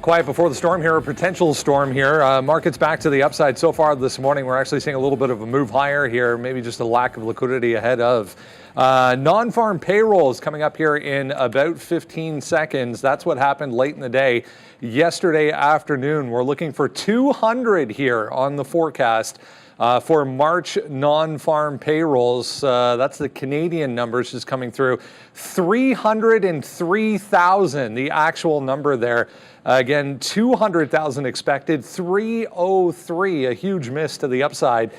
Quiet before the storm here, a potential storm here. Markets back to the upside so far this morning. We're actually seeing a little bit of a move higher here, maybe just a lack of liquidity ahead of non-farm payrolls coming up here in about 15 seconds. That's what happened late in the day. Yesterday afternoon, we're looking for 200 here on the forecast for March non-farm payrolls. That's the Canadian numbers just coming through. 303,000, the actual number there. Again, 200,000 expected, 303, a huge miss to the upside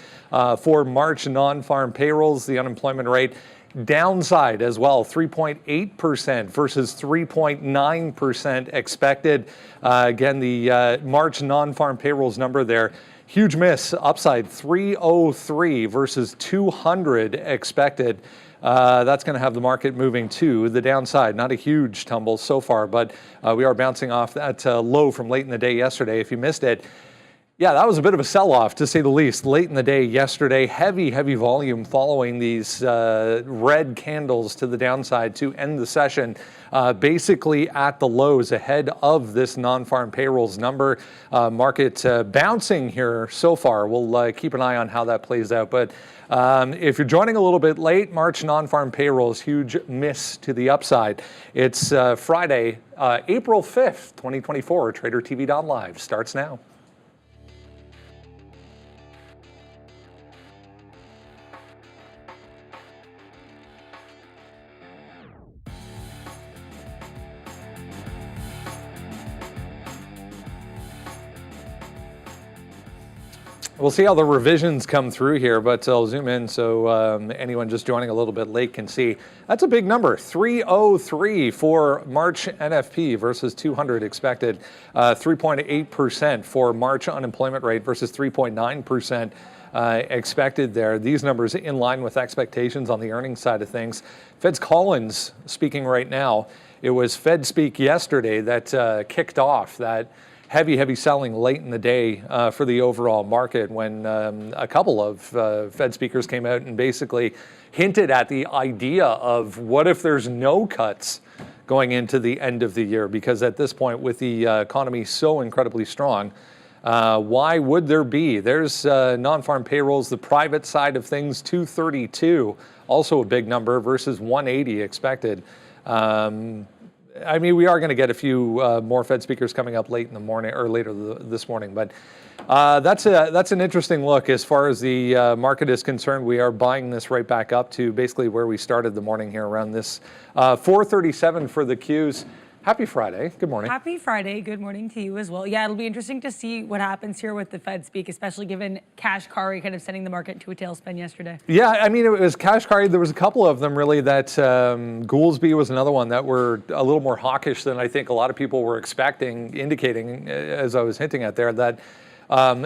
for March non-farm payrolls. The unemployment rate downside as well, 3.8% versus 3.9% expected. Again, the March non-farm payrolls number there, huge miss, upside 303 versus 200 expected. That's going to have the market moving to the downside. Not a huge tumble so far, but we are bouncing off that low from late in the day yesterday. If you missed it, yeah, that was a bit of a sell-off, to say the least. Late in the day yesterday, heavy volume following these red candles to the downside to end the session, basically at the lows ahead of this non-farm payrolls number. Market bouncing here so far. We'll keep an eye on how that plays out. But if you're joining a little bit late, March non-farm payrolls, huge miss to the upside. It's Friday, April 5th, 2024. Tradertv.live starts now. We'll see how the revisions come through here, but I'll zoom in so anyone just joining a little bit late can see. That's a big number, 303 for March NFP versus 200 expected, 3.8% for March unemployment rate versus 3.9% expected there. These numbers in line with expectations on the earnings side of things. Fed's Collins speaking right now. It was Fed speak yesterday that kicked off that heavy selling late in the day for the overall market when a couple of Fed speakers came out and basically hinted at the idea of what if there's no cuts going into the end of the year, because at this point with the economy so incredibly strong, why would there be? There's non-farm payrolls, the private side of things, 232, also a big number versus 180 expected. I mean, we are going to get a few more Fed speakers coming up late in the morning or later this morning, but that's an interesting look as far as the market is concerned. We are buying this right back up to basically where we started the morning here around this 437 for the Qs. Happy Friday. Good morning. Happy Friday. Good morning to you as well. Yeah, it'll be interesting to see what happens here with the Fed speak, especially given Kashkari kind of sending the market to a tailspin yesterday. Yeah, I mean, it was Kashkari. There was a couple of them really that Goolsbee was another one that were a little more hawkish than I think a lot of people were expecting, indicating, as I was hinting at there, that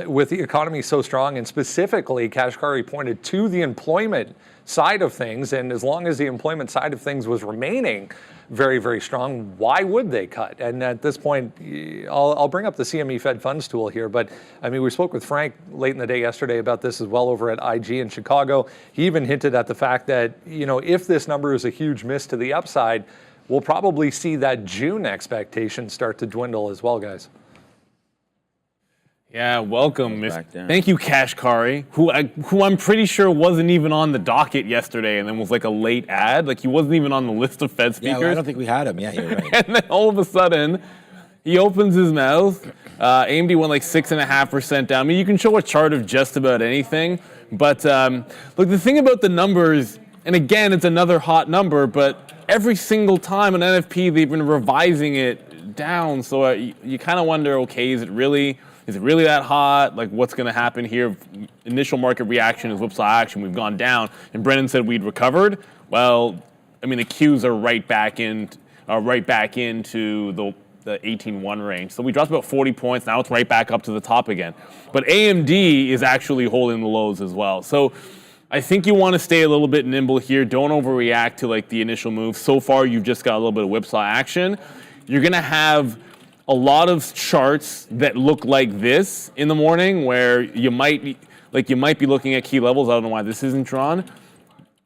with the economy so strong, and specifically Kashkari pointed to the employment side of things, and as long as the employment side of things was remaining very strong, why would they cut? And at this point, I'll bring up the CME Fed Funds tool here, but I mean, we spoke with Frank late in the day yesterday about this as well over at IG in Chicago. He even hinted at the fact that, you know, if this number is a huge miss to the upside, we'll probably see that June expectation start to dwindle as well, guys. Yeah, welcome. Thank you, Kashkari, who I'm pretty sure wasn't even on the docket yesterday and then was like a late ad. Like, he wasn't even on the list of Fed speakers. Yeah, well, I don't think we had him. Yeah, you're right. And then all of a sudden, he opens his mouth. AMD went like 6.5% down. I mean, you can show a chart of just about anything. But look, the thing about the numbers, and again, it's another hot number, but every single time on NFP, they've been revising it down. So you kind of wonder, okay, is it really that hot? Like, what's going to happen here? Initial market reaction is whipsaw action. We've gone down, and Brennan said we'd recovered. Well, I mean, the Qs are right back into the 18.1 range. So we dropped about 40 points. Now it's right back up to the top again. But AMD is actually holding the lows as well. So I think you want to stay a little bit nimble here. Don't overreact to like the initial move. So far, you've just got a little bit of whipsaw action. You're going to have a lot of charts that look like this in the morning, where you might be looking at key levels. I don't know why this isn't drawn,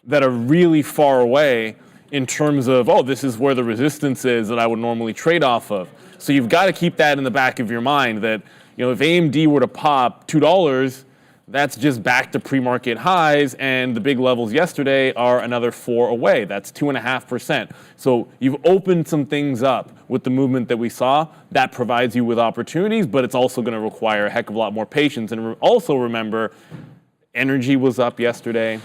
that are really far away in terms of, oh, this is where the resistance is that I would normally trade off of. So you've got to keep that in the back of your mind that, if AMD were to pop $2, that's just back to pre-market highs, and the big levels yesterday are another 4 away. That's 2.5%. So you've opened some things up with the movement that we saw. That provides you with opportunities, but it's also going to require a heck of a lot more patience. And also remember, energy was up yesterday.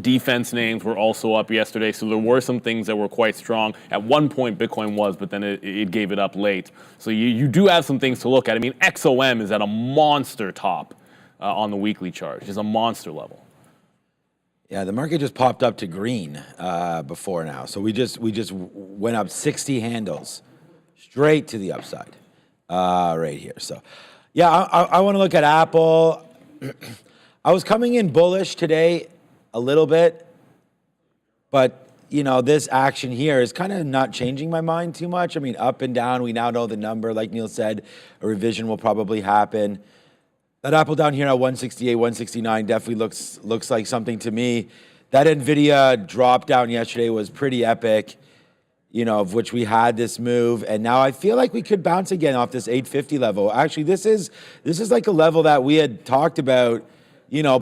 Defense names were also up yesterday, so there were some things that were quite strong. At one point, Bitcoin was, but then it gave it up late. So you do have some things to look at. I mean, XOM is at a monster top on the weekly chart. It's a monster level. Yeah, the market just popped up to green before now. So we just went up 60 handles straight to the upside right here. So yeah, I want to look at Apple. I was coming in bullish today a little bit, but this action here is kind of not changing my mind too much. I mean, up and down, we now know the number. Like Neil said, a revision will probably happen. That Apple down here at 168, 169 definitely looks like something to me. That NVIDIA drop down yesterday was pretty epic, of which we had this move. And now I feel like we could bounce again off this 850 level. Actually, this is like a level that we had talked about,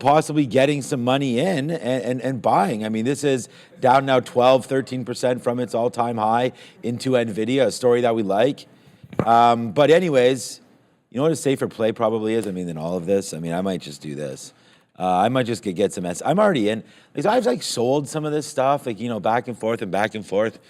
possibly getting some money in and buying. I mean, this is down now 12, 13% from its all-time high into NVIDIA, a story that we like. But anyways, you know what a safer play probably is? I mean, than all of this? I mean, I might just do this. I might just get some I'm already in. I've sold some of this stuff, back and forth and back and forth.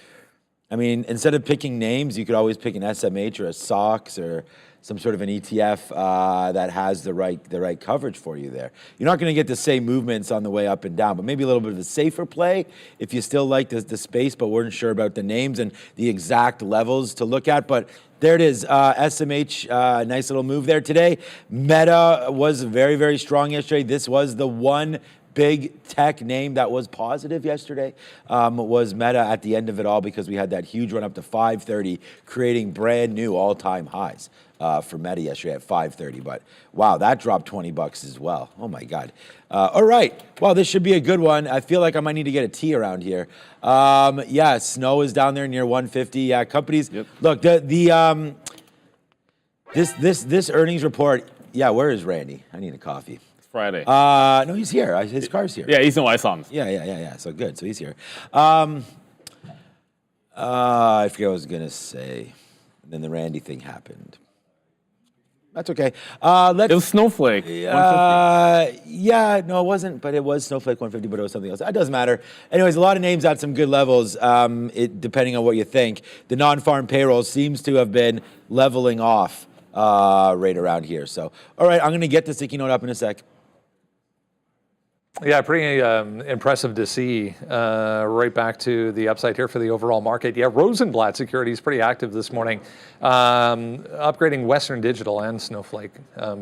I mean, instead of picking names, you could always pick an SMH or a SOX or some sort of an ETF that has the right coverage for you there. You're not going to get the same movements on the way up and down, but maybe a little bit of a safer play if you still like the space but weren't sure about the names and the exact levels to look at. But there it is, SMH, nice little move there today. Meta was very, very strong yesterday. This was the one big tech name that was positive yesterday, was Meta at the end of it all, because we had that huge run up to 530, creating brand new all-time highs for Meta yesterday at 530. But wow, that dropped $20 as well. Oh my God. All right. Well, this should be a good one. I feel like I might need to get a tea around here. Yeah, snow is down there near 150. Yeah, companies. Yep. Look, this earnings report. Yeah, where is Randy? I need a coffee. Friday. No, he's here. His car's here. Yeah, he's no, I saw him. Yeah. So good. So he's here. I forget what I was gonna say. And then the Randy thing happened. That's okay. It was Snowflake. Yeah, no, it wasn't, but it was Snowflake 150, but it was something else. It doesn't matter. Anyways, a lot of names at some good levels, depending on what you think. The non-farm payroll seems to have been leveling off right around here. So, all right, I'm going to get the sticky note up in a sec. Yeah, pretty impressive to see right back to the upside here for the overall market. Yeah, Rosenblatt Securities pretty active this morning, upgrading Western Digital and Snowflake,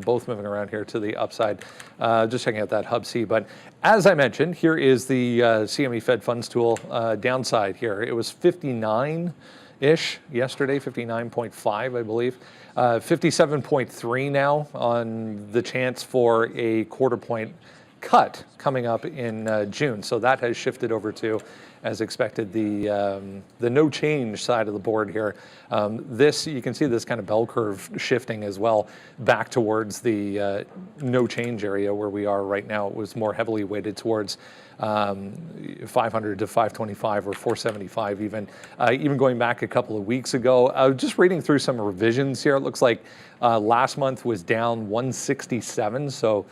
both moving around here to the upside. Just checking out that Hub C. But as I mentioned, here is the CME Fed Funds Tool downside here. It was 59-ish yesterday, 59.5, I believe. 57.3 now on the chance for a quarter point cut coming up in June. So that has shifted over to, as expected, the no change side of the board here. This, you can see this kind of bell curve shifting as well back towards the no change area where we are right now. It was more heavily weighted towards 500 to 525 or 475 even. Even going back a couple of weeks ago, just reading through some revisions here, it looks like last month was down 167. So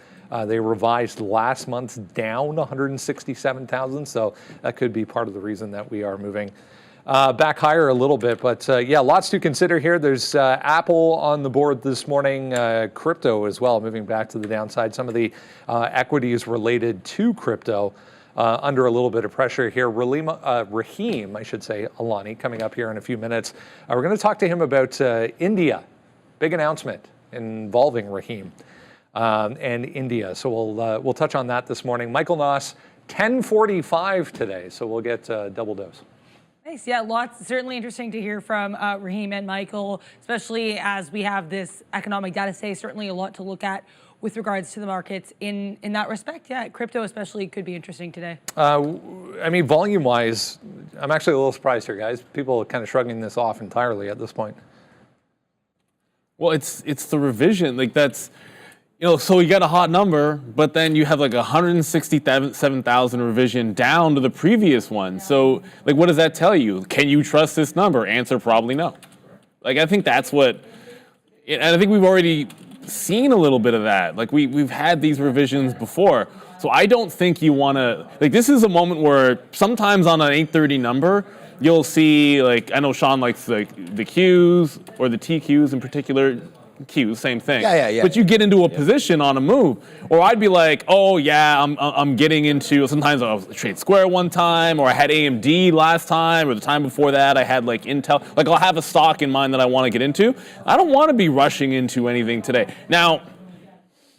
they revised last month's down 167,000, so that could be part of the reason that we are moving back higher a little bit. But yeah, lots to consider here. There's Apple on the board this morning, crypto as well, moving back to the downside. Some of the equities related to crypto under a little bit of pressure here. Raheem, I should say, Alani, coming up here in a few minutes. We're going to talk to him about India. Big announcement involving Raheem. And India. So we'll touch on that this morning. Michael Noss, 10:45 today, so we'll get double dose. Nice, yeah, lots. Certainly interesting to hear from Raheem and Michael, especially as we have this economic data today. Certainly a lot to look at with regards to the markets in that respect. Yeah, crypto especially could be interesting today. I mean, volume-wise, I'm actually a little surprised here, guys. People are kind of shrugging this off entirely at this point. Well, it's the revision. Like that's, so you got a hot number, but then you have like 167,000 revision down to the previous one. So like, what does that tell you? Can you trust this number? Answer, probably no. Like, I think that's what, and I think we've already seen a little bit of that. Like we've had these revisions before. So I don't think you want to, like this is a moment where sometimes on an 8:30 number, you'll see like, I know Sean likes like the Qs or the TQs in particular. Qs, same thing. Yeah. But you get into a position on a move, or I'd be like, oh yeah, I'm getting into. Sometimes I'll trade Square one time, or I had AMD last time, or the time before that I had like Intel. Like I'll have a stock in mind that I want to get into. I don't want to be rushing into anything today. Now,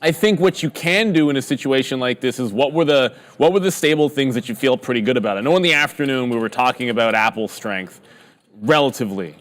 I think what you can do in a situation like this is what were the stable things that you feel pretty good about. I know in the afternoon we were talking about Apple's strength, relatively.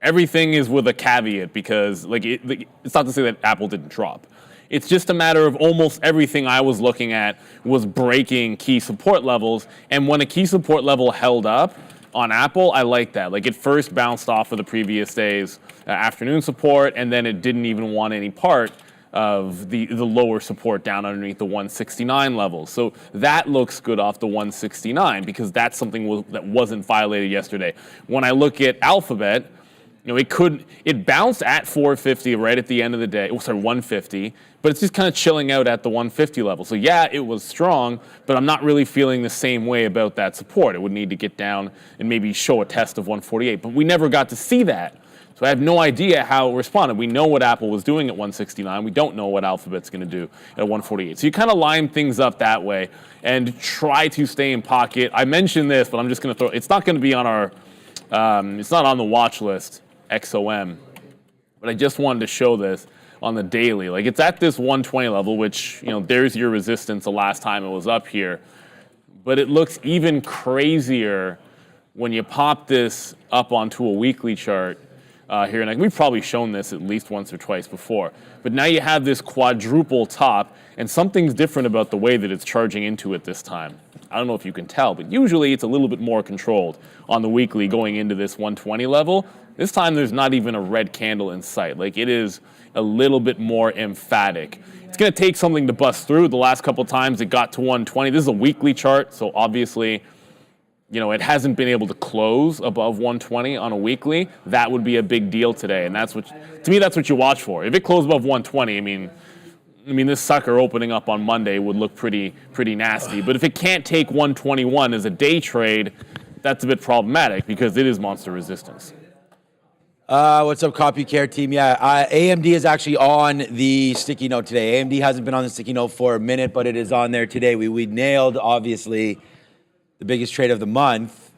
Everything is with a caveat because it's not to say that Apple didn't drop. It's just a matter of almost everything I was looking at was breaking key support levels. And when a key support level held up on Apple, I like that. Like it first bounced off of the previous day's afternoon support, and then it didn't even want any part of the lower support down underneath the 169 levels. So that looks good off the 169 because that's something that wasn't violated yesterday. When I look at Alphabet, it bounced at 450 right at the end of the day. 150, but it's just kind of chilling out at the 150 level. So yeah, it was strong, but I'm not really feeling the same way about that support. It would need to get down and maybe show a test of 148, but we never got to see that. So I have no idea how it responded. We know what Apple was doing at 169. We don't know what Alphabet's going to do at 148. So you kind of line things up that way and try to stay in pocket. I mentioned this, but I'm just going to it's not going to be on our, it's not on the watch list. XOM, but I just wanted to show this on the daily. Like it's at this 120 level, which there's your resistance the last time it was up here, but it looks even crazier when you pop this up onto a weekly chart here. And we've probably shown this at least once or twice before, but now you have this quadruple top, and something's different about the way that it's charging into it this time. I don't know if you can tell, but usually it's a little bit more controlled on the weekly going into this 120 level. This time there's not even a red candle in sight. Like it is a little bit more emphatic. It's going to take something to bust through. The last couple times it got to 120. This is a weekly chart, so obviously, it hasn't been able to close above 120 on a weekly. That would be a big deal today, and to me that's what you watch for. If it closed above 120, I mean this sucker opening up on Monday would look pretty nasty. But if it can't take 121 as a day trade, that's a bit problematic because it is monster resistance. What's up, CompuCare team? Yeah, AMD is actually on the sticky note today. AMD hasn't been on the sticky note for a minute, but it is on there today. We nailed, obviously, the biggest trade of the month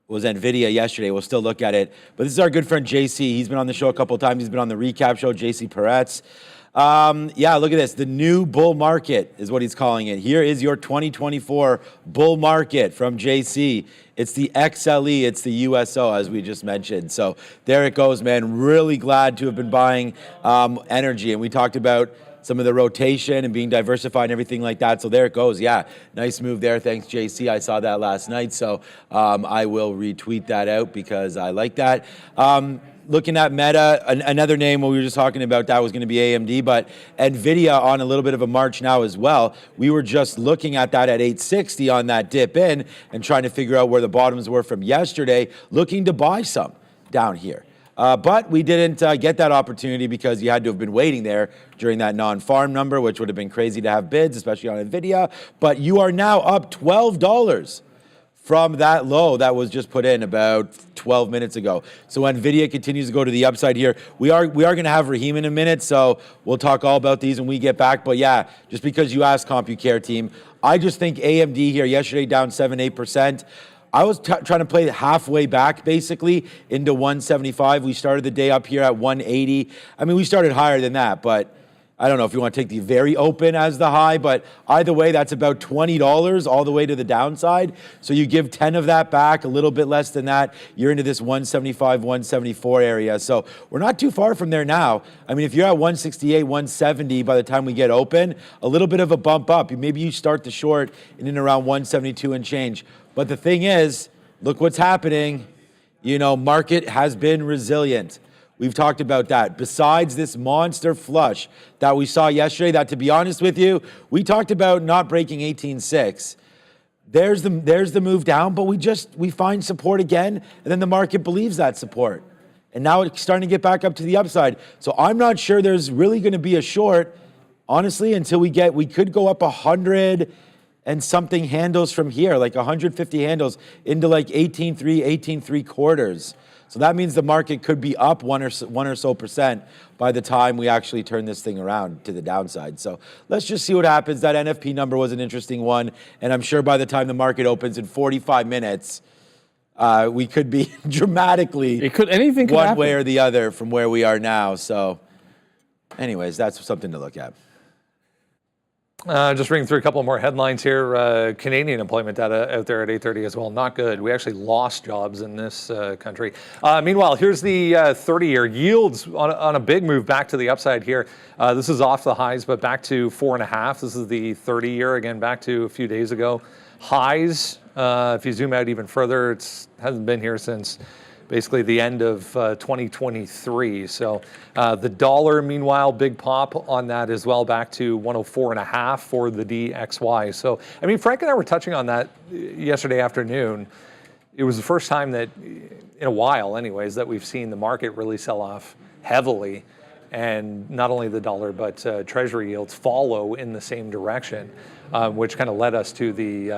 was NVIDIA yesterday. We'll still look at it. But this is our good friend, JC. He's been on the show a couple of times. He's been on the recap show, JC Peretz. Look at this. The new bull market is what he's calling it. Here is your 2024 bull market from JC. It's the XLE. It's the USO, as we just mentioned. So there it goes, man. Really glad to have been buying energy. And we talked about some of the rotation and being diversified and everything like that. So there it goes. Yeah, nice move there. Thanks, JC. I saw that last night. So I will retweet that out because I like that. Looking at Meta, another name we were just talking about that was going to be AMD, but NVIDIA on a little bit of a march now as well. We were just looking at that at 860 on that dip in and trying to figure out where the bottoms were from yesterday, looking to buy some down here. But we didn't get that opportunity because you had to have been waiting there during that non-farm number, which would have been crazy to have bids, especially on NVIDIA. But you are now up $12 from that low that was just put in about 12 minutes ago. So NVIDIA continues to go to the upside here. We are going to have Raheem in a minute, so we'll talk all about these when we get back. But yeah, just because you asked, CompuCare team, I just think AMD here yesterday down 7-8%. I was trying to play halfway back, basically, into 175. We started the day up here at 180. I mean, we started higher than that, but I don't know if you want to take the very open as the high, but either way, that's about $20 all the way to the downside. So you give 10 of that back, a little bit less than that, you're into this 175, 174 area. So we're not too far from there now. I mean, if you're at 168, 170 by the time we get open, a little bit of a bump up. Maybe you start the short in and around 172 and change. But the thing is, look what's happening. You know, market has been resilient. We've talked about that. Besides this monster flush that we saw yesterday, that to be honest with you, we talked about not breaking 18.6. There's the move down, but we find support again, and then the market believes that support. And now it's starting to get back up to the upside. So I'm not sure there's really going to be a short, honestly, until we could go up 100 and something handles from here, like 150 handles into like 18.3, 18.75. So that means the market could be up 1 or so percent by the time we actually turn this thing around to the downside. So let's just see what happens. That NFP number was an interesting one, and I'm sure by the time the market opens in 45 minutes, we could be dramatically anything could one happen. way or the other from where we are now. So anyways, that's something to look at. Just reading through a couple more headlines here. Canadian employment data out there at 8:30 as well. Not good. We actually lost jobs in this country. Meanwhile, here's the 30-year yields on a big move back to the upside here. This is off the highs, but back to 4.5. This is the 30-year, again, back to a few days ago. Highs, if you zoom out even further, it hasn't been here since basically the end of 2023. So the dollar, meanwhile, big pop on that as well, back to 104.5 for the DXY. So, I mean, Frank and I were touching on that yesterday afternoon. It was the first time that, in a while anyways, that we've seen the market really sell off heavily. And not only the dollar, but treasury yields follow in the same direction, which kind of led us to the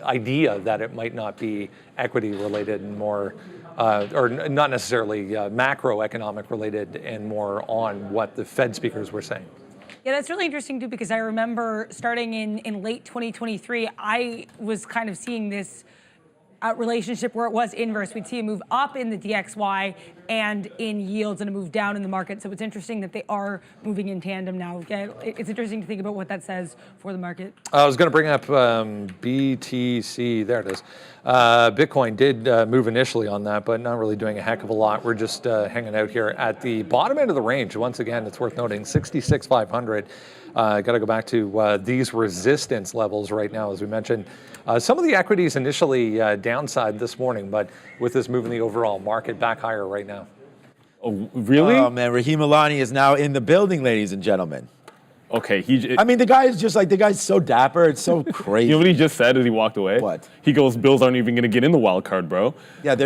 idea that it might not be equity related and more or not necessarily macroeconomic related and more on what the Fed speakers were saying. Yeah, that's really interesting too, because I remember starting in late 2023, I was kind of seeing this relationship where it was inverse. We'd see a move up in the DXY and in yields and a move down in the market. So it's interesting that they are moving in tandem now. Okay? It's interesting to think about what that says for the market. I was going to bring up BTC. There it is. Bitcoin did move initially on that, but not really doing a heck of a lot. We're just hanging out here at the bottom end of the range. Once again, it's worth noting, 66,500. Got to go back to these resistance levels right now, as we mentioned. Some of the equities initially downside this morning, but with this move in the overall market back higher right now. Oh, really? Oh man, Rahim Alani is now in the building, ladies and gentlemen. Okay, I mean, the guy is just like, the guy's so dapper. It's so crazy. You know what he just said as he walked away? What? He goes, Bills aren't even going to get in the wild card, bro. Yeah,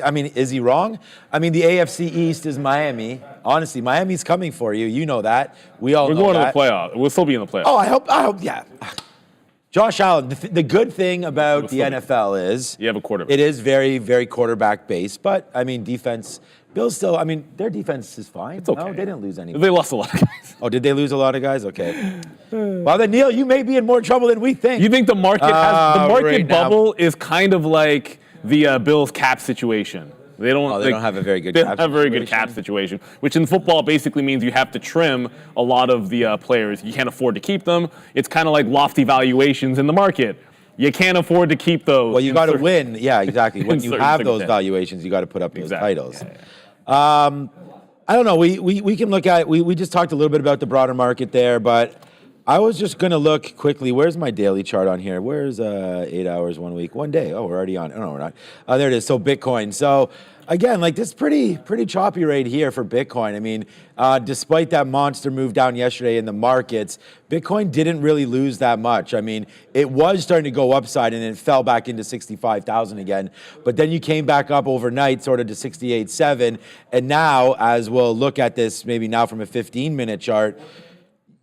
I mean, is he wrong? I mean, the AFC East is Miami. Honestly, Miami's coming for you. You know that. We all know that. We're going to the playoffs. We'll still be in the playoffs. Oh, I hope, yeah. Josh Allen, the good thing about the NFL is you have a quarterback. It is very, very quarterback based, but I mean, defense, Bills still, I mean, their defense is fine. It's okay. No, they didn't lose any. They lost a lot of guys. Oh, did they lose a lot of guys? Okay. Well, then, Neil, you may be in more trouble than we think. You think the market the market right bubble is kind of like the Bills cap situation? They don't. They don't have a very good. They don't have a very good cap situation, which in football basically means you have to trim a lot of the players. You can't afford to keep them. It's kind of like lofty valuations in the market. You can't afford to keep those. Well, you got to win. Yeah, exactly. When you have those valuations, you got to put up those titles. Yeah. I don't know. We can look at. We just talked a little bit about the broader market there, but I was just going to look quickly. Where's my daily chart on here? Where's 8 hours, 1 week, 1 day? Oh, we're already on. Oh, no, we're not. There it is. So Bitcoin. So again, like this pretty choppy right here for Bitcoin. I mean, despite that monster move down yesterday in the markets, Bitcoin didn't really lose that much. I mean, it was starting to go upside and it fell back into 65,000 again. But then you came back up overnight sort of to 68.7. And now, as we'll look at this maybe now from a 15-minute chart,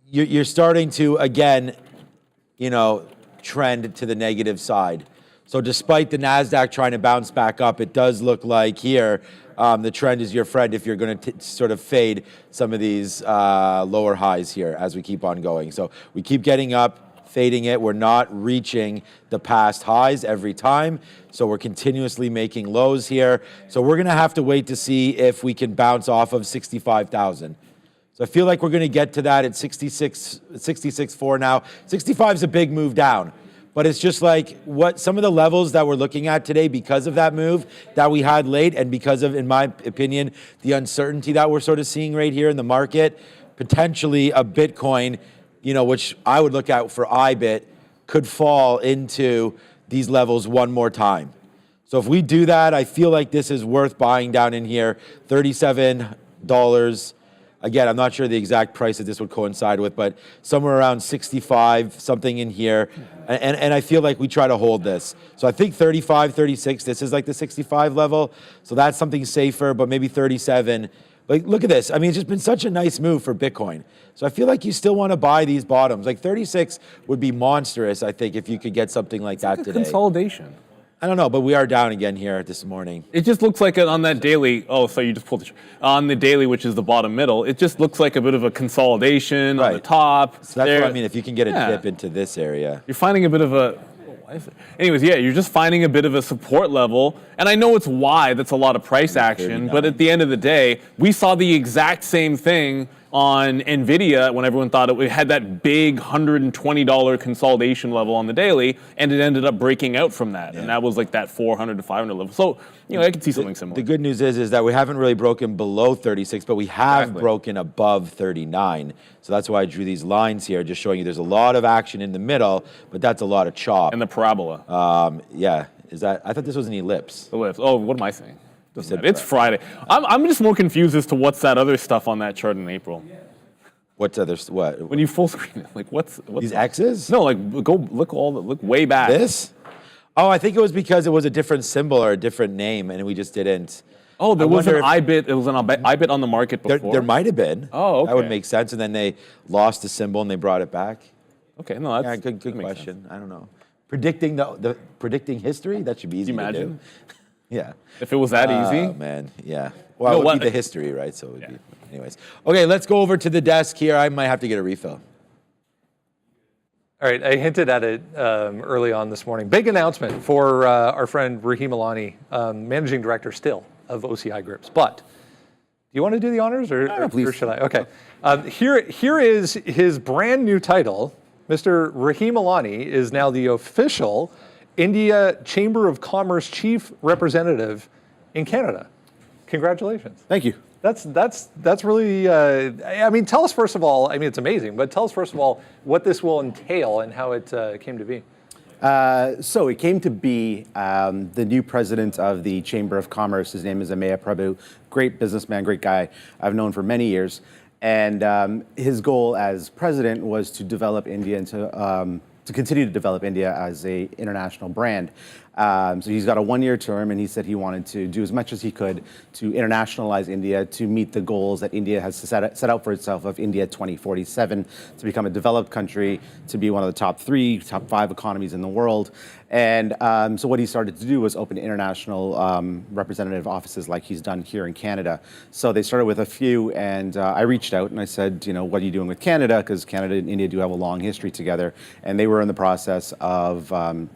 you're starting to, again, trend to the negative side. So despite the NASDAQ trying to bounce back up, it does look like here the trend is your friend if you're going to sort of fade some of these lower highs here as we keep on going. So we keep getting up, fading it. We're not reaching the past highs every time. So we're continuously making lows here. So we're going to have to wait to see if we can bounce off of 65,000. So I feel like we're going to get to that at 66.4 now. 65 is a big move down. But it's just like what some of the levels that we're looking at today because of that move that we had late and because of, in my opinion, the uncertainty that we're sort of seeing right here in the market, potentially a Bitcoin, which I would look at for IBIT, could fall into these levels one more time. So if we do that, I feel like this is worth buying down in here, $37. Again, I'm not sure the exact price that this would coincide with, but somewhere around 65, something in here. And I feel like we try to hold this. So I think 35, 36, this is like the 65 level. So that's something safer, but maybe 37. Like, look at this. I mean, it's just been such a nice move for Bitcoin. So I feel like you still want to buy these bottoms. Like 36 would be monstrous, I think, if you could get something like that today. Consolidation. I don't know, but we are down again here this morning. It just looks like on that daily. Oh, so you just pulled it on the daily, which is the bottom middle. It just looks like a bit of a consolidation on the top. So that's what I mean. If you can get a dip into this area, you're finding a bit of a. Why is it? Anyways, yeah, you're just finding a bit of a support level, and I know it's wide. That's a lot of price action, but at the end of the day, we saw the exact same thing on NVIDIA when everyone thought it had that big $120 consolidation level on the daily, and it ended up breaking out from that. And that was like that 400 to 500 level. So, I could see something similar. The good news is that we haven't really broken below 36, but we have broken above 39. So that's why I drew these lines here, just showing you there's a lot of action in the middle, but that's a lot of chop. And the parabola. Is that, I thought this was an ellipse. Ellipse. Oh, what am I saying? It's Friday. I'm just more confused as to what's that other stuff on that chart in April. What's other what? When you full screen it, like what's these X's? No, like look way back. This? Oh, I think it was because it was a different symbol or a different name, and we just didn't. Oh, there was an IBIT. It was an IBIT on the market before. There might have been. Oh, okay. That would make sense, and then they lost the symbol and they brought it back. Okay, no, that's good question. Sense. I don't know. Predicting predicting history, that should be easy to do. Yeah. If it was that easy? Oh, man, yeah. Well, it would be the history, right? So it would be. Anyways. Okay, let's go over to the desk here. I might have to get a refill. All right, I hinted at it early on this morning. Big announcement for our friend Rahim Alani, Managing Director still of OCI Groups. But do you want to do the honors or should I? Okay. Here is his brand new title. Mr. Rahim Alani is now the official India Chamber of Commerce Chief Representative in Canada. Congratulations. Thank you. That's really, I mean, tell us first of all, I mean, it's amazing, but tell us first of all what this will entail and how it came to be. So it came to be the new president of the Chamber of Commerce. His name is Ameya Prabhu. Great businessman, great guy I've known for many years. And his goal as president was to develop India into to continue to develop India as an international brand. So he's got a one-year term, and he said he wanted to do as much as he could to internationalize India, to meet the goals that India has set out for itself of India 2047, to become a developed country, to be one of the top 5 economies in the world. And so what he started to do was open international representative offices like he's done here in Canada. So they started with a few, and I reached out and I said, what are you doing with Canada? Because Canada and India do have a long history together. And they were in the process of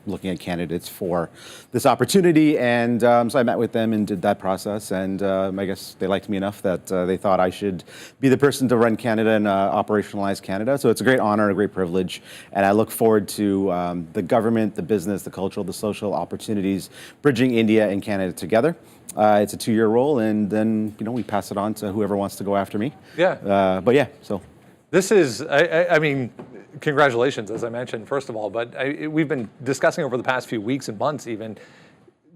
looking at candidates for this opportunity. And so I met with them and did that process. And I guess they liked me enough that they thought I should be the person to run Canada and operationalize Canada. So it's a great honor, a great privilege. And I look forward to the government, the business, the cultural, the social opportunities, bridging India and Canada together. It's a 2-year role, and then we pass it on to whoever wants to go after me. Yeah. But yeah, so. This is, I mean, congratulations, as I mentioned, first of all, but we've been discussing over the past few weeks and months even,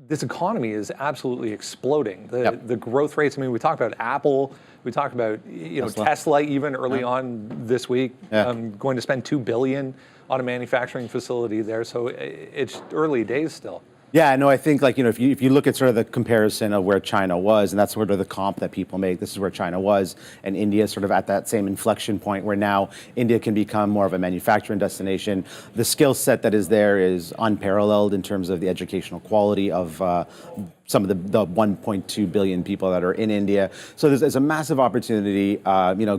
this economy is absolutely exploding. The growth rates, I mean, we talked about Apple, we talked about Tesla even early on this week, going to spend $2 billion on a manufacturing facility there, so it's early days still. Yeah, no, I think if you look at sort of the comparison of where China was, and that's sort of the comp that people make, this is where China was, and India is sort of at that same inflection point where now India can become more of a manufacturing destination. The skill set that is there is unparalleled in terms of the educational quality of some of the 1.2 billion people that are in India. So there's a massive opportunity.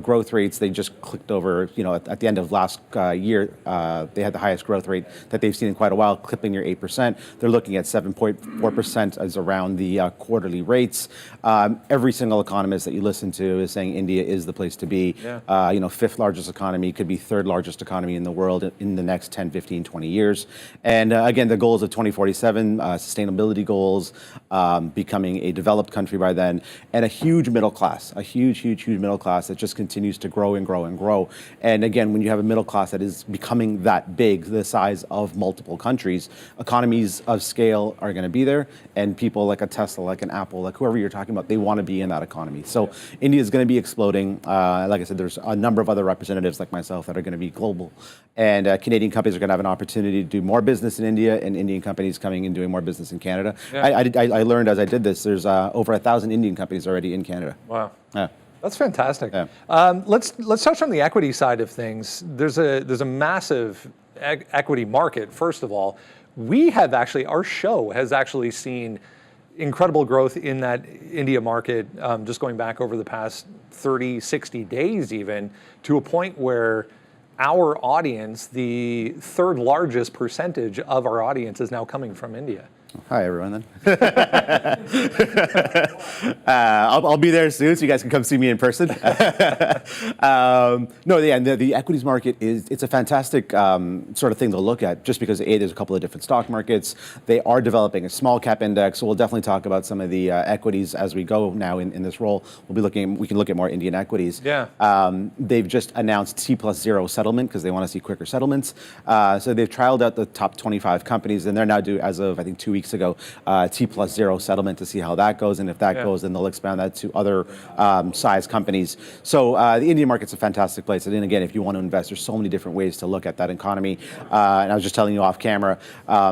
Growth rates, they just clicked over, at the end of last year, they had the highest growth rate that they've seen in quite a while, clipping near 8%. They're looking at 7.4% as around the quarterly rates. Every single economist that you listen to is saying India is the place to be. Yeah. Fifth largest economy, could be third largest economy in the world in the next 10, 15, 20 years. And again, the goals of 2047, sustainability goals, becoming a developed country by then, and a huge middle class, a huge middle class that just continues to grow and grow and grow. And again, when you have a middle class that is becoming that big, the size of multiple countries, economies of scale are going to be there, and people like a Tesla, like an Apple, like whoever you're talking about, they want to be in that economy. So India is going to be exploding. Like I said, there's a number of other representatives like myself that are going to be global, and Canadian companies are going to have an opportunity to do more business in India, and Indian companies coming and doing more business in Canada. Yeah. I learned as I did this, there's over 1,000 Indian companies already in Canada. Wow. Yeah. That's fantastic. Yeah. Let's touch on the equity side of things. There's a massive equity market. First of all, our show has actually seen incredible growth in that India market, just going back over the past 30, 60 days even, to a point where our audience, the third largest percentage of our audience, is now coming from India. Hi, everyone, then. I'll be there soon, so you guys can come see me in person. The equities market it's a fantastic sort of thing to look at, just because, there's a couple of different stock markets. They are developing a small cap index, so we'll definitely talk about some of the equities as we go now in this role. We can look at more Indian equities. Yeah. They've just announced T+0 settlement because they want to see quicker settlements. So they've trialed out the top 25 companies, and they're now due, as of, I think, 2 weeks ago, T+0 settlement to see how that goes, and if that goes, then they'll expand that to other size companies. So the Indian market's a fantastic place, and then again, if you want to invest, there's so many different ways to look at that economy. And I was just telling you off camera,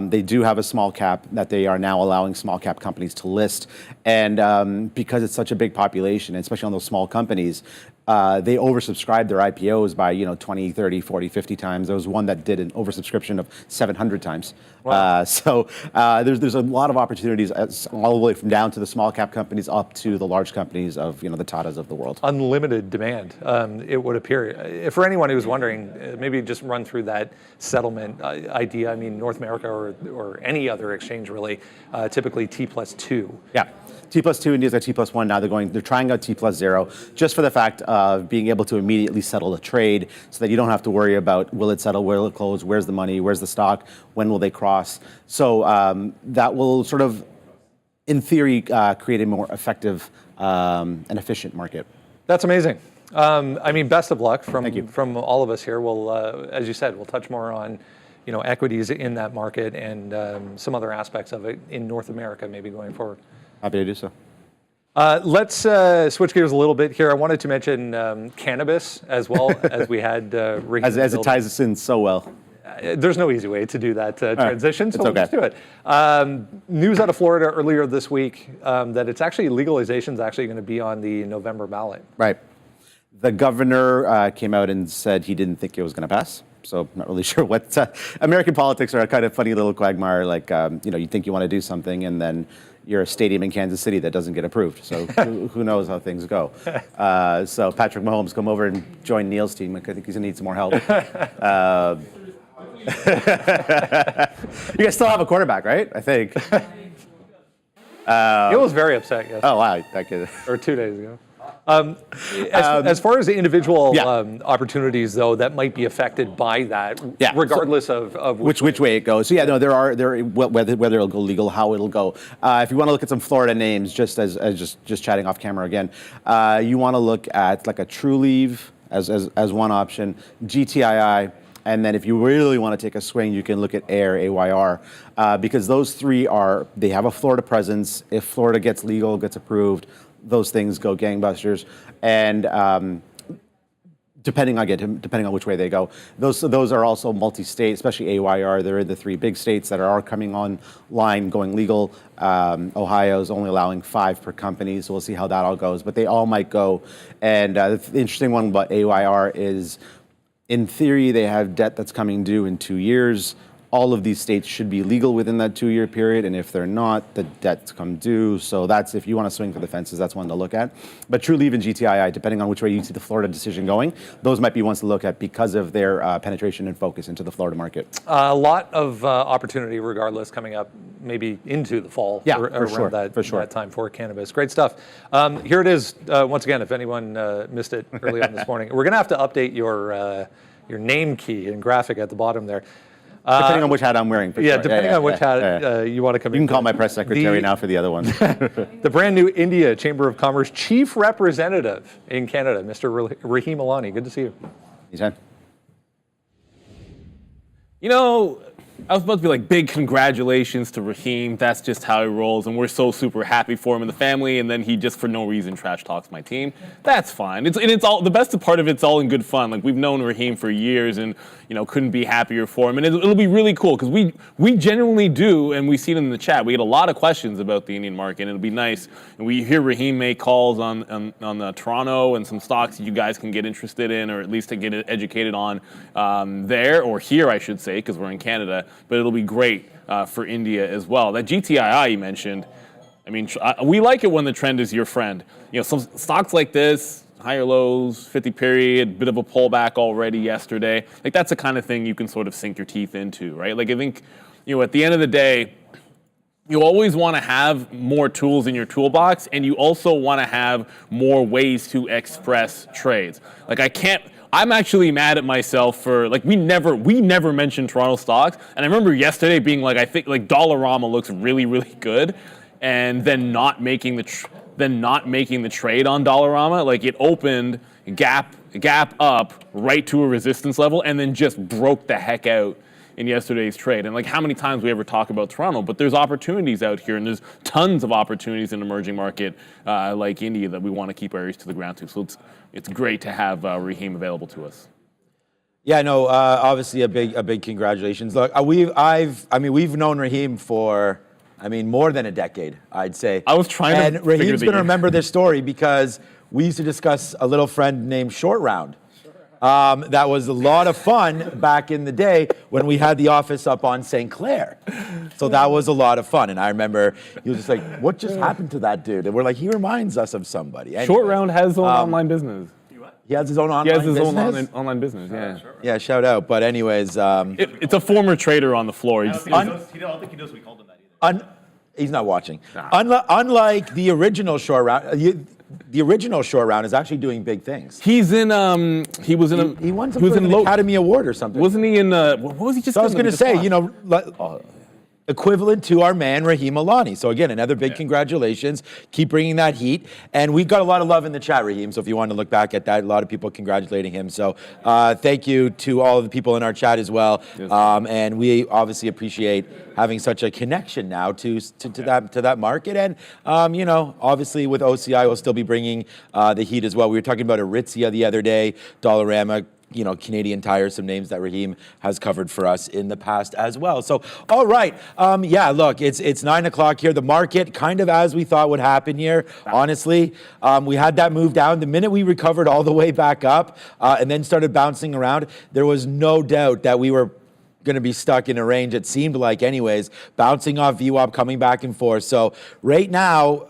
they do have a small cap that they are now allowing small cap companies to list, and because it's such a big population, especially on those small companies, they oversubscribed their IPOs by 20, 30, 40, 50 times. There was one that did an oversubscription of 700 times. Wow. So there's a lot of opportunities, all the way from down to the small cap companies up to the large companies of the Tatas of the world. Unlimited demand, it would appear. For anyone who's wondering, maybe just run through that settlement idea. I mean, North America or any other exchange really, typically T+2. Yeah. T+2, India's at T+1 now. They're trying out T+0 just for the fact of being able to immediately settle a trade, so that you don't have to worry about, will it settle, will it close, where's the money, where's the stock, when will they cross. So that will sort of, in theory, create a more effective and efficient market. That's amazing. Best of luck Thank you. from all of us here. We'll, as you said, we'll touch more on equities in that market and some other aspects of it in North America maybe going forward. Happy to do so. Let's switch gears a little bit here. I wanted to mention cannabis as well, as we had as it ties us in so well. There's no easy way to do that transition, so we'll okay. just do it. News out of Florida earlier this week that legalization is actually going to be on the November ballot. Right. The governor came out and said he didn't think it was going to pass. So I'm not really sure what. American politics are a kind of funny little quagmire. Like, you think you want to do something, and then you're a stadium in Kansas City that doesn't get approved. So who knows how things go. So Patrick Mahomes, come over and join Neil's team. I think he's going to need some more help. You guys still have a quarterback, right? I think. He was very upset yesterday. Oh, wow. That kid. Or 2 days ago. As far as the individual opportunities, though, that might be affected by that, regardless of which way it goes. So whether it'll go legal, how it'll go. If you want to look at some Florida names, just chatting off camera again, you want to look at like a True Leave as one option, GTII. And then if you really want to take a swing, you can look at AYR, because those three they have a Florida presence. If Florida gets legal, gets approved, those things go gangbusters. And depending on which way they go, those are also multi-state, especially AYR. They're in the three big states that are coming online, going legal. Ohio's only allowing 5 per company, so we'll see how that all goes. But they all might go. And the interesting one about AYR is, in theory, they have debt that's coming due in 2 years. all of these states should be legal within that 2-year period, and if they're not, the debts come due. So that's, if you want to swing for the fences, that's one to look at. But Trulieve and GTII, depending on which way you see the Florida decision going, those might be ones to look at because of their penetration and focus into the Florida market. A lot of opportunity regardless coming up maybe into the fall around that time for cannabis. Great stuff. Here it is once again, if anyone missed it early on this morning. We're going to have to update your name key and graphic at the bottom there. Depending on which hat I'm wearing. Depending on which hat you want to come in. You can call my press secretary now for the other ones. The brand new India Chamber of Commerce Chief Representative in Canada, Mr. Rahim Alani. Good to see you. Anytime. You know, I was about to be like, big congratulations to Rahim. That's just how he rolls, and we're so super happy for him and the family. And then he just, for no reason, trash talks my team. That's fine. It's all, the best part of it's all in good fun. Like, we've known Rahim for years, and couldn't be happier for him. And it'll be really cool because we genuinely do, and we see it in the chat. We get a lot of questions about the Indian market, and it'll be nice. And we hear Rahim make calls on Toronto and some stocks that you guys can get interested in, or at least to get educated on there, or here, I should say, because we're in Canada. But it'll be great for India as well. That GTII you mentioned, I mean, we like it when the trend is your friend. Some stocks like this, higher lows, 50 period, bit of a pullback already yesterday. Like, that's the kind of thing you can sort of sink your teeth into, right? Like, I think, at the end of the day, you always want to have more tools in your toolbox, and you also want to have more ways to express trades. Like, I'm actually mad at myself for, like, we never mentioned Toronto stocks, and I remember yesterday being like, I think like Dollarama looks really, really good, and then not making the trade on Dollarama. Like, it opened gap up right to a resistance level, and then just broke the heck out in yesterday's trade. And like, how many times we ever talk about Toronto, but there's opportunities out here, and there's tons of opportunities in emerging market like India that we want to keep our ears to the ground to. So it's great to have Rahim available to us. Yeah, no, obviously a big congratulations. Look, we've known Rahim for, more than a decade, I'd say. I was trying to And Rahim's going to remember this story because we used to discuss a little friend named Short Round. That was a lot of fun back in the day when we had the office up on St. Clair. So that was a lot of fun. And I remember he was just like, what just happened to that dude? And we're like, he reminds us of somebody. Anyway, Short Round has his own online business. He has his own online business? Online business, yeah. Yeah, shout out. But anyways. It's a former trader on the floor. I don't think he knows we called him that either. He's not watching. Nah. Unlike the original Short Round, the original Short Round is actually doing big things. He's in. He was in. He won some sort of an Academy Award or something. Wasn't he in? What was he just? So I was going to say, equivalent to our man Rahim Alani. So again, another big congratulations. Keep bringing that heat. And we've got a lot of love in the chat, Rahim. So if you want to look back at that, a lot of people congratulating him. So thank you to all of the people in our chat as well. Yes. And we obviously appreciate having such a connection now to that market. And obviously with OCI, we'll still be bringing the heat as well. We were talking about Aritzia the other day, Dollarama, Canadian Tire, some names that Rahim has covered for us in the past as well. So, all right. Look, it's 9 o'clock here. The market kind of as we thought would happen here, honestly. We had that move down. The minute we recovered all the way back up and then started bouncing around, there was no doubt that we were going to be stuck in a range, it seemed like anyways, bouncing off VWAP, coming back and forth. So right now,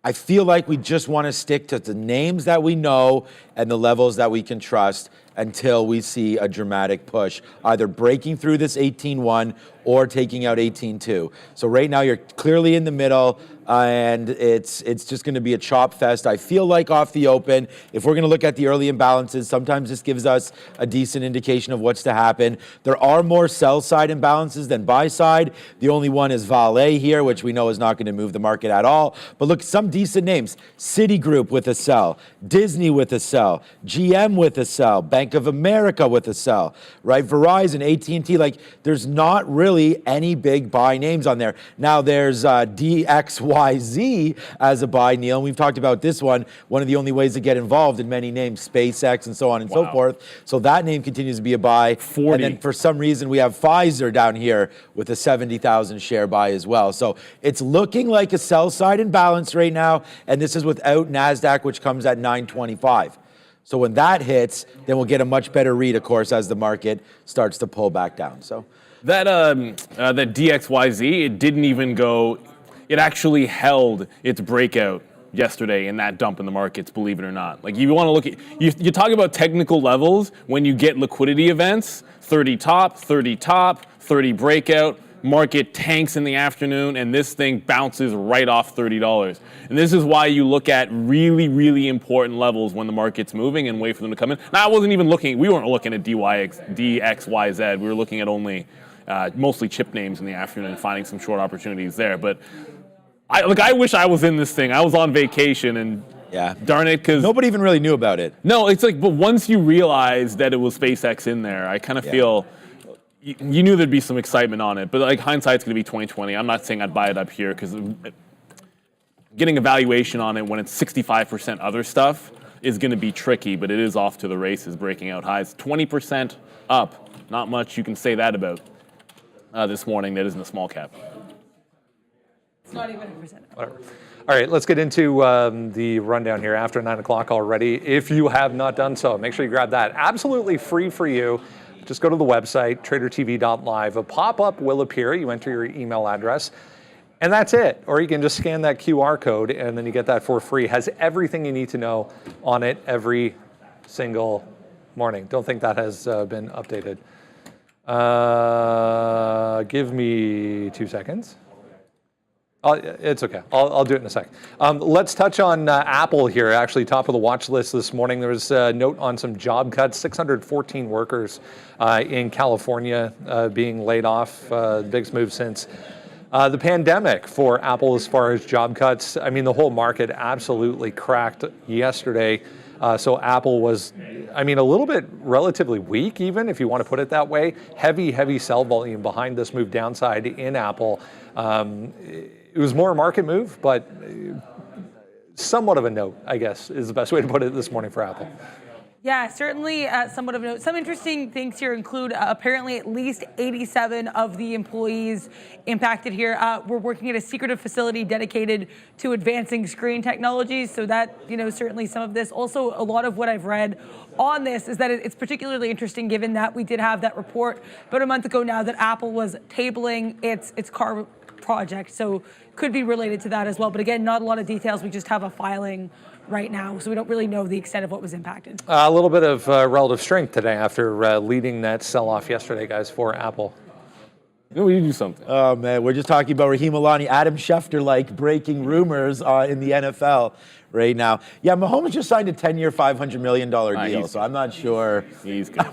I feel like we just want to stick to the names that we know and the levels that we can trust until we see a dramatic push, either breaking through this 18.1 or taking out 18.2. So right now you're clearly in the middle, and it's just going to be a chop fest. I feel like off the open, if we're going to look at the early imbalances, sometimes this gives us a decent indication of what's to happen. There are more sell side imbalances than buy side. The only one is Vale here, which we know is not going to move the market at all. But look, some decent names. Citigroup with a sell, Disney with a sell, GM with a sell, Bank of America with a sell, right? Verizon, AT&T, like there's not really any big buy names on there. Now there's DXYZ as a buy, Neil. And we've talked about this one of the only ways to get involved in many names, SpaceX and so on and so forth. So that name continues to be a buy. 40. And then for some reason we have Pfizer down here with a 70,000 share buy as well. So it's looking like a sell side imbalance right now. And this is without NASDAQ, which comes at 925. So when that hits, then we'll get a much better read, of course, as the market starts to pull back down. So that DXYZ, it didn't even go. It actually held its breakout yesterday in that dump in the markets, believe it or not. Like, you want to look at, you talk about technical levels when you get liquidity events, 30 top, 30 breakout, market tanks in the afternoon, and this thing bounces right off $30. And this is why you look at really, really important levels when the market's moving and wait for them to come in. Now, we weren't looking at DXYZ. We were looking at only mostly chip names in the afternoon and finding some short opportunities there. But I wish I was in this thing. I was on vacation, and darn it, because nobody even really knew about it. No, it's like, but once you realize that it was SpaceX in there, I kind of feel you knew there'd be some excitement on it. But like, hindsight's going to be 2020. I'm not saying I'd buy it up here, because getting a valuation on it when it's 65% other stuff is going to be tricky. But it is off to the races, breaking out highs, 20% up. Not much you can say that about this morning. That isn't a small cap. It's not even a percent. Whatever. All right, let's get into the rundown here after 9 o'clock already. If you have not done so, make sure you grab that. Absolutely free for you. Just go to the website, tradertv.live. A pop-up will appear. You enter your email address, and that's it. Or you can just scan that QR code, and then you get that for free. It has everything you need to know on it every single morning. Don't think that has been updated. Give me 2 seconds. It's okay. I'll do it in a sec. Let's touch on Apple here. Actually, top of the watch list this morning. There was a note on some job cuts. 614 workers in California being laid off. The biggest move since the pandemic for Apple as far as job cuts. I mean, the whole market absolutely cracked yesterday. So Apple was, I mean, a little bit relatively weak, even if you want to put it that way. Heavy sell volume behind this move downside in Apple. It was more a market move, but somewhat of a note, I guess, is the best way to put it this morning for Apple. Yeah, certainly somewhat of a note. Some interesting things here include apparently at least 87 of the employees impacted here were working at a secretive facility dedicated to advancing screen technologies. So that, certainly some of this. Also, a lot of what I've read on this is that it's particularly interesting given that we did have that report about a month ago now that Apple was tabling its car project. So could be related to that as well. But again, not a lot of details. We just have a filing right now, so we don't really know the extent of what was impacted. A little bit of relative strength today after leading that sell-off yesterday, guys, for Apple. We do something. Oh, man, we're just talking about Raheem Alani, Adam Schefter-like breaking rumors in the NFL right now. Yeah, Mahomes just signed a 10-year, $500 million deal, so I'm not sure. He's good.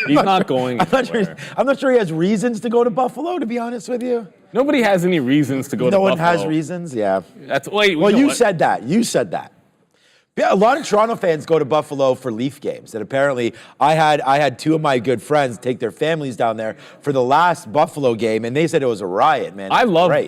He's not going anywhere. I'm not sure he has reasons to go to Buffalo, to be honest with you. Nobody has any reasons to go to Buffalo. No one has reasons, yeah. Well, you said that. You said that. Yeah, a lot of Toronto fans go to Buffalo for Leaf games, and apparently I had two of my good friends take their families down there for the last Buffalo game, and they said it was a riot, man.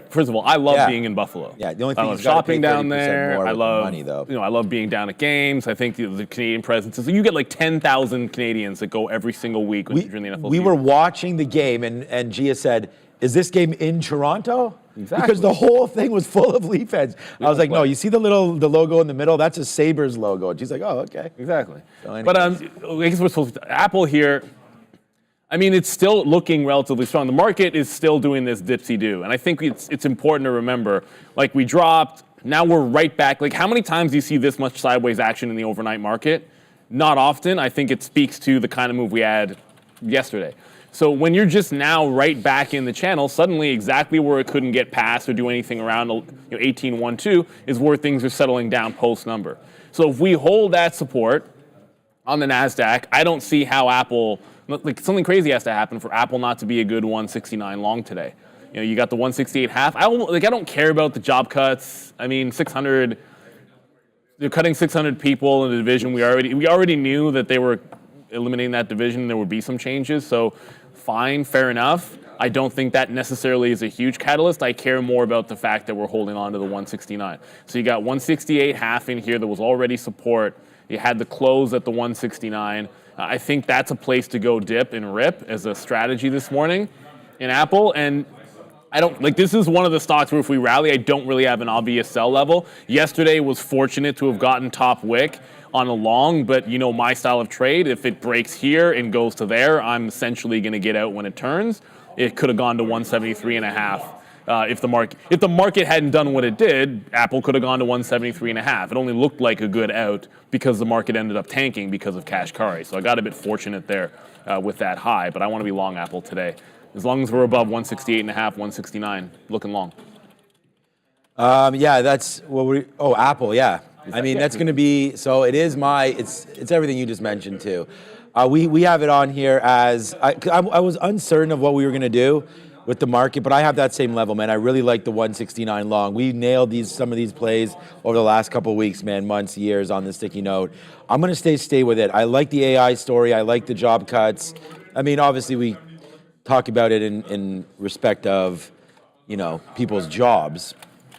First of all, I love being in Buffalo. Yeah, the only thing I love shopping down there. I love money, though. I love being down at games. I think the Canadian presence is. You get like 10,000 Canadians that go every single week during the NFL. We were watching the game, and Gia said, "Is this game in Toronto?" Exactly. Because the whole thing was full of Leaf heads. I was like, no, you see the logo in the middle? That's a Sabres logo. And she's like, oh, okay. Exactly. So but I guess we're supposed to, Apple here, I mean, it's still looking relatively strong. The market is still doing this dipsy-do. And I think it's important to remember, like, we dropped, now we're right back. Like, how many times do you see this much sideways action in the overnight market? Not often. I think it speaks to the kind of move we had yesterday. So when you're just now right back in the channel, suddenly exactly where it couldn't get past or do anything around 18.12 is where things are settling down post-number. So if we hold that support on the NASDAQ, I don't see how Apple, like, something crazy has to happen for Apple not to be a good 169 long today. You got the 168 half. I don't care about the job cuts. I mean, 600, they're cutting 600 people in the division. We already knew that they were eliminating that division. There would be some changes. So fine, fair enough. I don't think that necessarily is a huge catalyst. I care more about the fact that we're holding on to the 169. So you got 168 half in here that was already support. You had the close at the 169. I think that's a place to go dip and rip as a strategy this morning in Apple. And I don't like this is one of the stocks where if we rally, I don't really have an obvious sell level. Yesterday was fortunate to have gotten top wick on a long, but you know my style of trade, if it breaks here and goes to there, I'm essentially going to get out when it turns. It could have gone to 173.5. If the market hadn't done what it did, Apple could have gone to 173.5. It only looked like a good out because the market ended up tanking because of Kashkari. So I got a bit fortunate there with that high, but I want to be long Apple today. As long as we're above 168.5, 169, looking long. Yeah, that's what we. Oh, Apple. Yeah, I mean that's going to be. So it is my. It's everything you just mentioned too. We have it on here as I was uncertain of what we were going to do with the market, but I have that same level, man. I really like the 169 long. We nailed some of these plays over the last couple of weeks, man, months, years on the sticky note. I'm going to stay with it. I like the AI story. I like the job cuts. I mean, obviously we talk about it in respect of, you know, people's jobs,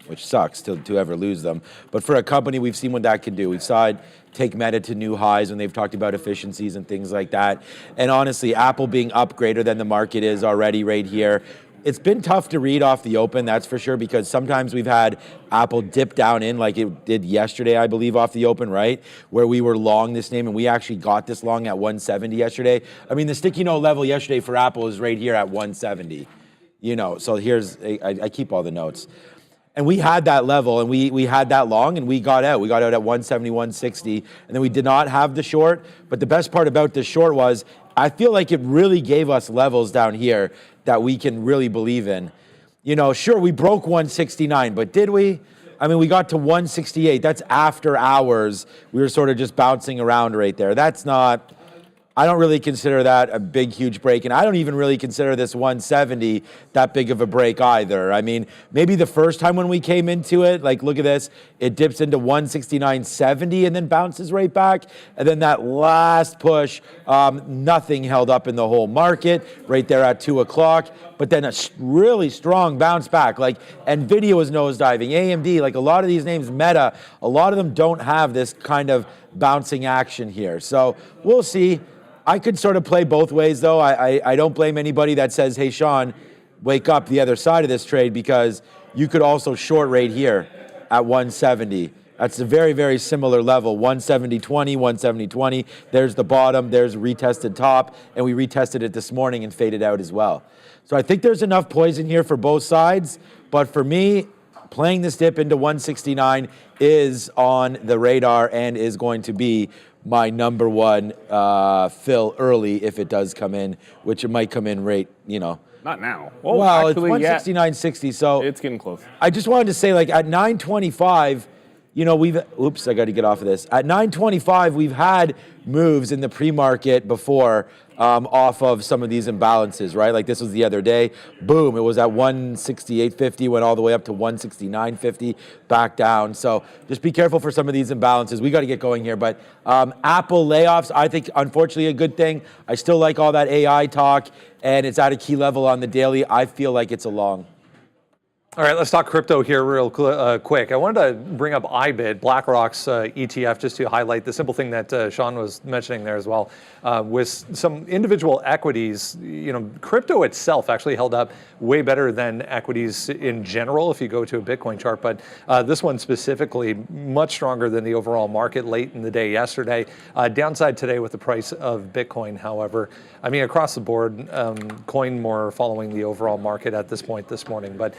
which sucks to ever lose them. But for a company, we've seen what that can do. We saw it take Meta to new highs when they've talked about efficiencies and things like that. And honestly, Apple being up greater than the market is already right here. It's been tough to read off the open, that's for sure, because sometimes we've had Apple dip down in like it did yesterday, I believe, off the open, right? Where we were long this name and we actually got this long at 170 yesterday. I mean, the sticky note level yesterday for Apple is right here at 170. You know, so here's, I keep all the notes. And we had that level, and we had that long, and we got out. We got out at 170, 160, and then we did not have the short. But the best part about this short was I feel like it really gave us levels down here that we can really believe in. You know, sure, we broke 169, but did we? I mean, we got to 168. That's after hours. We were sort of just bouncing around right there. That's not... I don't really consider that a big, huge break, and I don't even really consider this 170 that big of a break either. I mean, maybe the first time when we came into it, like, look at this, it dips into 169.70 and then bounces right back, and then that last push, nothing held up in the whole market, right there at 2 o'clock, but then a really strong bounce back. Like, NVIDIA was nosediving, AMD, like a lot of these names, Meta, a lot of them don't have this kind of bouncing action here. So we'll see. I could sort of play both ways, though. I don't blame anybody that says, hey, Sean, wake up the other side of this trade, because you could also short right here at 170. That's a very, very similar level, 170.20, 170.20. There's the bottom, there's retested top, and we retested it this morning and faded out as well. So I think there's enough poison here for both sides, but for me, playing this dip into 169 is on the radar and is going to be my number one fill early if it does come in, which it might come in right, you know. Not now. Oh, well, actually, it's 169.60, so. It's getting close. I just wanted to say, like, at 925, you know, oops, I got to get off of this. At 925, we've had moves in the pre-market before off of some of these imbalances, right? Like this was the other day. Boom, it was at 168.50, went all the way up to 169.50, back down. So just be careful for some of these imbalances. We got to get going here. But Apple layoffs, I think, unfortunately, a good thing. I still like all that AI talk, and it's at a key level on the daily. I feel like it's a long. All right, let's talk crypto here real quick. I wanted to bring up IBIT, BlackRock's ETF, just to highlight the simple thing that Sean was mentioning there as well. With some individual equities, you know, crypto itself actually held up way better than equities in general if you go to a Bitcoin chart. But this one specifically, much stronger than the overall market late in the day yesterday. Downside today with the price of Bitcoin, however. I mean, across the board, coin more following the overall market at this point this morning. But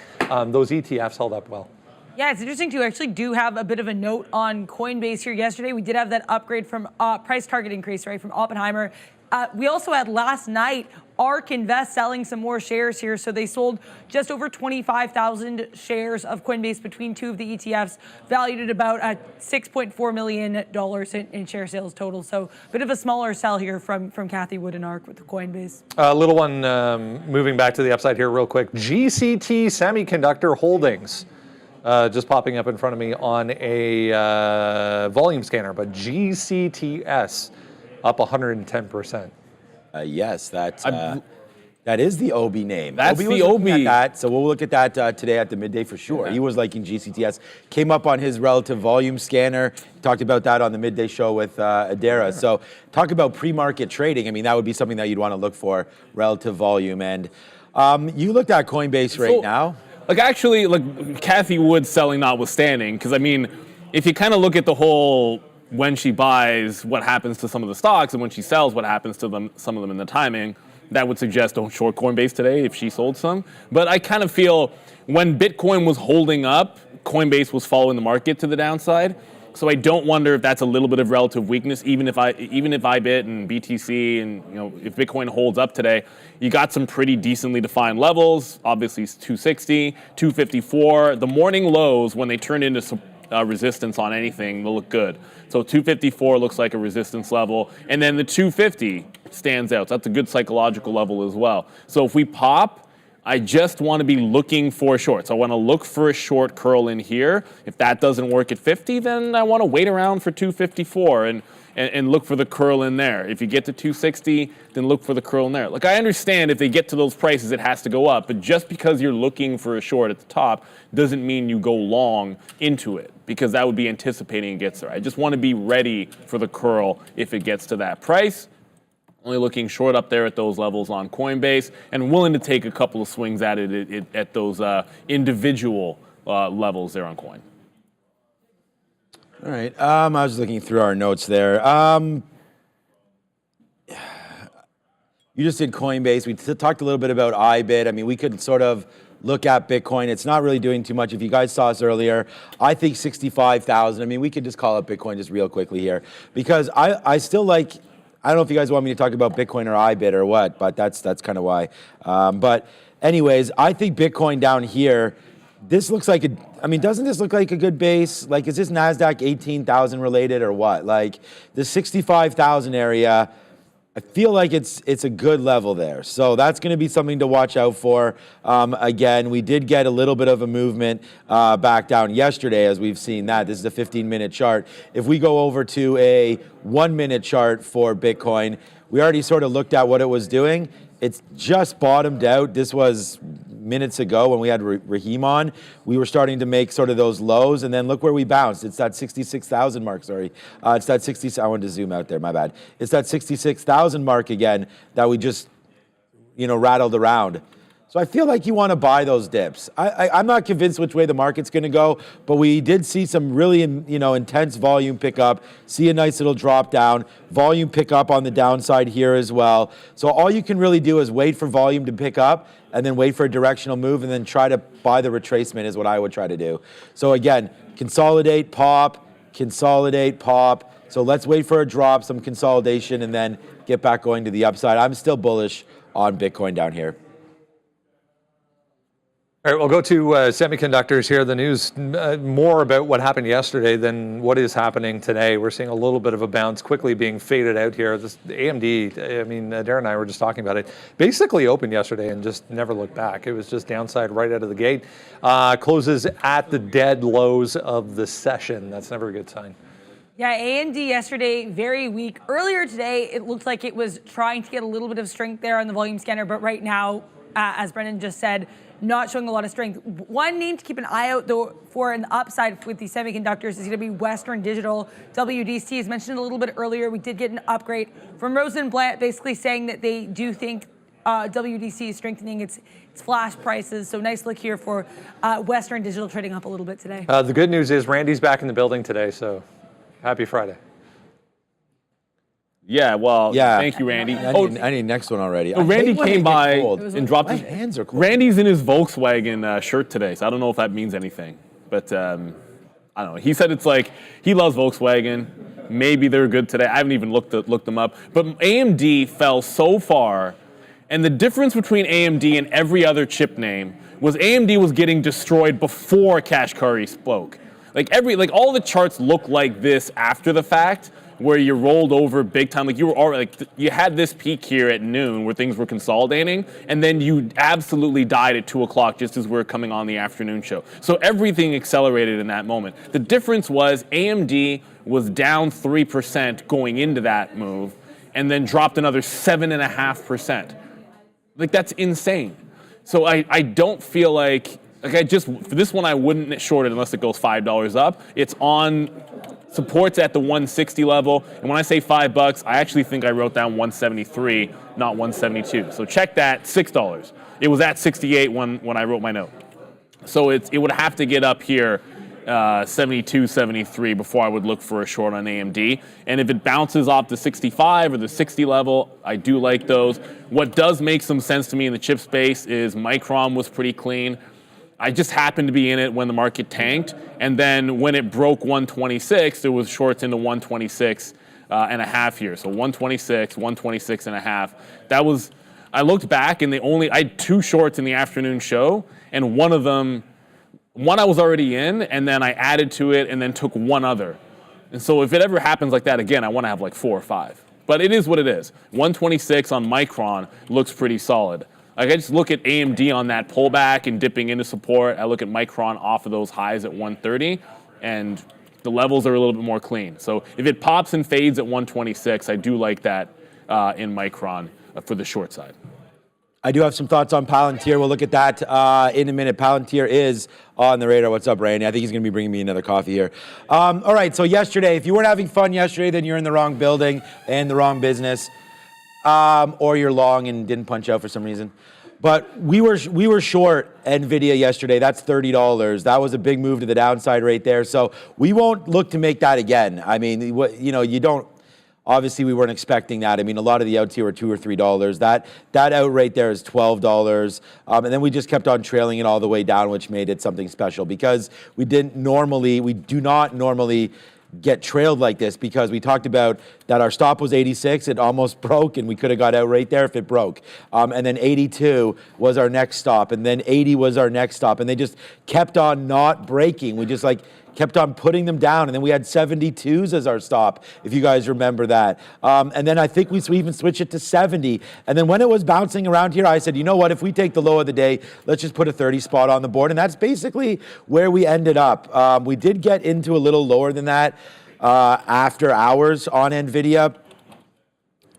those ETFs held up well. Yeah, it's interesting too. I actually do have a bit of a note on Coinbase here yesterday. We did have that upgrade from price target increase, right, from Oppenheimer. We also had last night ARK Invest selling some more shares here. So they sold just over 25,000 shares of Coinbase between two of the ETFs, valued at about $6.4 million in share sales total. So a bit of a smaller sell here from Cathie Wood and ARK with the Coinbase. A little one moving back to the upside here real quick. GCT Semiconductor Holdings. Just popping up in front of me on a volume scanner, but GCTS up 110%. Yes, that is the OB name. That's Obi the was OB. looking at that, so we'll look at that today at the midday for sure. Okay. He was liking GCTS. Came up on his relative volume scanner. Talked about that on the midday show with Adara. So talk about pre-market trading. I mean, that would be something that you'd want to look for, relative volume. And You looked at Coinbase right now. Like actually, like Kathy Wood selling notwithstanding, because I mean, if you kind of look at the whole when she buys, what happens to some of the stocks, and when she sells, what happens to them, some of them in the timing, that would suggest don't short Coinbase today if she sold some. But I kind of feel when Bitcoin was holding up, Coinbase was following the market to the downside. So I don't wonder if that's a little bit of relative weakness, even if IBIT and BTC and if Bitcoin holds up today, you got some pretty decently defined levels. Obviously, it's 260, 254. The morning lows, when they turn into resistance on anything, they'll look good. So 254 looks like a resistance level, and then the 250 stands out. So that's a good psychological level as well. So if we pop, I just want to be looking for a short. So I want to look for a short curl in here. If that doesn't work at 50, then I want to wait around for 254 and look for the curl in there. If you get to 260, then look for the curl in there. Like, I understand if they get to those prices, it has to go up. But just because you're looking for a short at the top doesn't mean you go long into it, because that would be anticipating it gets there. I just want to be ready for the curl if it gets to that price. Only looking short up there at those levels on Coinbase, and willing to take a couple of swings at it at those individual levels there on Coin. All right. I was looking through our notes there. You just did Coinbase. We talked a little bit about IBIT. I mean, we could sort of look at Bitcoin. It's not really doing too much. If you guys saw us earlier, I think 65,000. I mean, we could just call up Bitcoin just real quickly here, because I still like. I don't know if you guys want me to talk about Bitcoin or IBIT or what, but that's kind of why. But anyways, I think Bitcoin down here, this looks like doesn't this look like a good base? Like, is this NASDAQ 18,000 related or what? Like, the 65,000 area, I feel like it's a good level there. So that's going to be something to watch out for. Again, we did get a little bit of a movement back down yesterday, as we've seen that. This is a 15-minute chart. If we go over to a 1-minute chart for Bitcoin, we already sort of looked at what it was doing. It's just bottomed out. This was minutes ago when we had Raheem on. We were starting to make sort of those lows, and then look where we bounced. It's that 66,000 mark, sorry. It's that 60, I wanted to zoom out there, my bad. It's that 66,000 mark again that we just, rattled around. So I feel like you want to buy those dips. I'm not convinced which way the market's going to go, but we did see some really, intense volume pickup, see a nice little drop down, volume pick up on the downside here as well. So all you can really do is wait for volume to pick up and then wait for a directional move and then try to buy the retracement is what I would try to do. So again, consolidate, pop. So let's wait for a drop, some consolidation, and then get back going to the upside. I'm still bullish on Bitcoin down here. All right, we'll go to semiconductors here. The news more about what happened yesterday than what is happening today. We're seeing a little bit of a bounce quickly being faded out here. This AMD, Darren and I were just talking about it, basically opened yesterday and just never looked back. It was just downside right out of the gate. Closes at the dead lows of the session. That's never a good sign. Yeah, AMD yesterday, very weak. Earlier today, it looked like it was trying to get a little bit of strength there on the volume scanner, but right now, as Brendan just said, not showing a lot of strength. One name to keep an eye out, though, for an upside with these semiconductors is going to be Western Digital. WDC, as mentioned a little bit earlier, we did get an upgrade from Rosenblatt, basically saying that they do think WDC is strengthening its flash prices. So nice look here for Western Digital trading up a little bit today. The good news is Randy's back in the building today, so happy Friday. Yeah, well, thank you, Randy. I need next one already. Randy came by and dropped his hands are cold. Randy's in his Volkswagen shirt today, so I don't know if that means anything. But I don't know. He said it's like he loves Volkswagen. Maybe they're good today. I haven't even looked them up. But AMD fell so far, and the difference between AMD and every other chip name was AMD was getting destroyed before Kashkari spoke. Like all the charts look like this after the fact, where you rolled over big time. Like you were already, you had this peak here at noon where things were consolidating, and then you absolutely died at 2 o'clock just as we were coming on the afternoon show. So everything accelerated in that moment. The difference was AMD was down 3% going into that move, and then dropped another 7.5%. Like, that's insane. So I don't feel like for this one I wouldn't short it unless it goes $5 up. It's on Support's at the 160 level, and when I say $5, I actually think I wrote down 173, not 172. So check that, $6. It was at 68 when I wrote my note. So it would have to get up here 72, 73 before I would look for a short on AMD. And if it bounces off the 65 or the 60 level, I do like those. What does make some sense to me in the chip space is Micron was pretty clean. I just happened to be in it when the market tanked. And then when it broke 126, there was shorts into 126 and a half here. So 126, 126 and a half. That was, I looked back and I had 2 shorts in the afternoon show, and one of them, one I was already in, and then I added to it and then took one other. And so if it ever happens like that again, I want to have like 4 or 5. But it is what it is. 126 on Micron looks pretty solid. Like I just look at AMD on that pullback and dipping into support. I look at Micron off of those highs at 130, and the levels are a little bit more clean. So if it pops and fades at 126, I do like that in Micron for the short side. I do have some thoughts on Palantir. We'll look at that in a minute. Palantir is on the radar. What's up, Randy? I think he's going to be bringing me another coffee here. All right, so yesterday, if you weren't having fun yesterday, then you're in the wrong building and the wrong business, or you're long and didn't punch out for some reason. But we were short NVIDIA yesterday. That's $30. That was a big move to the downside right there. So we won't look to make that again. I mean, you don't. Obviously, we weren't expecting that. I mean, a lot of the outs here were $2 or $3. That out right there is $12. And then we just kept on trailing it all the way down, which made it something special because we do not normally get trailed like this because we talked about that our stop was 86. It almost broke, and we could have got out right there if it broke. And then 82 was our next stop, and then 80 was our next stop. And they just kept on not breaking. We just kept on putting them down, and then we had 72s as our stop, if you guys remember that. And then I think we even switched it to 70. And then when it was bouncing around here, I said, you know what, if we take the low of the day, let's just put a 30 spot on the board. And that's basically where we ended up. We did get into a little lower than that after hours on NVIDIA.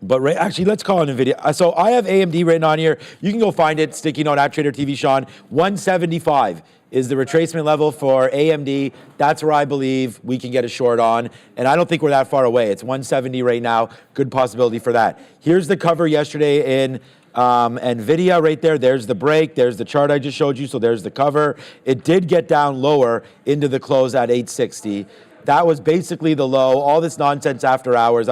But actually, let's call it NVIDIA. So I have AMD written on here. You can go find it, sticky note at TraderTV Sean. 175 is the retracement level for AMD. That's where I believe we can get a short on. And I don't think we're that far away. It's 170 right now. Good possibility for that. Here's the cover yesterday in NVIDIA right there. There's the break. There's the chart I just showed you. So there's the cover. It did get down lower into the close at 860. That was basically the low. All this nonsense after hours.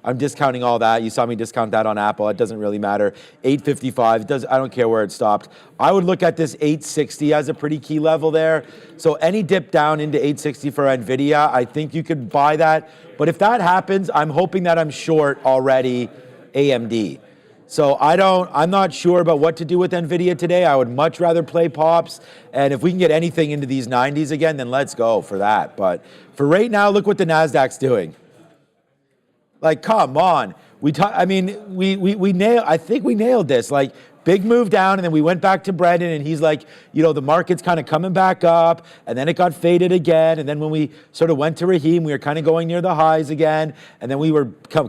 I'm discounting all that. You saw me discount that on Apple. It doesn't really matter. 855. I don't care where it stopped. I would look at this 860 as a pretty key level there. So any dip down into 860 for NVIDIA, I think you could buy that. But if that happens, I'm hoping that I'm short already AMD. So I'm not sure about what to do with NVIDIA today. I would much rather play pops. And if we can get anything into these 90s again, then let's go for that. But for right now, look what the NASDAQ's doing. Like, come on. I think we nailed this. Like, big move down, and then we went back to Brendan, and he's like, the market's kind of coming back up, and then it got faded again, and then when we sort of went to Raheem, we were kind of going near the highs again, and then we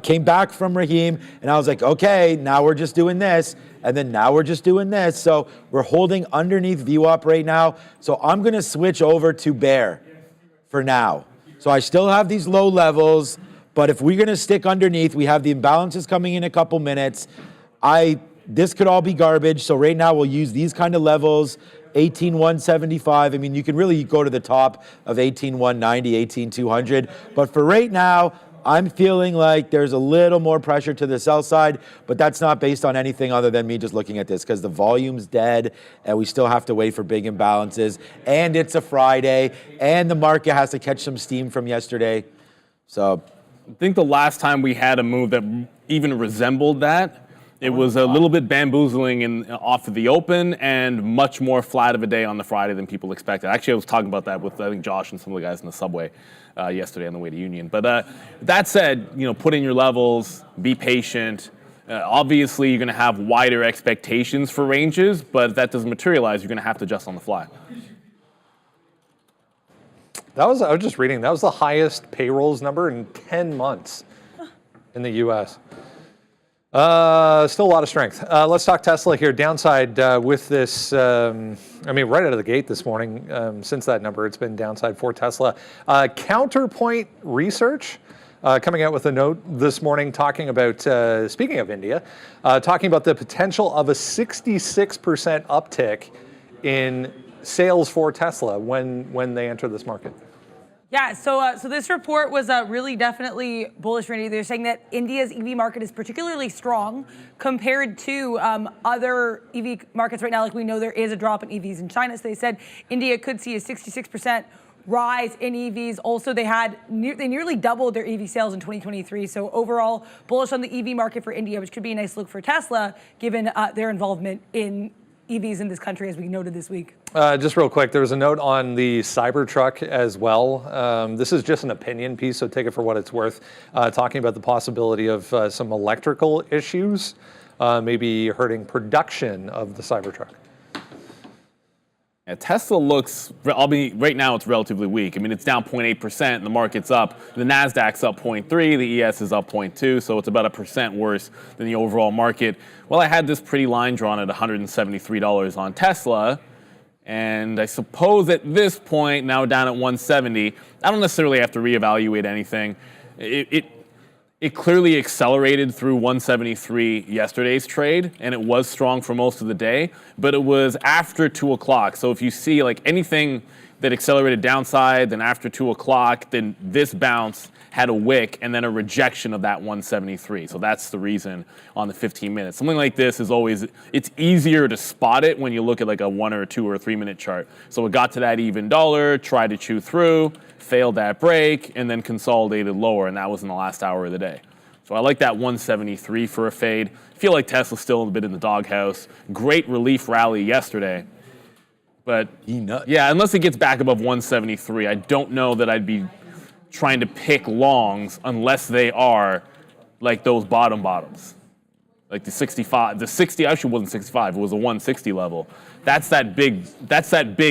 came back from Raheem, and I was like, okay, now we're just doing this, and then now we're just doing this. So we're holding underneath VWAP right now. So I'm going to switch over to bear for now. So I still have these low levels, but if we're going to stick underneath, we have the imbalances coming in a couple minutes. This could all be garbage. So right now we'll use these kind of levels, 18,175. I mean, you can really go to the top of 18,190, 18,200. But for right now, I'm feeling like there's a little more pressure to the sell side, but that's not based on anything other than me just looking at this because the volume's dead and we still have to wait for big imbalances. And it's a Friday and the market has to catch some steam from yesterday. So I think the last time we had a move that even resembled that, it was a little bit bamboozling off of the open and much more flat of a day on the Friday than people expected. Actually, I was talking about that with, I think, Josh and some of the guys in the subway yesterday on the way to Union. But that said, put in your levels, be patient. Obviously, you're going to have wider expectations for ranges, but if that doesn't materialize, you're going to have to adjust on the fly. I was just reading, that was the highest payrolls number in 10 months in the U.S. Still a lot of strength. Let's talk Tesla here. Downside with this, I mean, right out of the gate this morning, since that number, it's been downside for Tesla. Counterpoint Research coming out with a note this morning talking about, speaking of India, talking about the potential of a 66% uptick in sales for Tesla when they enter this market. Yeah, so this report was really definitely bullish for India. They're saying that India's EV market is particularly strong compared to other EV markets right now. Like we know there is a drop in EVs in China. So they said India could see a 66% rise in EVs. Also, they nearly doubled their EV sales in 2023. So overall, bullish on the EV market for India, which could be a nice look for Tesla, given their involvement in EVs in this country, as we noted this week. Just real quick, there was a note on the Cybertruck as well. This is just an opinion piece, so take it for what it's worth. Talking about the possibility of some electrical issues, maybe hurting production of the Cybertruck. Yeah, Tesla looks, right now it's relatively weak. I mean, it's down 0.8%, and the market's up. The NASDAQ's up 0.3, the ES is up 0.2, so it's about 1% worse than the overall market. Well, I had this pretty line drawn at $173 on Tesla, and I suppose at this point, now down at 170, I don't necessarily have to reevaluate anything. It clearly accelerated through 173 yesterday's trade, and it was strong for most of the day, but it was after 2 o'clock. So if you see like anything that accelerated downside, then after 2 o'clock, then this bounce had a wick and then a rejection of that 173. So that's the reason on the 15 minutes. Something like this is always, it's easier to spot it when you look at like a 1 or 2 or 3 minute chart. So it got to that even dollar, tried to chew through, failed that break, and then consolidated lower, and that was in the last hour of the day. So I like that 173 for a fade. I feel like Tesla's still a bit in the doghouse. Great relief rally yesterday. But yeah, unless it gets back above 173, I don't know that I'd be trying to pick longs unless they are like those bottoms. Like the 65, the 60 actually wasn't 65, it was a 160 level. That's that big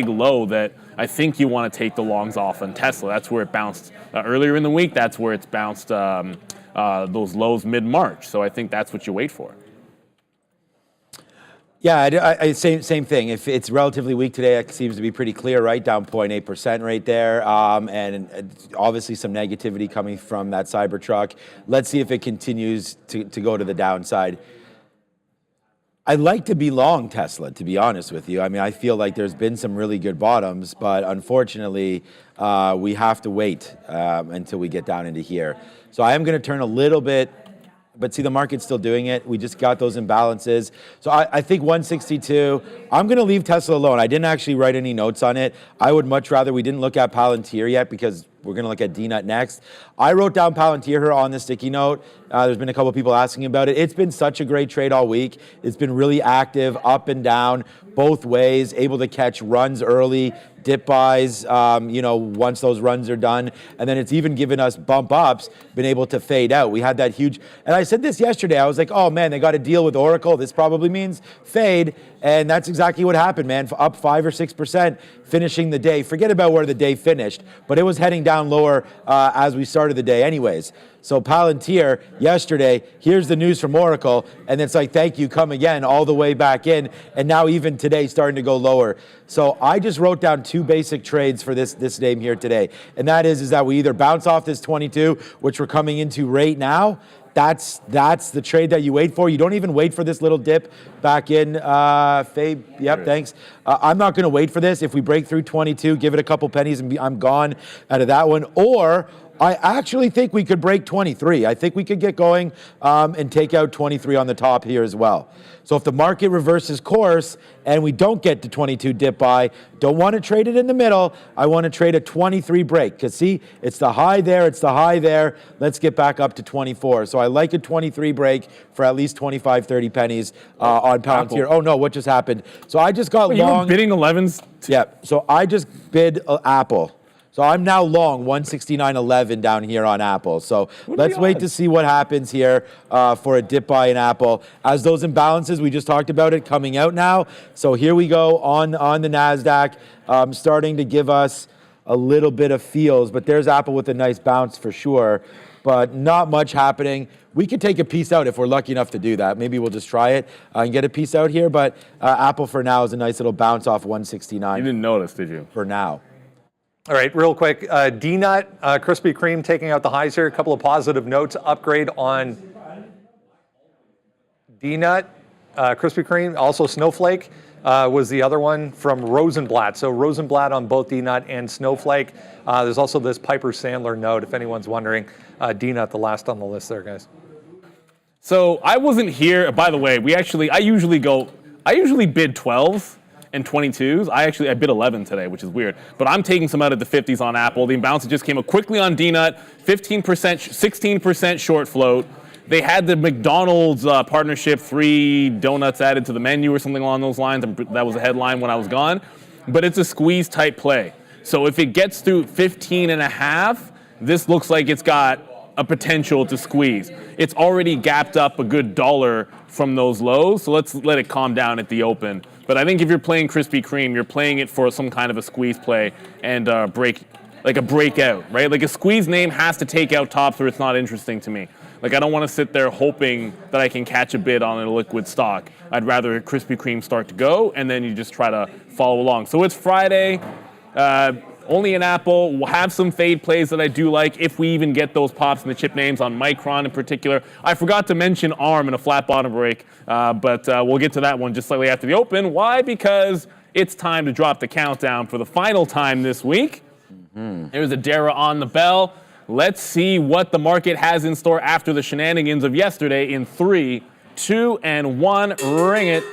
low that I think you want to take the longs off on Tesla. That's where it bounced earlier in the week. That's where it's bounced those lows mid-March. So I think that's what you wait for. Yeah, same thing. If it's relatively weak today, it seems to be pretty clear, right? Down 0.8% right there. And obviously some negativity coming from that Cybertruck. Let's see if it continues to go to the downside. I'd like to be long Tesla, to be honest with you. I mean, I feel like there's been some really good bottoms, but unfortunately, we have to wait until we get down into here. So I am going to turn a little bit. But see, the market's still doing it. We just got those imbalances. So I think 162, I'm going to leave Tesla alone. I didn't actually write any notes on it. I would much rather, we didn't look at Palantir yet because we're going to look at DNUT next. I wrote down Palantir here on the sticky note. There's been a couple of people asking about it. It's been such a great trade all week. It's been really active, up and down, both ways, able to catch runs early, dip buys, once those runs are done. And then it's even given us bump ups, been able to fade out. We had that huge, and I said this yesterday, I was like, oh man, they got to deal with Oracle. This probably means fade. And that's exactly what happened, man. Up 5 or 6%, finishing the day. Forget about where the day finished, but it was heading down lower as we started the day anyways. So Palantir yesterday, here's the news from Oracle, and it's like, thank you, come again, all the way back in, and now even today starting to go lower. So I just wrote down 2 basic trades for this name here today, and that is that we either bounce off this 22, which we're coming into right now. That's the trade that you wait for. You don't even wait for this little dip back in. Fabe, yep, thanks. I'm not going to wait for this. If we break through 22, give it a couple pennies, and I'm gone out of that one. Or I actually think we could break 23. I think we could get going and take out 23 on the top here as well. So if the market reverses course and we don't get to 22 dip buy, don't want to trade it in the middle. I want to trade a 23 break because see, it's the high there, it's the high there. Let's get back up to 24. So I like a 23 break for at least 25, 30 pennies on Palantir. Oh no, what just happened? So I just got long. You were bidding 11s? Yeah, so I just bid Apple. So I'm now long 169.11 down here on Apple. So let's wait to see what happens here for a dip buy in Apple. As those imbalances, we just talked about it, coming out now. So here we go on the NASDAQ, starting to give us a little bit of feels. But there's Apple with a nice bounce for sure. but not much happening. We could take a piece out if we're lucky enough to do that. Maybe we'll just try it and get a piece out here. But Apple for now is a nice little bounce off 169. You didn't notice, did you? For now. All right, real quick, D-Nut, Krispy Kreme taking out the highs here. A couple of positive notes. Upgrade on D-Nut, Krispy Kreme, also Snowflake was the other one from Rosenblatt. So Rosenblatt on both D-Nut and Snowflake. There's also this Piper Sandler note, if anyone's wondering. D-Nut, the last on the list there, guys. So I wasn't here. By the way, I usually bid 12s and 22s. I bid 11 today, which is weird. But I'm taking some out of the 50s on Apple. The imbalance just came up quickly on D-Nut, 15%, 16% short float. They had the McDonald's partnership, 3 donuts added to the menu or something along those lines. That was a headline when I was gone. But it's a squeeze type play. So if it gets through 15.5, this looks like it's got a potential to squeeze. It's already gapped up a good $1 from those lows, so let's let it calm down at the open. But I think if you're playing Krispy Kreme, you're playing it for some kind of a squeeze play and a breakout, right? Like a squeeze name has to take out tops or it's not interesting to me. Like I don't want to sit there hoping that I can catch a bid on a liquid stock. I'd rather Krispy Kreme start to go and then you just try to follow along. So it's Friday. Only an Apple. We'll have some fade plays that I do like if we even get those pops in the chip names on Micron in particular. I forgot to mention ARM in a flat bottom break, but we'll get to that one just slightly after the open. Why? Because it's time to drop the countdown for the final time this week. There's a Dara on the bell. Let's see what the market has in store after the shenanigans of yesterday in 3, 2, and 1. Ring it.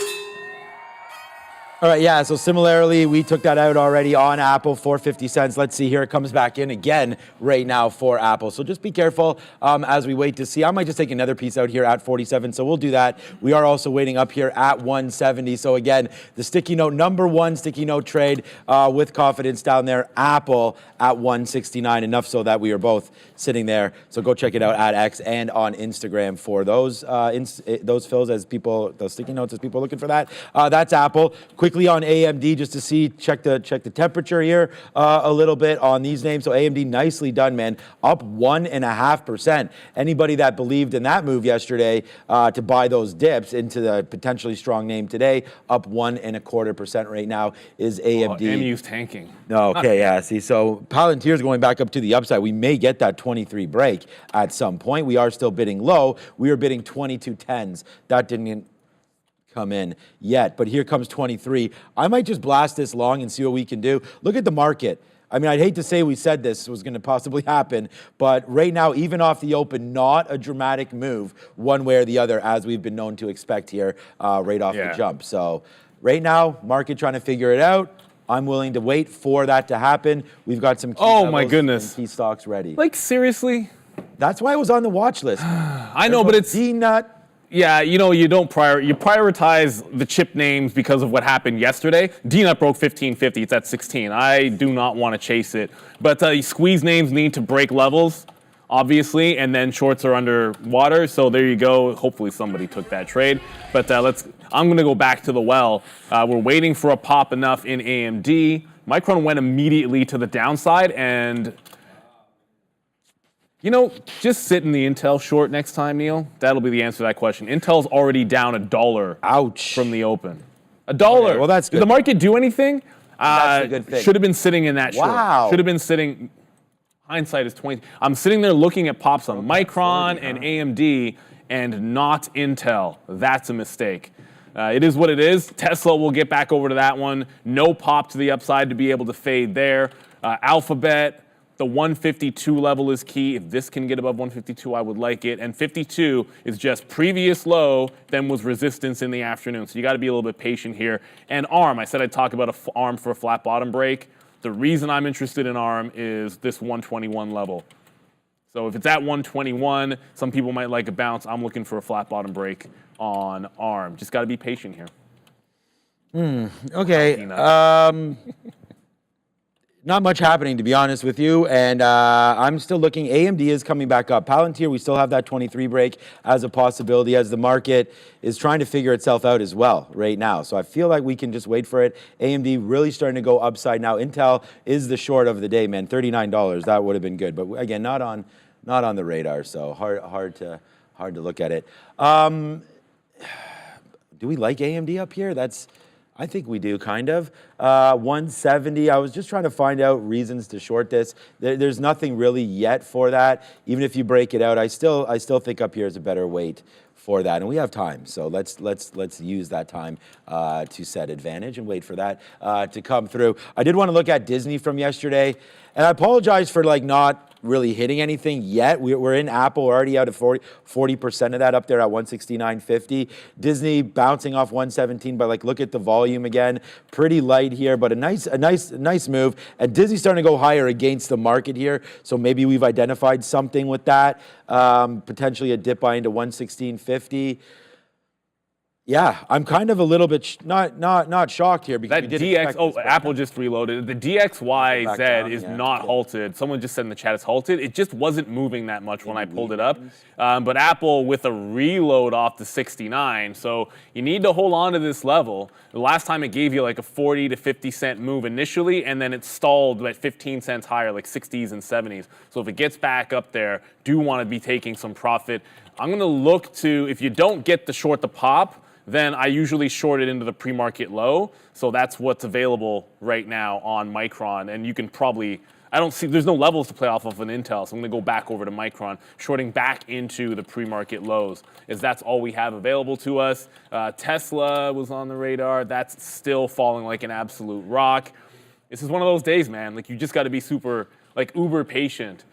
All right, yeah, so similarly, we took that out already on Apple for 50 cents. Let's see here, it comes back in again right now for Apple. So just be careful as we wait to see. I might just take another piece out here at 47, so we'll do that. We are also waiting up here at 170. So again, the sticky note, number 1 sticky note trade with confidence down there, Apple at 169, enough so that we are both sitting there. So go check it out at X and on Instagram for those fills as people, those sticky notes as people are looking for that. That's Apple. Quickly on AMD just to see, check the temperature here a little bit on these names. So AMD, nicely done, man. Up 1.5%. Anybody that believed in that move yesterday to buy those dips into the potentially strong name today, up 1.25% right now is AMD. AMU's tanking. No, okay, yeah. See, so Palantir is going back up to the upside. We may get that 23 break at some point. We are still bidding low. We are bidding 22.10s. That didn't come in yet, but here comes 23. I might just blast this long and see what we can do. Look at the market. I mean, I'd hate to say we said this was going to possibly happen, but right now, even off the open, not a dramatic move one way or the other, as we've been known to expect here right off the jump. So right now, market trying to figure it out. I'm willing to wait for that to happen. We've got some key levels and key stocks ready. Like, seriously? That's why it was on the watch list. I know, but it's D-Nut. Yeah, you know, you prioritize the chip names because of what happened yesterday. D-Nut broke 1550, it's at 16. I do not want to chase it. But squeeze names need to break levels, obviously, and then shorts are under water. So there you go. Hopefully somebody took that trade. But I'm going to go back to the well. We're waiting for a pop enough in AMD. Micron went immediately to the downside and... You know, just sit in the Intel short next time, Neil. That'll be the answer to that question. Intel's already down $1. Ouch. From the open. $1. Okay, well, that's good. Did the market do anything? That's a good thing. Should have been sitting in that short. Wow. Should have been sitting. Hindsight is 20. I'm sitting there looking at pops on Micron and AMD and not Intel. That's a mistake. It is what it is. Tesla, we'll get back over to that one. No pop to the upside to be able to fade there. Alphabet. The 152 level is key. If this can get above 152, I would like it. And 52 is just previous low, then was resistance in the afternoon. So you got to be a little bit patient here. And ARM, I said I'd talk about ARM for a flat bottom break. The reason I'm interested in ARM is this 121 level. So if it's at 121, some people might like a bounce. I'm looking for a flat bottom break on ARM. Just got to be patient here. Okay. Not much happening, to be honest with you, and I'm still looking. AMD is coming back up. Palantir, we still have that 23 break as a possibility as the market is trying to figure itself out as well right now. So I feel like we can just wait for it. AMD really starting to go upside now. Intel is the short of the day, man. $39, that would have been good. But again, not on on the radar. So hard to look at it. Do we like AMD up here? I think we do, kind of. 170, I was just trying to find out reasons to short this. There's nothing really yet for that. Even if you break it out, I still think up here is a better weight for that, and we have time. So let's use that time to set advantage and wait for that to come through. I did want to look at Disney from yesterday, and I apologize for not really hitting anything yet. We're in Apple, we're already out of 40% of that up there at 169.50. Disney bouncing off 117, but look at the volume again, pretty light here, but a nice move. And Disney's starting to go higher against the market here, so maybe we've identified something with that. Potentially a dip buy into 116.50. Yeah, I'm kind of a little bit not shocked here because that Apple just reloaded. The DXYZ is not halted. Someone just said in the chat it's halted. It just wasn't moving that much when I pulled it up. But Apple with a reload off the 69, so you need to hold on to this level. The last time it gave you like a 40 to 50 cent move initially, and then it stalled at 15 cents higher, like 60s and 70s. So if it gets back up there, do want to be taking some profit. I'm going to look to, if you don't get the short the pop, then I usually short it into the pre-market low. So that's what's available right now on Micron. And you can probably, there's no levels to play off of an Intel. So I'm gonna go back over to Micron, shorting back into the pre-market lows, as that's all we have available to us. Tesla was on the radar. That's still falling like an absolute rock. This is one of those days, man. You just gotta be super, uber patient.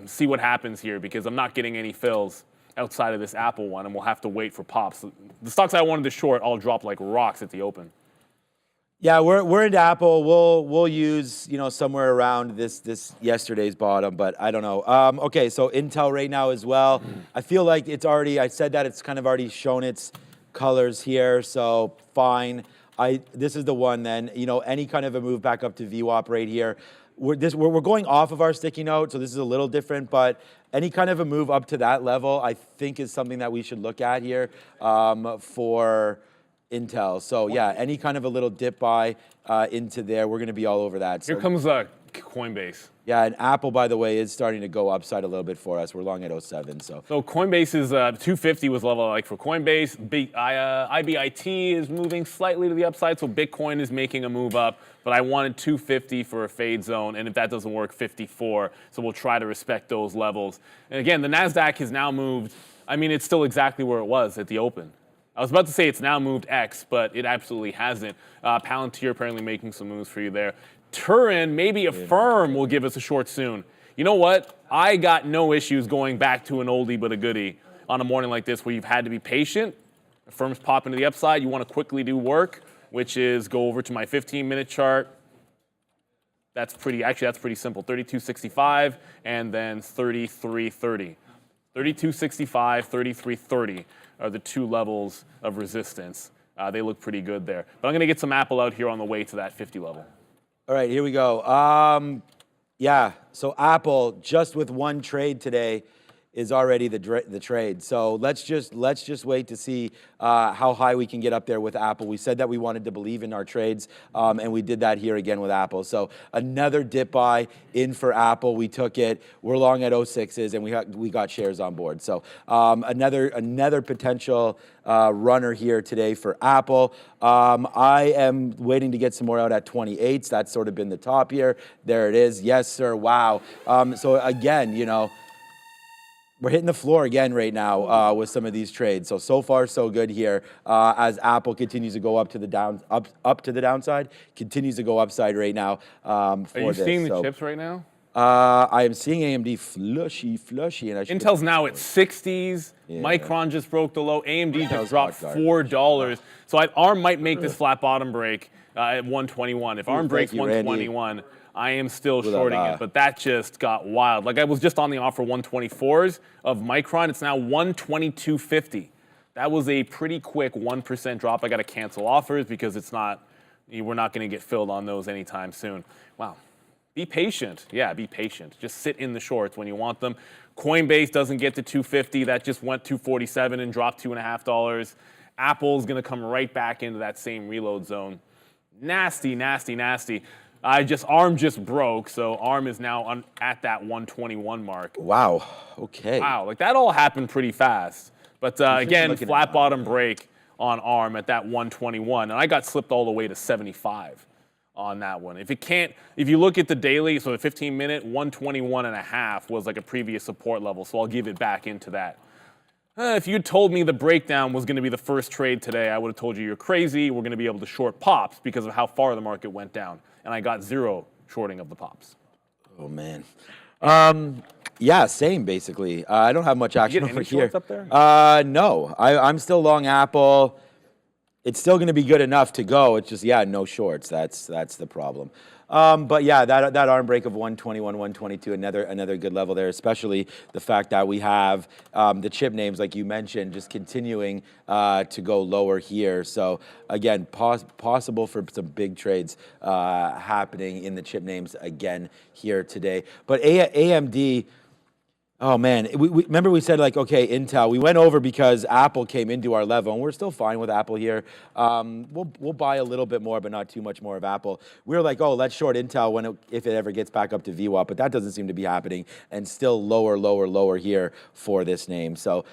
See what happens here, because I'm not getting any fills outside of this Apple one, and we'll have to wait for pops. The stocks I wanted to short all dropped like rocks at the open. Yeah, we're into Apple. We'll use somewhere around this yesterday's bottom, but I don't know. Okay, so Intel right now as well. I feel like it's already. I said that it's kind of already shown its colors here, so fine. This is the one then. Any kind of a move back up to VWAP right here. We're going off of our sticky note, so this is a little different, but any kind of a move up to that level, I think, is something that we should look at here for Intel. So yeah, any kind of a little dip buy into there, we're going to be all over that. So, here comes Coinbase. Yeah, and Apple, by the way, is starting to go upside a little bit for us. We're long at 07. So Coinbase is 250 was level for Coinbase. IBIT is moving slightly to the upside, so Bitcoin is making a move up. But I wanted 250 for a fade zone, and if that doesn't work, 54. So we'll try to respect those levels. And again, the NASDAQ has now moved. It's still exactly where it was at the open. I was about to say it's now moved X, but it absolutely hasn't. Palantir apparently making some moves for you there. Turin, maybe a firm will give us a short soon. You know what? I got no issues going back to an oldie but a goodie on a morning like this where you've had to be patient. A firm's popping to the upside. You want to quickly do work, which is go over to my 15-minute chart. That's pretty simple. 32.65 and then 33.30. 32.65, 33.30 are the two levels of resistance. They look pretty good there. But I'm going to get some Apple out here on the way to that 50 level. all right, here we go. Yeah, so Apple just with one trade today is already the trade. So let's just wait to see how high we can get up there with Apple. We said that we wanted to believe in our trades, and we did that here again with Apple. So another dip buy in for Apple. We took it. We're long at 06s, and we got shares on board. So another potential runner here today for Apple. I am waiting to get some more out at 28s. That's sort of been the top here. There it is. Yes, sir. Wow. So again, we're hitting the floor again right now with some of these trades. So far so good here as Apple continues to go up to the downside, continues to go upside right now. Are you seeing the chips right now? I am seeing AMD flushy, and Intel's now at 60s. Yeah. Micron just broke the low. AMD just dropped $4. So ARM might make this flat bottom break at 121. If ARM breaks 121. I am still shorting it, but that just got wild. Like I was just on the offer 124s of Micron. It's now 122.50. That was a pretty quick 1% drop. I got to cancel offers because we're not going to get filled on those anytime soon. Wow. Be patient. Yeah, be patient. Just sit in the shorts when you want them. Coinbase doesn't get to 250. That just went 247 and dropped $2.50. Apple's going to come right back into that same reload zone. Nasty, nasty, nasty. ARM just broke, so ARM is now at that 121 mark. Wow. Okay. Wow, like that all happened pretty fast. But again, flat bottom break on ARM at that 121, and I got slipped all the way to 75 on that one. If you look at the daily, so the 15-minute, 121.5 was like a previous support level, so I'll give it back into that. If you told me the breakdown was going to be the first trade today, I would have told you you're crazy. We're going to be able to short pops because of how far the market went down. And I got zero shorting of the pops. Oh, man. Yeah, same, basically. I don't have much action Did you get over any here. shorts up there? No. I'm still long Apple. It's still going to be good enough to go. It's just, yeah, no shorts. That's the problem. But yeah, that arm break of 121, 122, another good level there, especially the fact that we have the chip names, like you mentioned, just continuing to go lower here. So again, possible for some big trades happening in the chip names again here today. But AMD, oh man, remember we said like, okay, Intel, we went over because Apple came into our level, and we're still fine with Apple here. We'll buy a little bit more, but not too much more of Apple. We were like, oh, let's short Intel if it ever gets back up to VWAP, but that doesn't seem to be happening, and still lower here for this name. So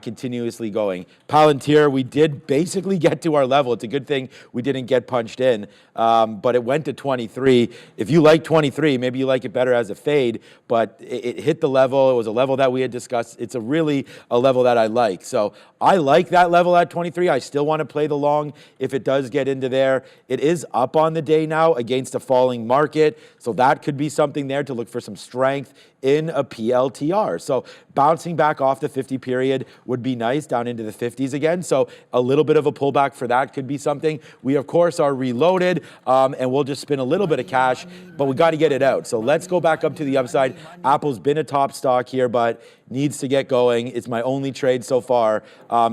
continuously going. Palantir, we did basically get to our level. It's a good thing we didn't get punched in, but it went to 23. If you like 23, maybe you like it better as a fade, but it hit the level. It was a level that we had discussed. It's really a level that I like. So I like that level at 23. I still want to play the long if it does get into there. It is up on the day now against a falling market. So that could be something there to look for some strength in a PLTR. So bouncing back off the 50 period would be nice, down into the 50s again. So a little bit of a pullback for that could be something. We, of course, are reloaded, and we'll just spin a little bit of cash, but we got to get it out. So let's go back up to the upside. Apple's been a top stock here, but needs to get going. It's my only trade so far,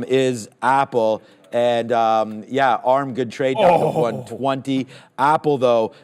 is Apple. And yeah, ARM, good trade, down to 120. Apple, though,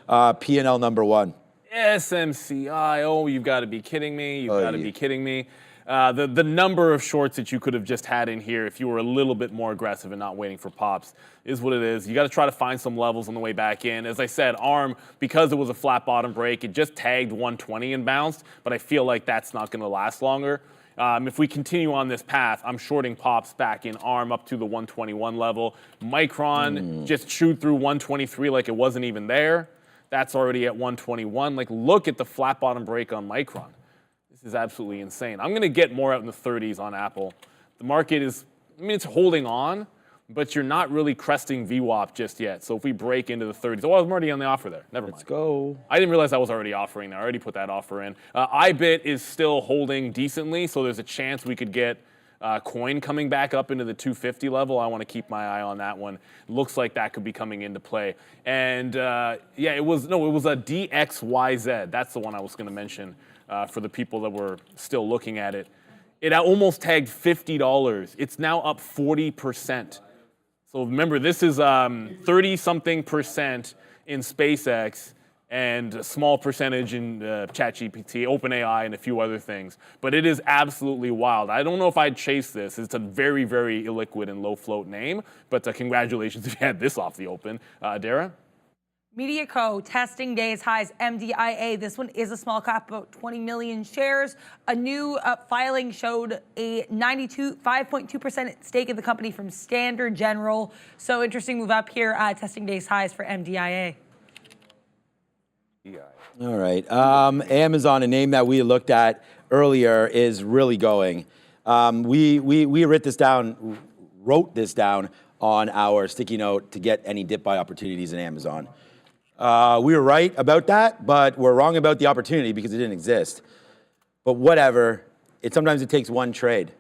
P&L number one. SMCI, oh, you've got to be kidding me. You've got to be kidding me. The number of shorts that you could have just had in here if you were a little bit more aggressive and not waiting for pops is what it is. You got to try to find some levels on the way back in. As I said, ARM, because it was a flat bottom break, it just tagged 120 and bounced, but I feel like that's not going to last longer. If we continue on this path, I'm shorting pops back in ARM up to the 121 level. Micron just chewed through 123 like it wasn't even there. That's already at 121. Like, look at the flat bottom break on Micron. This is absolutely insane. I'm going to get more out in the 30s on Apple. The market is, I mean, it's holding on, but you're not really cresting VWAP just yet. So if we break into the 30s, oh, I'm already on the offer there. Never mind. Let's go. I didn't realize I was already offering there. I already put that offer in. IBIT is still holding decently, so there's a chance we could get coin coming back up into the 250 level. I want to keep my eye on that one. Looks like that could be coming into play. And yeah, it was a DXYZ. That's the one I was going to mention for the people that were still looking at it. It almost tagged $50. It's now up 40%. So remember, this is 30-something% in SpaceX and a small percentage in ChatGPT, OpenAI, and a few other things. But it is absolutely wild. I don't know if I'd chase this. It's a very, very illiquid and low-float name. But congratulations if you had this off the open. Dara? MediaCo testing days highs, MDIA. This one is a small cap, about 20 million shares. A new filing showed a 5.2% stake in the company from Standard General. So interesting move up here, testing days highs for MDIA. All right. Amazon, a name that we looked at earlier, is really going. We wrote this down on our sticky note to get any dip buy opportunities in Amazon. We were right about that, but we're wrong about the opportunity because it didn't exist. But whatever, sometimes it takes one trade.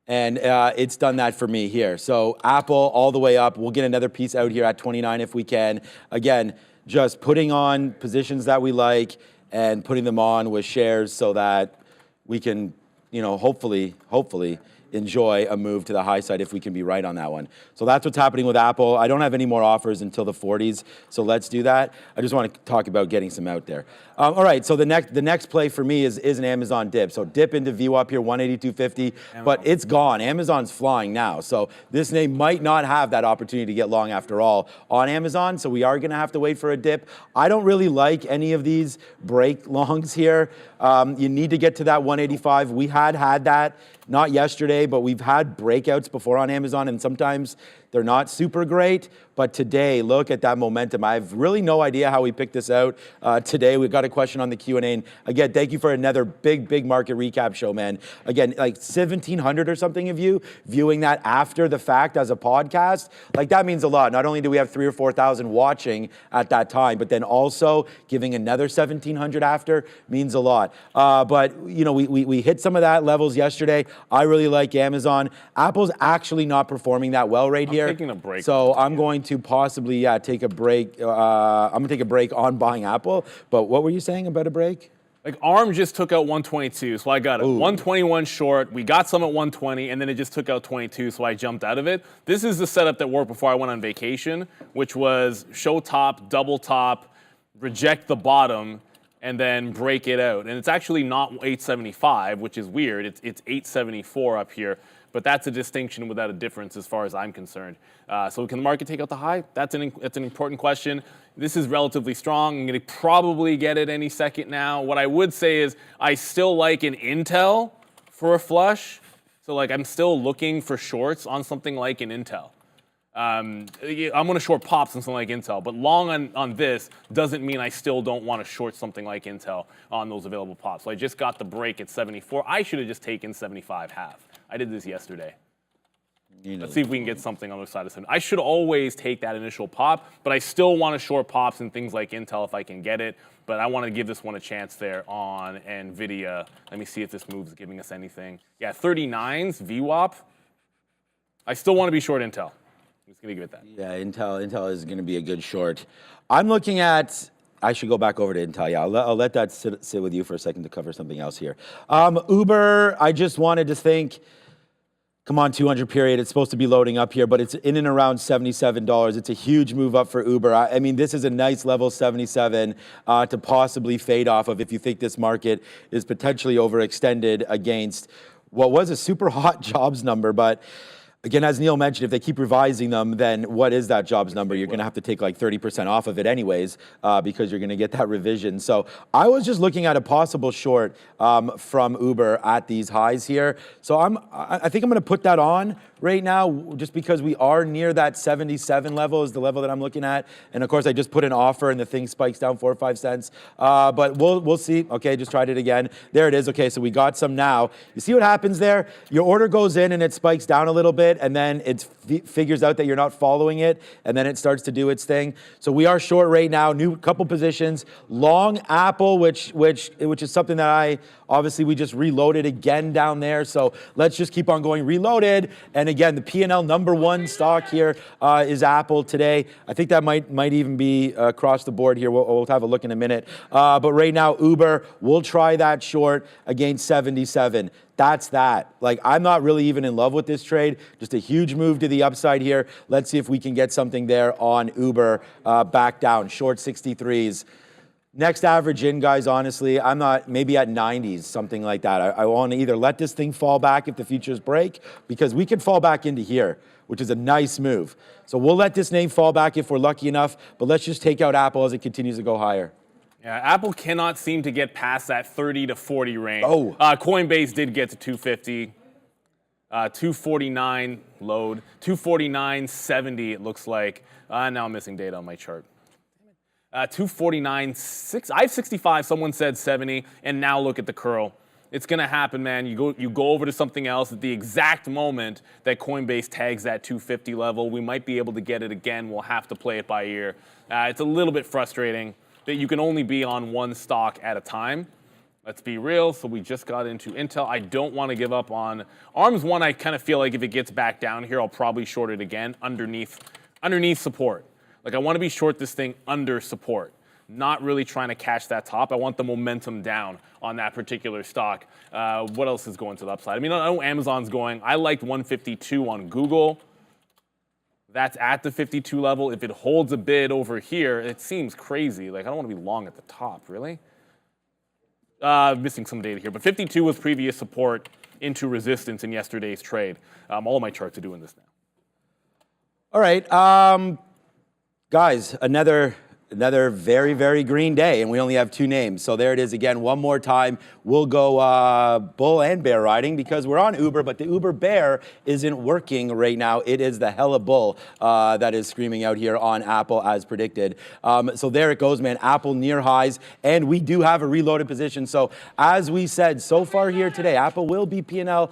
And it's done that for me here. So Apple all the way up. We'll get another piece out here at 29 if we can. Again, just putting on positions that we like and putting them on with shares so that we can hopefully enjoy a move to the high side if we can be right on that one. So that's what's happening with Apple. I don't have any more offers until the 40s, so let's do that. I just want to talk about getting some out there. All right, so the next play for me is an Amazon dip. So dip into VWAP here, 182.50, but it's gone. Amazon's flying now, so this name might not have that opportunity to get long after all on Amazon, so we are going to have to wait for a dip. I don't really like any of these break longs here. You need to get to that 185. We had that. Not yesterday, but we've had breakouts before on Amazon, and sometimes they're not super great. But today, look at that momentum. I have really no idea how we picked this out today. We've got a question on the Q&A. And again, thank you for another big market recap show, man. Again, like 1,700 or something of you viewing that after the fact as a podcast. Like, that means a lot. Not only do we have 3,000 or 4,000 watching at that time, but then also giving another 1,700 after means a lot. But, we hit some of that levels yesterday. I really like Amazon. Apple's actually not performing that well right here. I'm taking a break. So I'm going to possibly, take a break. I'm going to take a break on buying Apple. But what were you saying about a break? Like, ARM just took out 122, so I got it. 121 short. We got some at 120, and then it just took out 22, so I jumped out of it. This is the setup that worked before I went on vacation, which was show top, double top, reject the bottom, and then break it out. And it's actually not 875, which is weird. It's 874 up here. But that's a distinction without a difference as far as I'm concerned. So can the market take out the high? That's an important question. This is relatively strong. I'm going to probably get it any second now. What I would say is I still like an Intel for a flush. So I'm still looking for shorts on something like an Intel. I'm going to short pops on something like Intel, but long on this doesn't mean I still don't want to short something like Intel on those available pops. So I just got the break at 74. I should have just taken 75 half. I did this yesterday. Let's see if we can get something on the other side of 7. I should always take that initial pop, but I still want to short pops and things like Intel if I can get it. But I want to give this one a chance there on NVIDIA. Let me see if this move is giving us anything. Yeah, 39s, VWAP. I still want to be short Intel. I'm just going to give it that. Yeah, Intel is going to be a good short. I'm looking at... I should go back over to Intel. Yeah, I'll let that sit with you for a second to cover something else here. Uber, I just wanted to think... Come on, 200 period. It's supposed to be loading up here, but it's in and around $77. It's a huge move up for Uber. I mean, this is a nice level 77 to possibly fade off of if you think this market is potentially overextended against what was a super hot jobs number. But again, as Neil mentioned, if they keep revising them, then what is that jobs number? You're going to have to take like 30% off of it anyways because you're going to get that revision. So I was just looking at a possible short from Uber at these highs here. So I think I'm going to put that on right now just because we are near that 77 level is the level that I'm looking at. And of course, I just put an offer and the thing spikes down 4 or 5 cents. But we'll see. Okay, just tried it again. There it is. Okay, so we got some now. You see what happens there? Your order goes in and it spikes down a little bit, and then it figures out that you're not following it, and then it starts to do its thing. So we are short right now, new couple positions. Long Apple, which is something that obviously we just reloaded again down there. So let's just keep on going reloaded. And again, the P&L #1 stock here is Apple today. I think that might even be across the board here. We'll have a look in a minute. But right now, Uber, we'll try that short against 77. That's that. Like, I'm not really even in love with this trade. Just a huge move to the upside here. Let's see if we can get something there on Uber back down. Short 63s. Next average in, guys, honestly, I'm not, maybe at 90s, something like that. I want to either let this thing fall back if the futures break, because we could fall back into here, which is a nice move. So we'll let this name fall back if we're lucky enough, but let's just take out Apple as it continues to go higher. Yeah, Apple cannot seem to get past that 30 to 40 range. Oh. Coinbase did get to 250. 249 load. 249.70 it looks like. Now I'm missing data on my chart. 249.6. I have 65. Someone said 70, and now look at the curl. It's going to happen, man. You go over to something else at the exact moment that Coinbase tags that 250 level. We might be able to get it again. We'll have to play it by ear. It's a little bit frustrating that you can only be on one stock at a time. Let's be real. So we just got into Intel. I don't want to give up on ARM's one. I kind of feel like if it gets back down here, I'll probably short it again underneath support. Like, I want to be short this thing under support, Not really trying to catch that top. I want the momentum down on that particular stock. What else is going to the upside? I mean, I know Amazon's going. I liked 152 on Google. That's at the 52 level. If it holds a bid over here, it seems crazy. Like, I don't want to be long at the top, really. Missing some data here, but 52 was previous support into resistance in yesterday's trade. All of my charts are doing this now. All right, guys, another very, very green day, and we only have 2 names. So there it is again, one more time. We'll go bull and bear riding because we're on Uber, but the Uber bear isn't working right now. It is the hella bull that is screaming out here on Apple as predicted. So there it goes, man. Apple near highs, and we do have a reloaded position. So as we said, so far here today, Apple will be P&L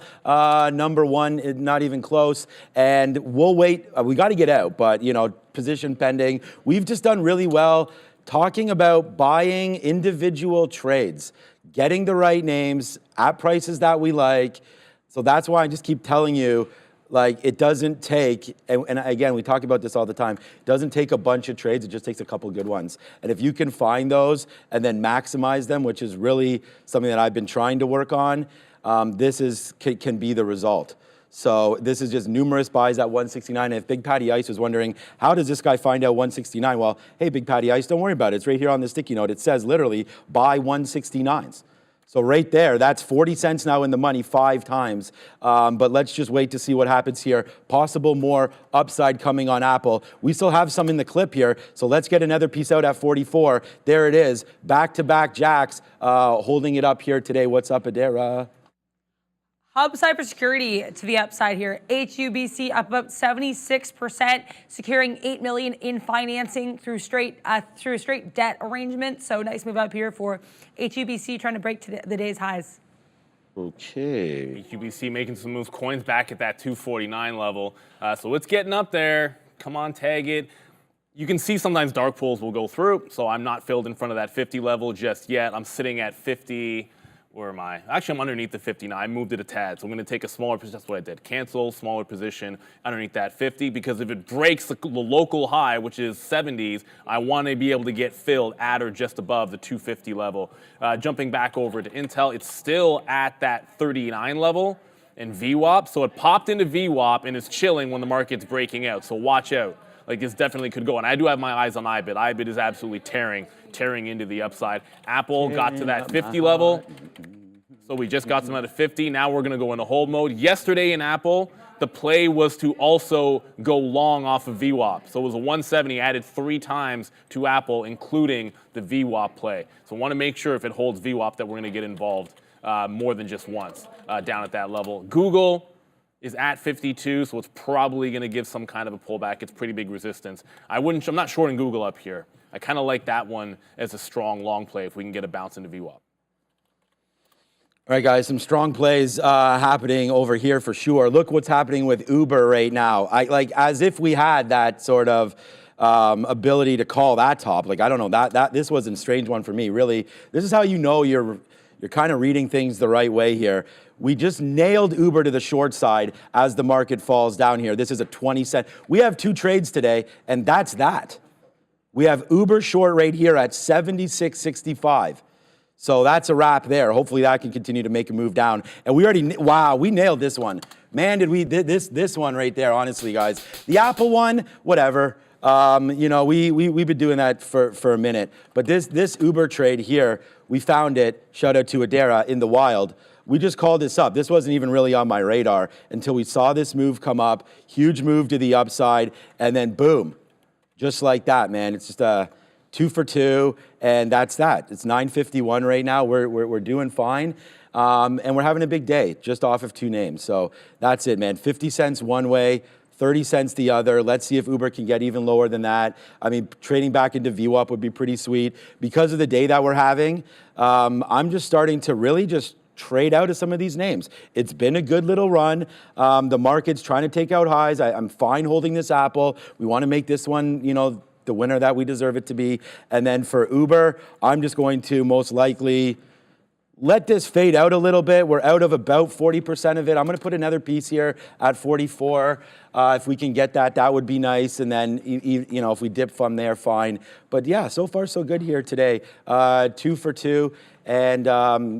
number 1, not even close. And we'll wait. We got to get out, but you know, position pending. We've just done really well talking about buying individual trades, getting the right names at prices that we like. So that's why I just keep telling you, like, it doesn't take, and again, we talk about this all the time, it doesn't take a bunch of trades, it just takes a couple good ones. And if you can find those and then maximize them, which is really something that I've been trying to work on, this can be the result. So this is just numerous buys at 169. And if Big Patty Ice was wondering, how does this guy find out 169? Well, hey, Big Patty Ice, don't worry about it. It's right here on the sticky note. It says literally buy 169s. So right there, that's 40 cents now in the money 5 times. But let's just wait to see what happens here. Possible more upside coming on Apple. We still have some in the clip here. So let's get another piece out at 44. There it is. Back-to-back jacks holding it up here today. What's up, Adara? Hub Cybersecurity to the upside here. HUBC up about 76%, securing $8 million in financing through a straight debt arrangement. So nice move up here for HUBC, trying to break to the day's highs. Okay. HUBC making some moves. Coins back at that 249 level. So it's getting up there. Come on, tag it. You can see sometimes dark pools will go through. So I'm not filled in front of that 50 level just yet. I'm sitting at 50. Where am I? Actually, I'm underneath the 59. I moved it a tad, so I'm going to take a smaller position. That's what I did. Cancel, smaller position underneath that 50, because if it breaks the local high, which is 70s, I want to be able to get filled at or just above the 250 level. Jumping back over to Intel, it's still at that 39 level in VWAP, so it popped into VWAP and is chilling when the market's breaking out, so watch out. Like, this definitely could go. And I do have my eyes on IBIT. IBIT is absolutely tearing into the upside. Apple got to that 50 level. So we just got some out of 50. Now we're going to go into hold mode. Yesterday in Apple, the play was to also go long off of VWAP. So it was a 170 added 3 times to Apple, including the VWAP play. So I want to make sure if it holds VWAP that we're going to get involved more than just once down at that level. Google is at 52, so it's probably going to give some kind of a pullback. It's pretty big resistance. I'm not shorting Google up here. I kind of like that one as a strong long play if we can get a bounce into VWAP. All right, guys, some strong plays happening over here for sure. Look what's happening with Uber right now. As if we had that sort of ability to call that top. Like, I don't know, this was a strange one for me. Really, this is how you know you're kind of reading things the right way here. We just nailed Uber to the short side as the market falls down here. This is a 20 cent. We have 2 trades today, and that's that. We have Uber short right here at 76.65. So that's a wrap there. Hopefully that can continue to make a move down. And we already, wow, we nailed this one. Man, did we, this one right there, honestly, guys. The Apple one, whatever. You know, we've been doing that for a minute. But this Uber trade here, we found it, shout out to Adara, in the wild. We just called this up. This wasn't even really on my radar until we saw this move come up. Huge move to the upside, and then boom. Just like that, man. It's just a 2 for 2, and that's that. It's 9:51 right now. We're doing fine, and we're having a big day just off of 2 names. So that's it, man. 50 cents one way, 30 cents the other. Let's see if Uber can get even lower than that. I mean, trading back into VWAP would be pretty sweet. Because of the day that we're having, I'm just starting to really just trade out of some of these names. It's been a good little run. The market's trying to take out highs. I'm fine holding this Apple. We want to make this one, you know, the winner that we deserve it to be. And then for Uber, I'm just going to most likely let this fade out a little bit. We're out of about 40% of it. I'm going to put another piece here at 44. If we can get that, that would be nice. And then, you know, if we dip from there, fine. But yeah, so far so good here today. 2 for 2. And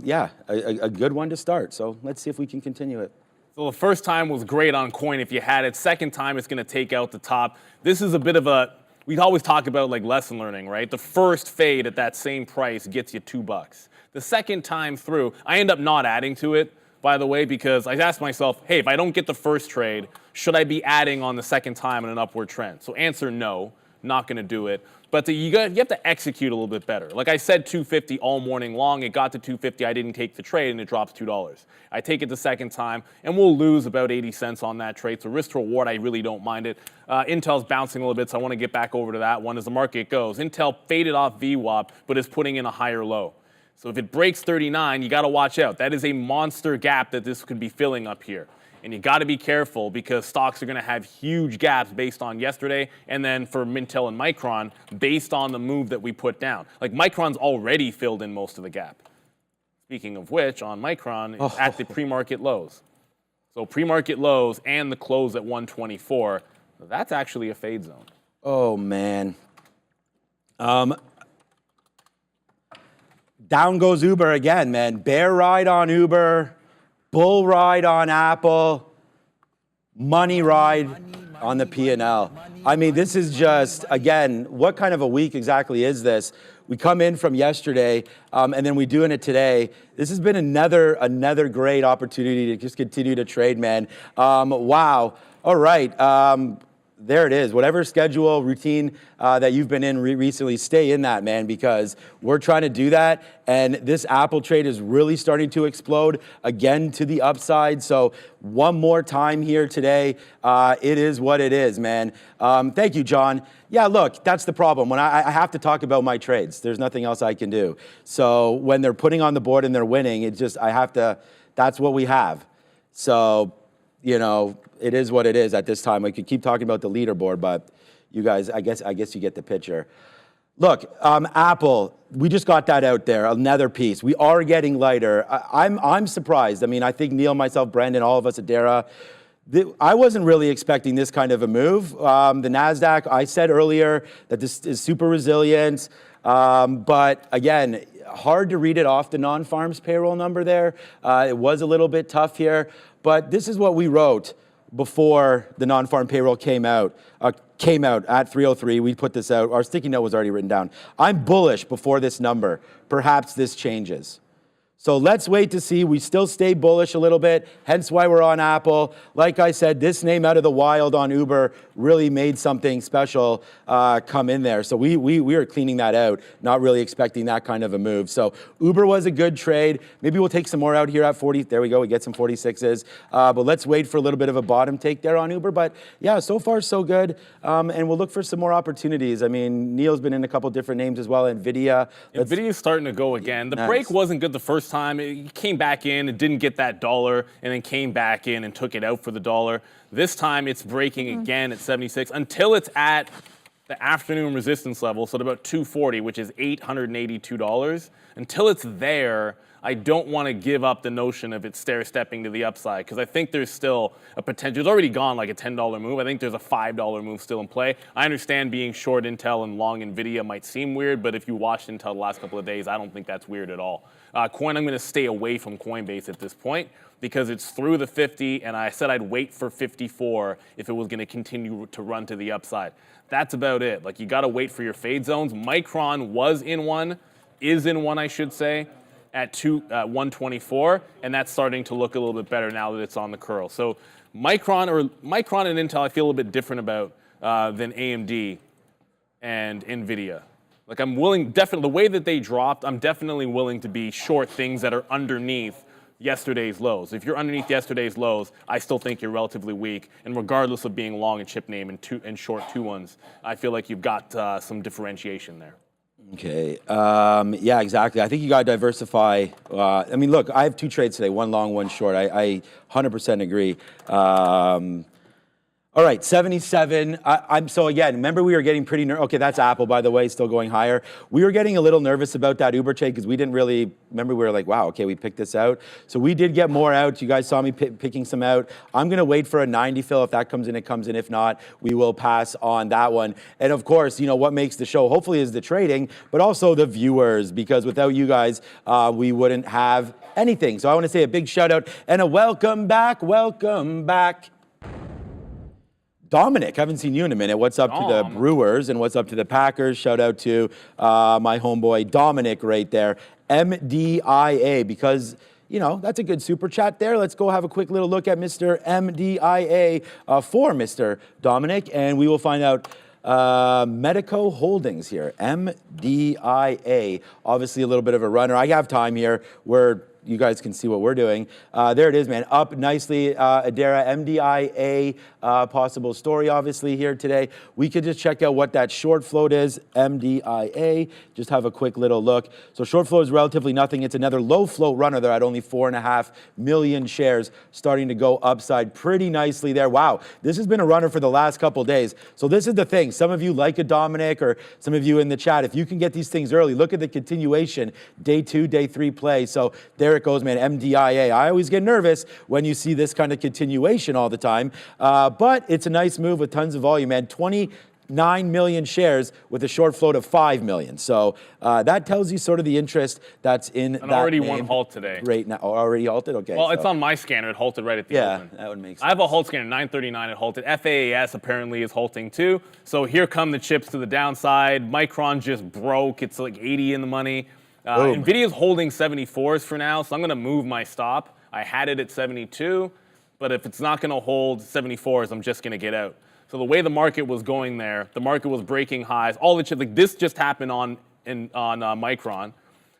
yeah, a good one to start. So let's see if we can continue it. So the first time was great on coin if you had it. Second time, it's going to take out the top. This is a bit of a, we always talk about like lesson learning, right? The first fade at that same price gets you $2. The second time through, I end up not adding to it, by the way, because I asked myself, hey, if I don't get the first trade, should I be adding on the second time in an upward trend? So answer no, not going to do it. But you have to execute a little bit better. Like I said, 250 all morning long. It got to 250. I didn't take the trade, and it drops $2. I take it the second time, and we'll lose about 80 cents on that trade. So risk to reward, I really don't mind it. Intel's bouncing a little bit, so I want to get back over to that one as the market goes. Intel faded off VWAP, but is putting in a higher low. So if it breaks 39, you got to watch out. That is a monster gap that this could be filling up here. And you got to be careful because stocks are going to have huge gaps based on yesterday, and then for Intel and Micron, based on the move that we put down. Like Micron's already filled in most of the gap. Speaking of which, on Micron, it's at the pre-market lows. So pre-market lows and the close at 124, that's actually a fade zone. Oh, man. Down goes Uber again, man. Bear ride on Uber. Bull ride on Apple, money ride on the P&L. I mean, this is just, again, what kind of a week exactly is this? We come in from yesterday, and then we doing it today. This has been another great opportunity to just continue to trade, man. Wow. All right. There it is. Whatever schedule, routine that you've been in recently, stay in that, man, because we're trying to do that. And this Apple trade is really starting to explode again to the upside. So one more time here today. It is what it is, man. Thank you, John. Yeah, look, that's the problem. When I have to talk about my trades, there's nothing else I can do. So when they're putting on the board and they're winning, it's just, I have to, that's what we have. So, you know, it is what it is at this time. We could keep talking about the leaderboard, but you guys, I guess you get the picture. Look, Apple, we just got that out there, another piece. We are getting lighter. I'm surprised. I mean, I think Neil, myself, Brandon, all of us at Dara, I wasn't really expecting this kind of a move. The NASDAQ, I said earlier that this is super resilient, but again, hard to read it off the non-farms payroll number there. It was a little bit tough here, but this is what we wrote before the non-farm payroll came out at 303. We put this out. Our sticky note was already written down. I'm bullish before this number. Perhaps this changes. So let's wait to see. We still stay bullish a little bit, hence why we're on Apple. Like I said, this name out of the wild on Uber really made something special come in there. So we are cleaning that out, not really expecting that kind of a move. So Uber was a good trade. Maybe we'll take some more out here at 40. There we go. We get some 46s. But let's wait for a little bit of a bottom take there on Uber. But yeah, so far so good. And we'll look for some more opportunities. I mean, Neil's been in a couple different names as well. NVIDIA. NVIDIA's starting to go again. The break wasn't good the first time. It came back in, it didn't get that dollar, and then came back in and took it out for the dollar. This time it's breaking again at 76 until it's at the afternoon resistance level, so at about 240, which is $882. Until it's there, I don't want to give up the notion of it stair-stepping to the upside, because I think there's still a potential. It's already gone like a $10 move. I think there's a $5 move still in play. I understand being short Intel and long NVIDIA might seem weird, but if you watched Intel the last couple of days, I don't think that's weird at all. Coin, I'm going to stay away from Coinbase at this point because it's through the 50, and I said I'd wait for 54 if it was going to continue to run to the upside. That's about it. Like, you got to wait for your fade zones. Micron was in one, is in one, I should say, at 124, and that's starting to look a little bit better now that it's on the curl. So Micron and Intel I feel a little bit different about than AMD and NVIDIA. Like, I'm willing, definitely, the way that they dropped, I'm definitely willing to be short things that are underneath yesterday's lows. If you're underneath yesterday's lows, I still think you're relatively weak. And regardless of being long a chip name and short 2-1s, I feel like you've got some differentiation there. Okay. Yeah, exactly. I think you got to diversify. I mean, look, I have 2 trades today, one long, one short. I 100% agree. All right, 77. I'm so again, remember we were getting pretty nervous. Okay, that's Apple, by the way, still going higher. We were getting a little nervous about that Uber trade because we didn't really, remember we were like, wow, okay, we picked this out. So we did get more out. You guys saw me picking some out. I'm going to wait for a 90 fill. If that comes in, it comes in. If not, we will pass on that one. And of course, you know, what makes the show hopefully is the trading, but also the viewers, because without you guys, we wouldn't have anything. So I want to say a big shout out and a welcome back, welcome back. Dominic, haven't seen you in a minute. What's up to the Brewers and what's up to the Packers? Shout out to my homeboy Dominic right there. MDIA, because, you know, that's a good super chat there. Let's go have a quick little look at Mr. MDIA for Mr. Dominic, and we will find out Medico Holdings here. MDIA, obviously a little bit of a runner. I have time here where you guys can see what we're doing. There it is, man. Up nicely, Adara, MDIA, possible story, obviously, here today. We could just check out what that short float is, MDIA. Just have a quick little look. So short float is relatively nothing. It's another low float runner there at only 4.5 million shares, starting to go upside pretty nicely there. Wow, this has been a runner for the last couple days. So this is the thing. Some of you like a Dominic, or some of you in the chat, if you can get these things early, look at the continuation, day 2, day 3 play. So there it goes, man, MDIA. I always get nervous when you see this kind of continuation all the time, but it's a nice move with tons of volume, man. 29 million shares with a short float of 5 million. So that tells you sort of the interest that's in that already name one halt today. Right now, already halted? Okay. Well, it's on my scanner. It halted right at the open. Yeah, that would make sense. I have a halt scanner, 939, it halted. FAAS apparently is halting too. So here come the chips to the downside. Micron just broke. It's like 80 in the money. NVIDIA is holding 74s for now, so I'm going to move my stop. I had it at 72, but if it's not going to hold 74s, I'm just going to get out. So the way the market was going there, the market was breaking highs. All the chips, like this just happened on Micron.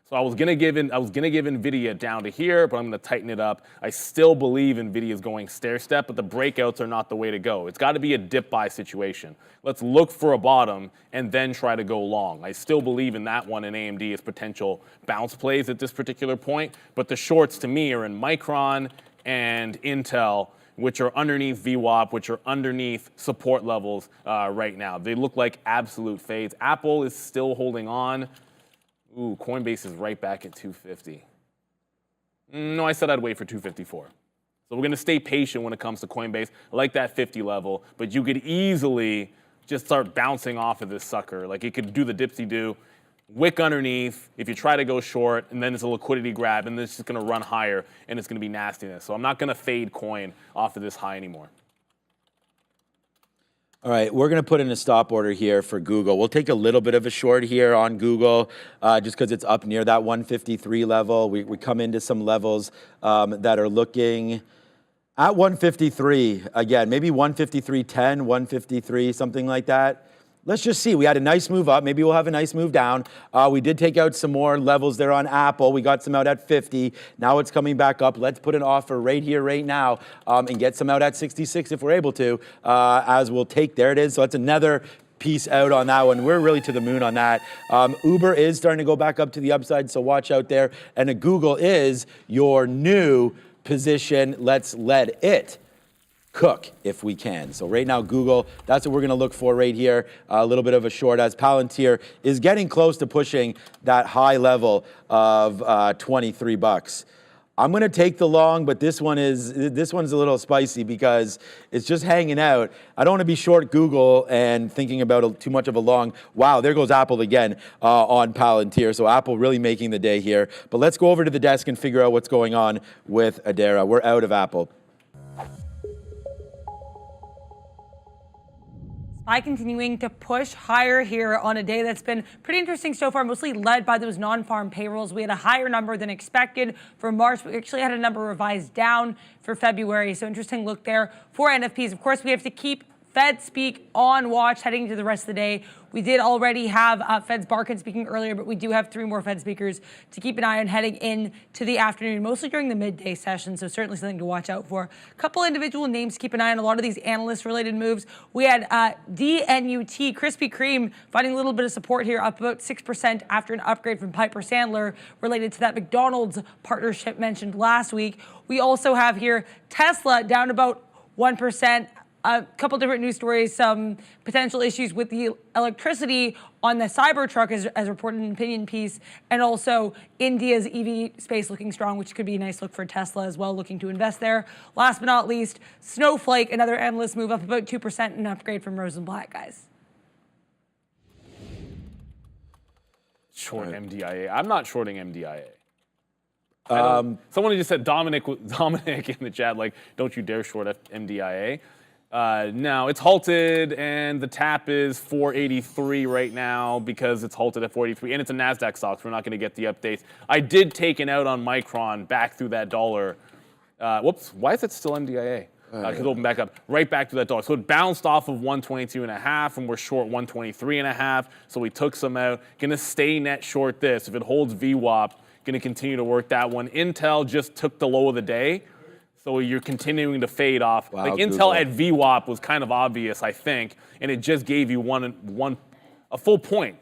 So I was gonna give NVIDIA down to here, but I'm gonna tighten it up. I still believe NVIDIA is going stair step, but the breakouts are not the way to go. It's got to be a dip buy situation. Let's look for a bottom and then try to go long. I still believe in that one in AMD as potential bounce plays at this particular point, but the shorts to me are in Micron and Intel, which are underneath VWAP, which are underneath support levels right now. They look like absolute fades. Apple is still holding on. Ooh, Coinbase is right back at 250. No, I said I'd wait for 254. So we're going to stay patient when it comes to Coinbase. I like that 50 level, but you could easily just start bouncing off of this sucker. Like it could do the dipsy-do, wick underneath if you try to go short, and then it's a liquidity grab, and then it's just going to run higher, and it's going to be nastiness. So I'm not going to fade coin off of this high anymore. All right, we're going to put in a stop order here for Google. We'll take a little bit of a short here on Google just because it's up near that 153 level. We come into some levels that are looking at 153 again, maybe 153.10, 153, something like that. Let's just see. We had a nice move up. Maybe we'll have a nice move down. We did take out some more levels there on Apple. We got some out at 50. Now it's coming back up. Let's put an offer right here, right now, and get some out at 66 if we're able to, as we'll take. There it is. So that's another piece out on that one. We're really to the moon on that. Uber is starting to go back up to the upside, so watch out there. And Google is your new position. Let's let it cook if we can. So right now, Google, that's what we're going to look for right here. A little bit of a short as Palantir is getting close to pushing that high level of 23 bucks. I'm going to take the long, but this one's a little spicy because it's just hanging out. I don't want to be short Google and thinking about too much of a long. Wow, there goes Apple again on Palantir. So Apple really making the day here. But let's go over to the desk and figure out what's going on with Adara. We're out of Apple. SPY continuing to push higher here on a day that's been pretty interesting so far, mostly led by those non-farm payrolls. We had a higher number than expected for March. We actually had a number revised down for February. So interesting look there for NFPs. Of course, we have to keep Fed speak on watch heading into the rest of the day. We did already have Fed's Barkin speaking earlier, but we do have 3 more Fed speakers to keep an eye on heading into the afternoon, mostly during the midday session, so certainly something to watch out for. A couple individual names to keep an eye on, a lot of these analyst-related moves. We had DNUT, Krispy Kreme, finding a little bit of support here, up about 6% after an upgrade from Piper Sandler related to that McDonald's partnership mentioned last week. We also have here Tesla down about 1%. a couple different news stories, some potential issues with the electricity on the Cybertruck as reported in an opinion piece, and also India's EV space looking strong, which could be a nice look for Tesla as well, looking to invest there. Last but not least, Snowflake, another analyst move up about 2%, an upgrade from Rosenblatt, guys. Short MDIA. I'm not shorting MDIA. Someone just said Dominic in the chat, like, don't you dare short MDIA. Now, it's halted, and the tap is 483 right now because it's halted at 483, and it's a NASDAQ stock, so we're not going to get the updates. I did take an out on Micron back through that dollar. Whoops, why is it still MDIA? Because open back up, right back to that dollar. So it bounced off of 122.5, and we're short 123.5, so we took some out. Going to stay net short this. If it holds VWAP, going to continue to work that one. Intel just took the low of the day, so you're continuing to fade off. Wow, like Google. Intel at VWAP was kind of obvious, I think, and it just gave you a full point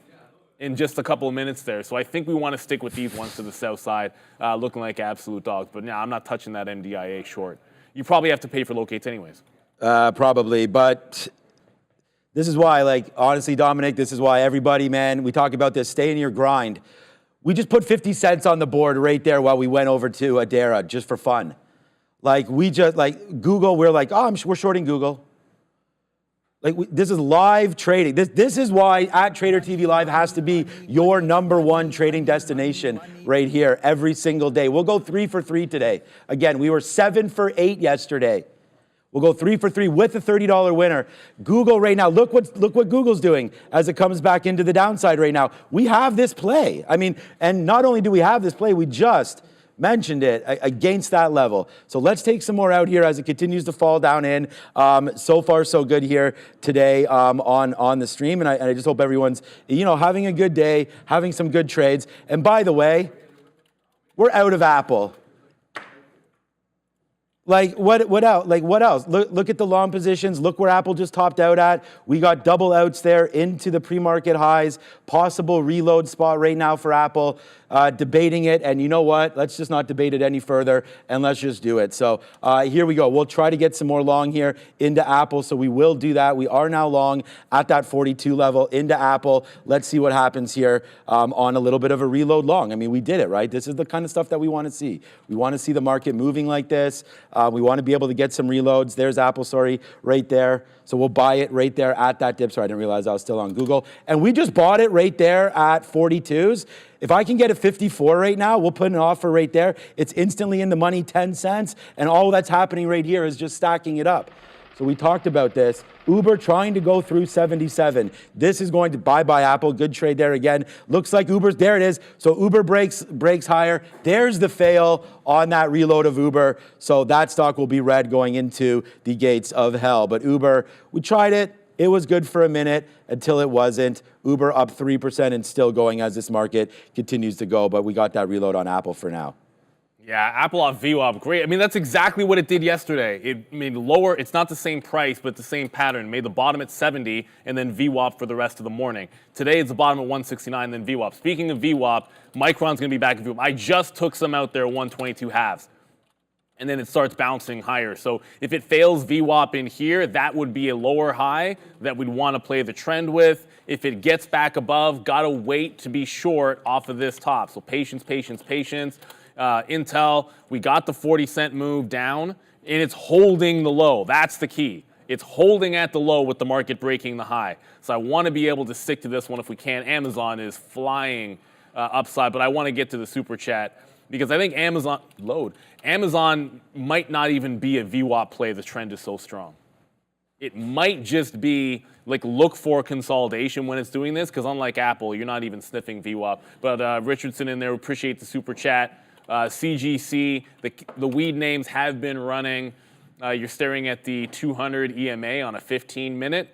in just a couple of minutes there. So I think we want to stick with these ones to the south side, looking like absolute dogs. But now I'm not touching that MDIA short. You probably have to pay for locates anyways. Probably, but this is why, like, honestly, Dominic, this is why everybody, man, we talk about this, stay in your grind. We just put 50 cents on the board right there while we went over to Adara just for fun. Like, we just, like, Google, we're like, oh, we're shorting Google. Like, this is live trading. This is why at Trader TV Live has to be your #1 trading destination right here every single day. We'll go 3 for 3 today. Again, we were 7 for 8 yesterday. We'll go 3 for 3 with a $30 winner. Google right now, look what Google's doing as it comes back into the downside right now. We have this play. I mean, and not only do we have this play, we just mentioned it against that level. So let's take some more out here as it continues to fall down in. So far, so good here today on the stream. And I just hope everyone's, having a good day, having some good trades. And by the way, we're out of Apple. Like, what else? Like, what else? Look at the long positions. Look where Apple just topped out at. We got double outs there into the pre-market highs. Possible reload spot right now for Apple. Debating it. And you know what? Let's just not debate it any further, and let's just do it. So here we go. We'll try to get some more long here into Apple. So we will do that. We are now long at that 42 level into Apple. Let's see what happens here on a little bit of a reload long. I mean, we did it, right? This is the kind of stuff that we want to see. We want to see the market moving like this. We want to be able to get some reloads. There's Apple, sorry, right there. So we'll buy it right there at that dip. Sorry, I didn't realize I was still on Google. And we just bought it right there at 42s. If I can get a 54 right now, we'll put an offer right there. It's instantly in the money, 10 cents. And all that's happening right here is just stacking it up. So we talked about this. Uber trying to go through 77. This is going to bye-bye Apple. Good trade there again. Looks like Uber's, there it is. So Uber breaks higher. There's the fail on that reload of Uber. So that stock will be red going into the gates of hell. But Uber, we tried it. It was good for a minute until it wasn't. Uber up 3% and still going as this market continues to go. But we got that reload on Apple for now. Yeah, Apple off VWAP, great. I mean, that's exactly what it did yesterday. It made lower, it's not the same price, but the same pattern. Made the bottom at 70 and then VWAP for the rest of the morning. Today, it's the bottom at 169, then VWAP. Speaking of VWAP, Micron's going to be back in VWAP. I just took some out there, 122 halves. And then it starts bouncing higher. So if it fails VWAP in here, that would be a lower high that we'd want to play the trend with. If it gets back above, got to wait to be short off of this top. So patience, patience, patience. Intel, we got the 40-cent move down, and it's holding the low. That's the key. It's holding at the low with the market breaking the high. So I want to be able to stick to this one if we can. Amazon is flying upside, but I want to get to the super chat because I think Amazon might not even be a VWAP play. The trend is so strong. It might just be like look for consolidation when it's doing this because unlike Apple, you're not even sniffing VWAP. But Richardson in there, appreciate the super chat. CGC, the weed names have been running. You're staring at the 200 EMA on a 15-minute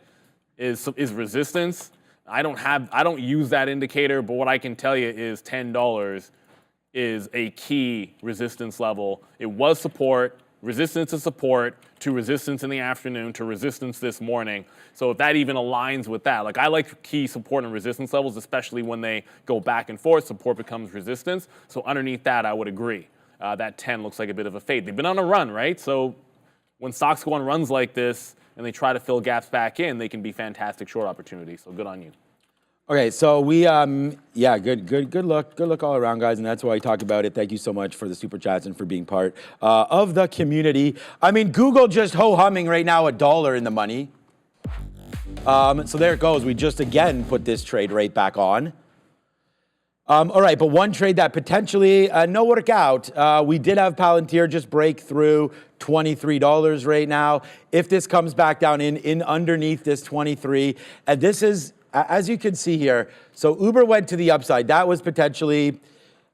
is resistance. I don't use that indicator, but what I can tell you is $10 is a key resistance level. It was support, resistance to support, to resistance in the afternoon, to resistance this morning. So if that even aligns with that, like I like key support and resistance levels, especially when they go back and forth, support becomes resistance. So underneath that, I would agree. That 10 looks like a bit of a fade. They've been on a run, right? So when stocks go on runs like this, and they try to fill gaps back in, they can be fantastic short opportunities. So good on you. Okay, so we, yeah, good look all around, guys, and that's why I talk about it. Thank you so much for the super chats and for being part of the community. I mean, Google just ho-humming right now $1 in the money. So there it goes. We just again put this trade right back on. All right, but one trade that potentially no workout. We did have Palantir just break through $23 right now. If this comes back down in underneath this 23, and this is, as you can see here, so Uber went to the upside. That was potentially,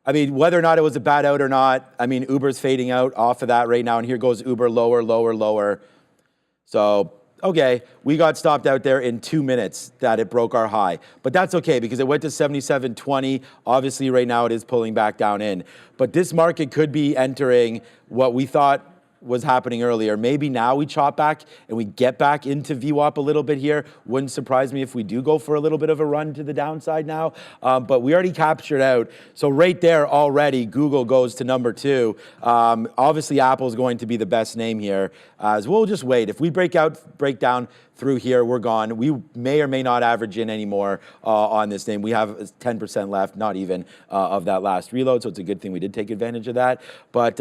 I mean, whether or not it was a bad out or not, I mean, Uber's fading out off of that right now, and here goes Uber lower, lower, lower. So, okay, we got stopped out there in 2 minutes that it broke our high. But that's okay because it went to 77.20. Obviously, right now it is pulling back down in. But this market could be entering what we thought was happening earlier. Maybe now we chop back and we get back into VWAP a little bit here. Wouldn't surprise me if we do go for a little bit of a run to the downside now. But we already captured out. So right there already, Google goes to number 2. Obviously, Apple's going to be the best name here. As we'll just wait. If we break down through here, we're gone. We may or may not average in anymore on this name. We have 10% left, not even, of that last reload, so it's a good thing we did take advantage of that. But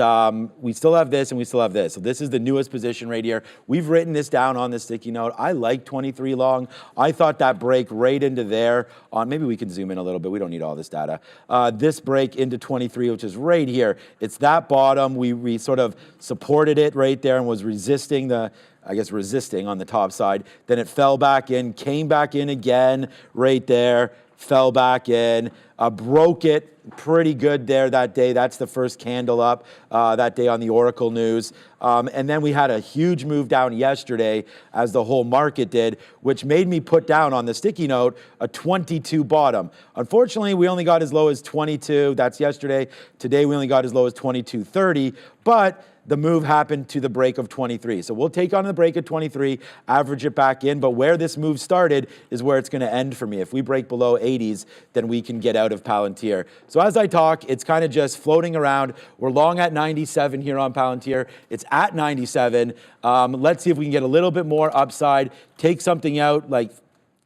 we still have this and we still have this. So this is the newest position right here. We've written this down on the sticky note. I like 23 long. I thought that break right into there on, maybe we can zoom in a little bit. We don't need all this data. This break into 23, which is right here. It's that bottom. We sort of supported it right there and was resisting the, I guess, resisting on the top side. Then it fell back in, came back in again right there, fell back in, broke it pretty good there that day. That's the first candle up that day on the Oracle news. And then we had a huge move down yesterday, as the whole market did, which made me put down on the sticky note a 22 bottom. Unfortunately, we only got as low as 22. That's yesterday. Today, we only got as low as 22.30. But the move happened to the break of 23. So we'll take on the break of 23, average it back in, but where this move started is where it's going to end for me. If we break below 80s, then we can get out of Palantir. So as I talk, it's kind of just floating around. We're long at 97 here on Palantir. It's at 97. Let's see if we can get a little bit more upside, take something out like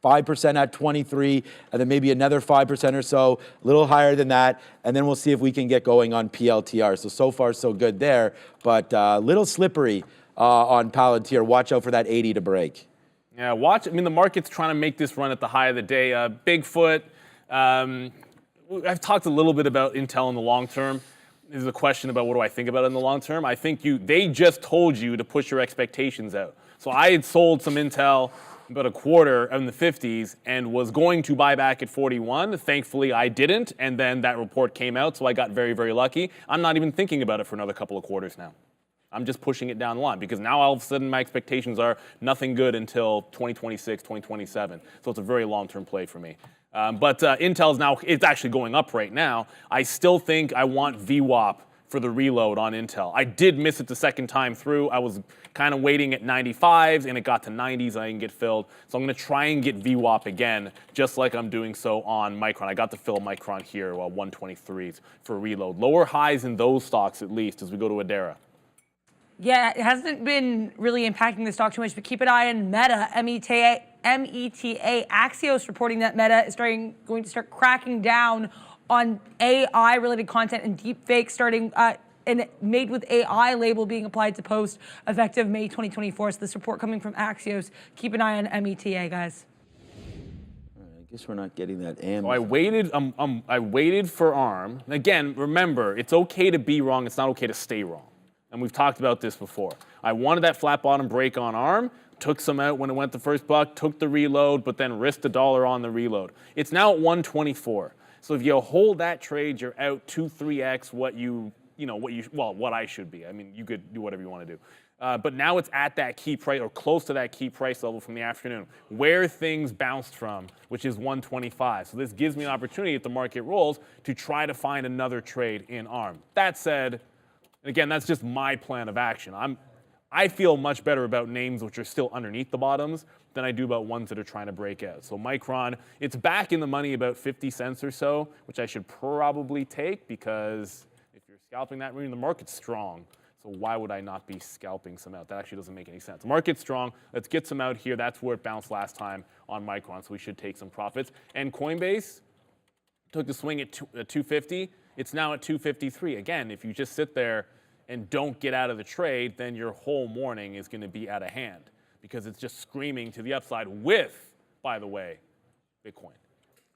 5% at 23, and then maybe another 5% or so, a little higher than that, and then we'll see if we can get going on PLTR. So far, so good there, but a little slippery on Palantir. Watch out for that 80 to break. Yeah, watch. I mean, the market's trying to make this run at the high of the day. Bigfoot, I've talked a little bit about Intel in the long term. This is a question about what do I think about it in the long term. I think they just told you to push your expectations out. So I had sold some Intel about a quarter in the 50s and was going to buy back at 41. Thankfully, I didn't, and then that report came out, so I got very, very lucky. I'm not even thinking about it for another couple of quarters now. I'm just pushing it down the line because now all of a sudden my expectations are nothing good until 2026, 2027. So it's a very long-term play for me. But Intel's now, it's actually going up right now. I still think I want VWAP for the reload on Intel. I did miss it the second time through. I was kind of waiting at 95s, and it got to 90s, and I didn't get filled. So I'm going to try and get VWAP again, just like I'm doing so on Micron. I got to fill Micron here, 123s for reload. Lower highs in those stocks, at least, as we go to Adara. Yeah, it hasn't been really impacting the stock too much, but keep an eye on Meta, META, Axios reporting that Meta is going to start cracking down on AI-related content and deepfakes, starting and made with AI label being applied to post effective May 2024. So this report coming from Axios. Keep an eye on META, guys. I guess we're not getting that AMD. So I waited for ARM. Again, remember, it's okay to be wrong. It's not okay to stay wrong. And we've talked about this before. I wanted that flat bottom break on ARM, took some out when it went the first buck, took the reload, but then risked $1 on the reload. It's now at 124. So if you hold that trade, you're out 2-3x what I should be. I mean, you could do whatever you want to do. But now it's at that key price or close to that key price level from the afternoon, where things bounced from, which is 125. So this gives me an opportunity if the market rolls to try to find another trade in ARM. That said, again, that's just my plan of action. I feel much better about names which are still underneath the bottoms than I do about ones that are trying to break out. So Micron, it's back in the money about 50 cents or so, which I should probably take because if you're scalping that, the market's strong. So why would I not be scalping some out? That actually doesn't make any sense. Market's strong. Let's get some out here. That's where it bounced last time on Micron, so we should take some profits. And Coinbase took the swing at 250. It's now at 253. Again, if you just sit there and don't get out of the trade, then your whole morning is going to be out of hand because it's just screaming to the upside with, by the way, Bitcoin.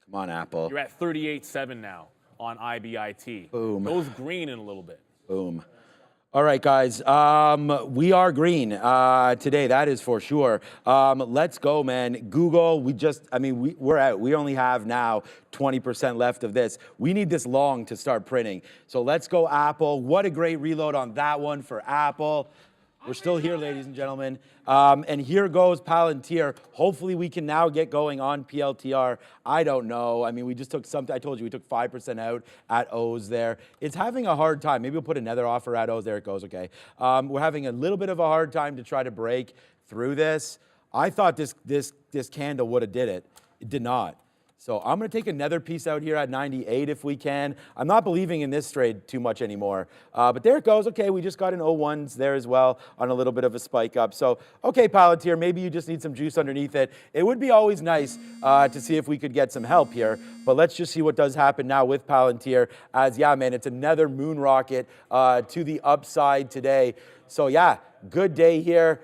Come on, Apple. You're at 38.7 now on IBIT. Boom. Goes green in a little bit. Boom. All right, guys. We are green today. That is for sure. Let's go, man. Google. We're out. We only have now 20% left of this. We need this long to start printing. So let's go, Apple. What a great reload on that one for Apple. We're still here, ladies and gentlemen. And here goes Palantir. Hopefully we can now get going on PLTR. I don't know. I mean, we just took something. I told you we took 5% out at O's there. It's having a hard time. Maybe we'll put another offer at O's. There it goes. Okay. We're having a little bit of a hard time to try to break through this. I thought this candle would have did it. It did not. So I'm going to take another piece out here at 98 if we can. I'm not believing in this trade too much anymore. But there it goes. Okay, we just got an 01s there as well on a little bit of a spike up. So, okay, Palantir, maybe you just need some juice underneath it. It would be always nice to see if we could get some help here. But let's just see what does happen now with Palantir as, yeah, man, it's another moon rocket to the upside today. So, yeah, good day here.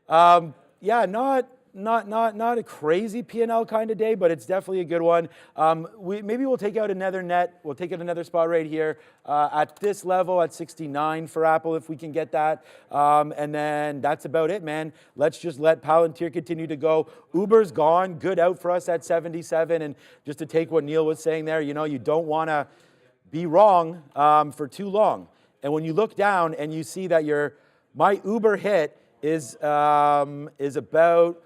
Yeah, not a crazy P&L kind of day, but it's definitely a good one. Maybe we'll take out another net. We'll take out another spot right here at this level at 69 for Apple if we can get that. And then that's about it, man. Let's just let Palantir continue to go. Uber's gone. Good out for us at 77. And just to take what Neil was saying there, you know, you don't want to be wrong for too long. And when you look down and you see that my Uber hit is about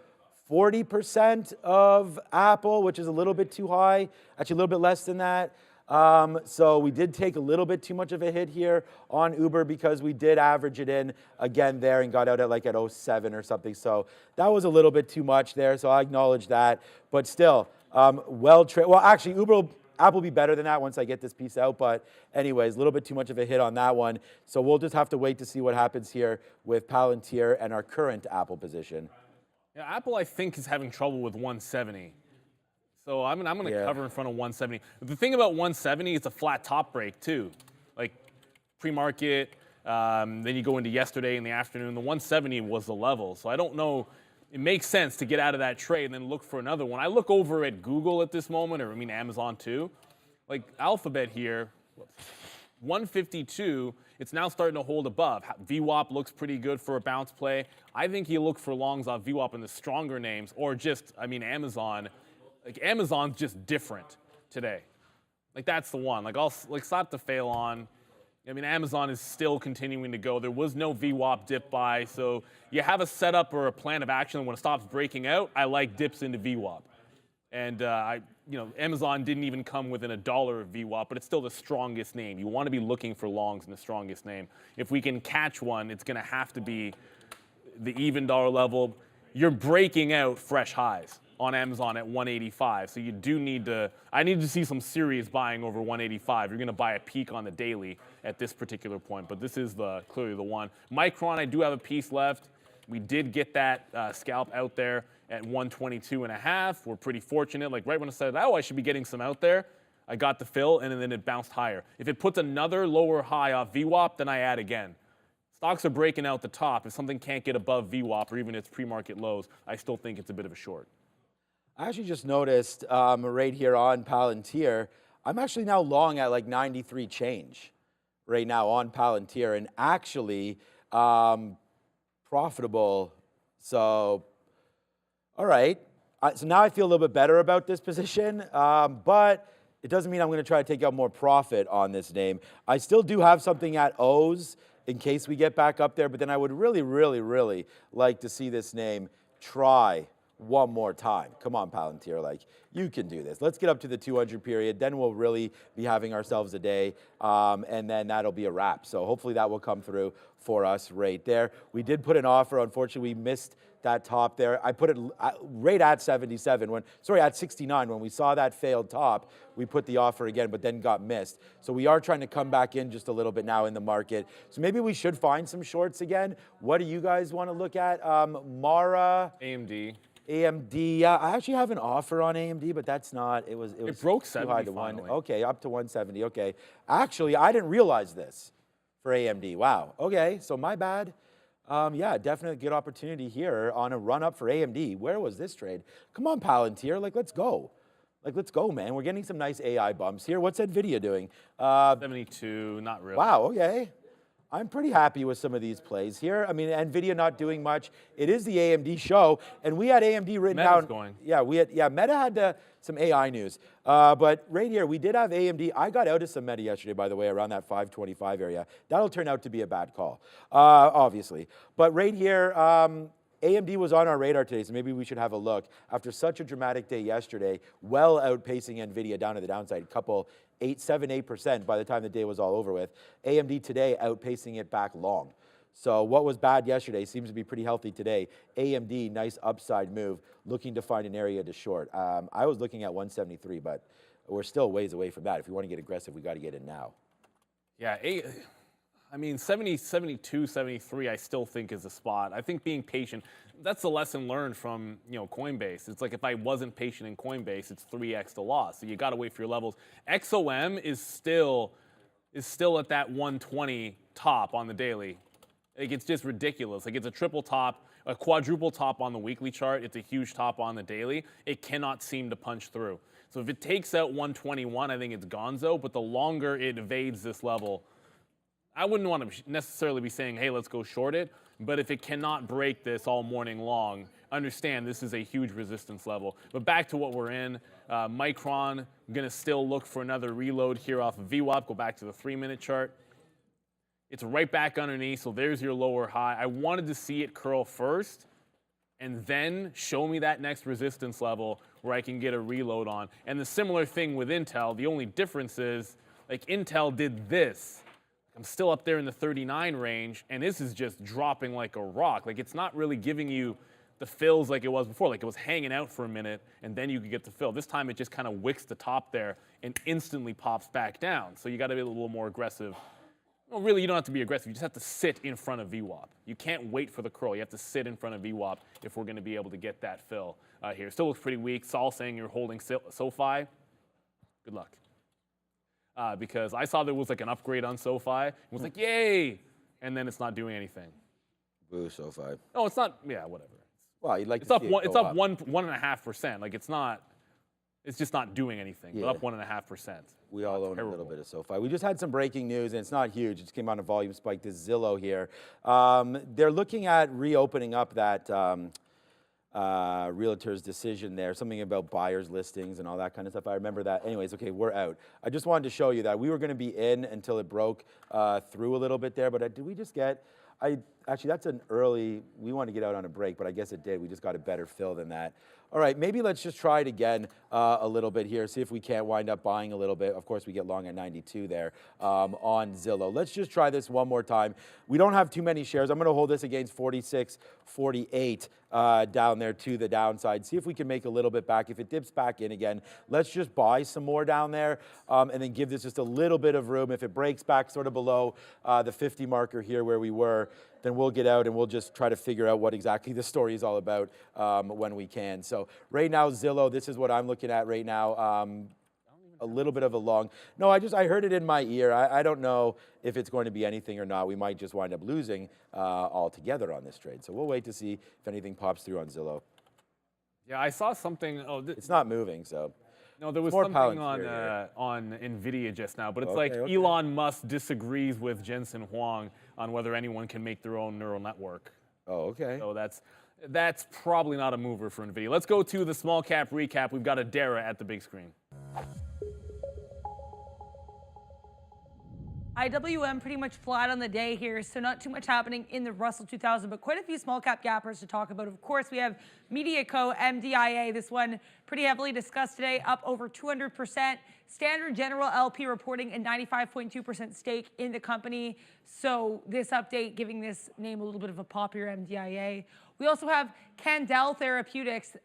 40% of Apple, which is a little bit too high, actually a little bit less than that. So we did take a little bit too much of a hit here on Uber because we did average it in again there and got out at like at 07 or something. So that was a little bit too much there. So I acknowledge that. But still, well, actually, Apple will be better than that once I get this piece out. But anyways, a little bit too much of a hit on that one. So we'll just have to wait to see what happens here with Palantir and our current Apple position. Yeah, Apple, I think, is having trouble with 170. So I'm going to cover in front of 170. The thing about 170, it's a flat top break, too. Like pre-market, then you go into yesterday in the afternoon. The 170 was the level. So I don't know. It makes sense to get out of that trade and then look for another one. I look over at Google at this moment, or I mean Amazon, too. Like Alphabet here, 152, it's now starting to hold above. VWAP looks pretty good for a bounce play. I think you look for longs off VWAP in the stronger names, or just, I mean, Amazon. Like Amazon's just different today. Like that's the one. Like I'll slap the fail on. I mean, Amazon is still continuing to go. There was no VWAP dip buy, so you have a setup or a plan of action. When it stops breaking out, I like dips into VWAP. And Amazon didn't even come within $1 of VWAP, but it's still the strongest name. You want to be looking for longs in the strongest name. If we can catch one, it's going to have to be the even dollar level. You're breaking out fresh highs on Amazon at 185, so you do need to. I need to see some serious buying over 185. You're going to buy a peak on the daily at this particular point, but this is clearly the one. Micron, I do have a piece left. We did get that scalp out there at 122.5. We're pretty fortunate. Like right when I said, oh, I should be getting some out there, I got the fill, and then it bounced higher. If it puts another lower high off VWAP, then I add again. Stocks are breaking out the top. If something can't get above VWAP or even its pre-market lows, I still think it's a bit of a short. I actually just noticed right here on Palantir, I'm actually now long at like 93 change right now on Palantir, and actually profitable. So, all right. So now I feel a little bit better about this position, but it doesn't mean I'm going to try to take out more profit on this name. I still do have something at O's in case we get back up there, but then I would really, really, really like to see this name try one more time. Come on, Palantir, like, you can do this. Let's get up to the 200 period, then we'll really be having ourselves a day, and then that'll be a wrap. So hopefully that will come through for us right there. We did put an offer. Unfortunately, we missed that top there. I put it right at 77, at 69. When we saw that failed top, we put the offer again, but then got missed. So we are trying to come back in just a little bit now in the market. So maybe we should find some shorts again. What do you guys want to look at? Mara? AMD. AMD, yeah, I actually have an offer on AMD, but that's not, it was broke too 70 high to finally. one. Okay, up to 170, okay. Actually, I didn't realize this for AMD, wow. Okay, so my bad. Yeah, definitely a good opportunity here on a run up for AMD. Where was this trade? Come on, Palantir, like, let's go. Like, let's go, man. We're getting some nice AI bumps here. What's NVIDIA doing? 72, not really. Wow, okay. I'm pretty happy with some of these plays here. I mean, NVIDIA not doing much. It is the AMD show, and we had AMD written Meta's down. going. Yeah, Meta had some AI news. But right here, we did have AMD. I got out of some Meta yesterday, by the way, around that 525 area. That'll turn out to be a bad call, obviously. But right here, AMD was on our radar today, so maybe we should have a look. After such a dramatic day yesterday, well outpacing NVIDIA down to the downside, 8% by the time the day was all over with. AMD today outpacing it back long. So what was bad yesterday seems to be pretty healthy today. AMD, nice upside move, looking to find an area to short. I was looking at 173, but we're still ways away from that. If we want to get aggressive, we got to get in now. Yeah, I mean, 70, 72, 73, I still think is a spot. I think being patient, that's the lesson learned from, Coinbase. It's like if I wasn't patient in Coinbase, it's 3x the loss. So you got to wait for your levels. XOM is still at that 120 top on the daily. Like, it's just ridiculous. Like, it's a triple top, a quadruple top on the weekly chart. It's a huge top on the daily. It cannot seem to punch through. So if it takes out 121, I think it's gonzo. But the longer it evades this level, I wouldn't want to necessarily be saying, hey, let's go short it. But if it cannot break this all morning long, understand this is a huge resistance level. But back to what we're in, Micron, I'm going to still look for another reload here off of VWAP. Go back to the 3-minute chart. It's right back underneath, so there's your lower high. I wanted to see it curl first and then show me that next resistance level where I can get a reload on. And the similar thing with Intel, the only difference is, like, Intel did this. I'm still up there in the 39 range, and this is just dropping like a rock. Like, it's not really giving you the fills like it was before. Like, it was hanging out for a minute, and then you could get the fill. This time, it just kind of wicks the top there and instantly pops back down. So you got to be a little more aggressive. Well, really, you don't have to be aggressive. You just have to sit in front of VWAP. You can't wait for the curl. You have to sit in front of VWAP if we're going to be able to get that fill here. Still looks pretty weak. Saul saying you're holding SoFi. Good luck. Because I saw there was like an upgrade on SoFi. It was like, yay! And then it's not doing anything. Boo, SoFi. No, it's not. Yeah, whatever. Well, you'd like It's to up. see it It's go up 1.5%. Like, it's not. It's just not doing anything. Yeah. But up 1.5%. We all own a little bit of SoFi. We just had some breaking news, and it's not huge. It just came on a volume spike. This Zillow here. They're looking at reopening up that realtor's decision there, something about buyers listings and all that kind of stuff. I remember that. Anyways, okay, we're out. I just wanted to show you that we were going to be in until it broke through a little bit there, but did we just get, actually that's an early, we want to get out on a break, but I guess it did. We just got a better fill than that. All right, maybe let's just try it again a little bit here, see if we can't wind up buying a little bit. Of course, we get long at 92 there on Zillow. Let's just try this one more time. We don't have too many shares. I'm going to hold this against 46.48 down there to the downside. See if we can make a little bit back. If it dips back in again, let's just buy some more down there and then give this just a little bit of room. If it breaks back sort of below the 50 marker here where we were, then we'll get out and we'll just try to figure out what exactly the story is all about when we can. So right now, Zillow, this is what I'm looking at right now. A little bit of a long. No, I heard it in my ear. I don't know if it's going to be anything or not. We might just wind up losing altogether on this trade. So we'll wait to see if anything pops through on Zillow. Yeah, I saw something. Oh, it's not moving, so. No, there was more something Palantir on NVIDIA just now, but it's Okay, like okay. Elon Musk disagrees with Jensen Huang on whether anyone can make their own neural network. Oh, okay. So that's probably not a mover for NVIDIA. Let's go to the small cap recap. We've got Adara at the big screen. IWM pretty much flat on the day here, so not too much happening in the Russell 2000, but quite a few small cap gappers to talk about. Of course, we have MediaCo, MDIA, this one pretty heavily discussed today, up over 200%. Standard General LP reporting a 95.2% stake in the company, so this update giving this name a little bit of a pop here, MDIA. We also have Candel Therapeutics,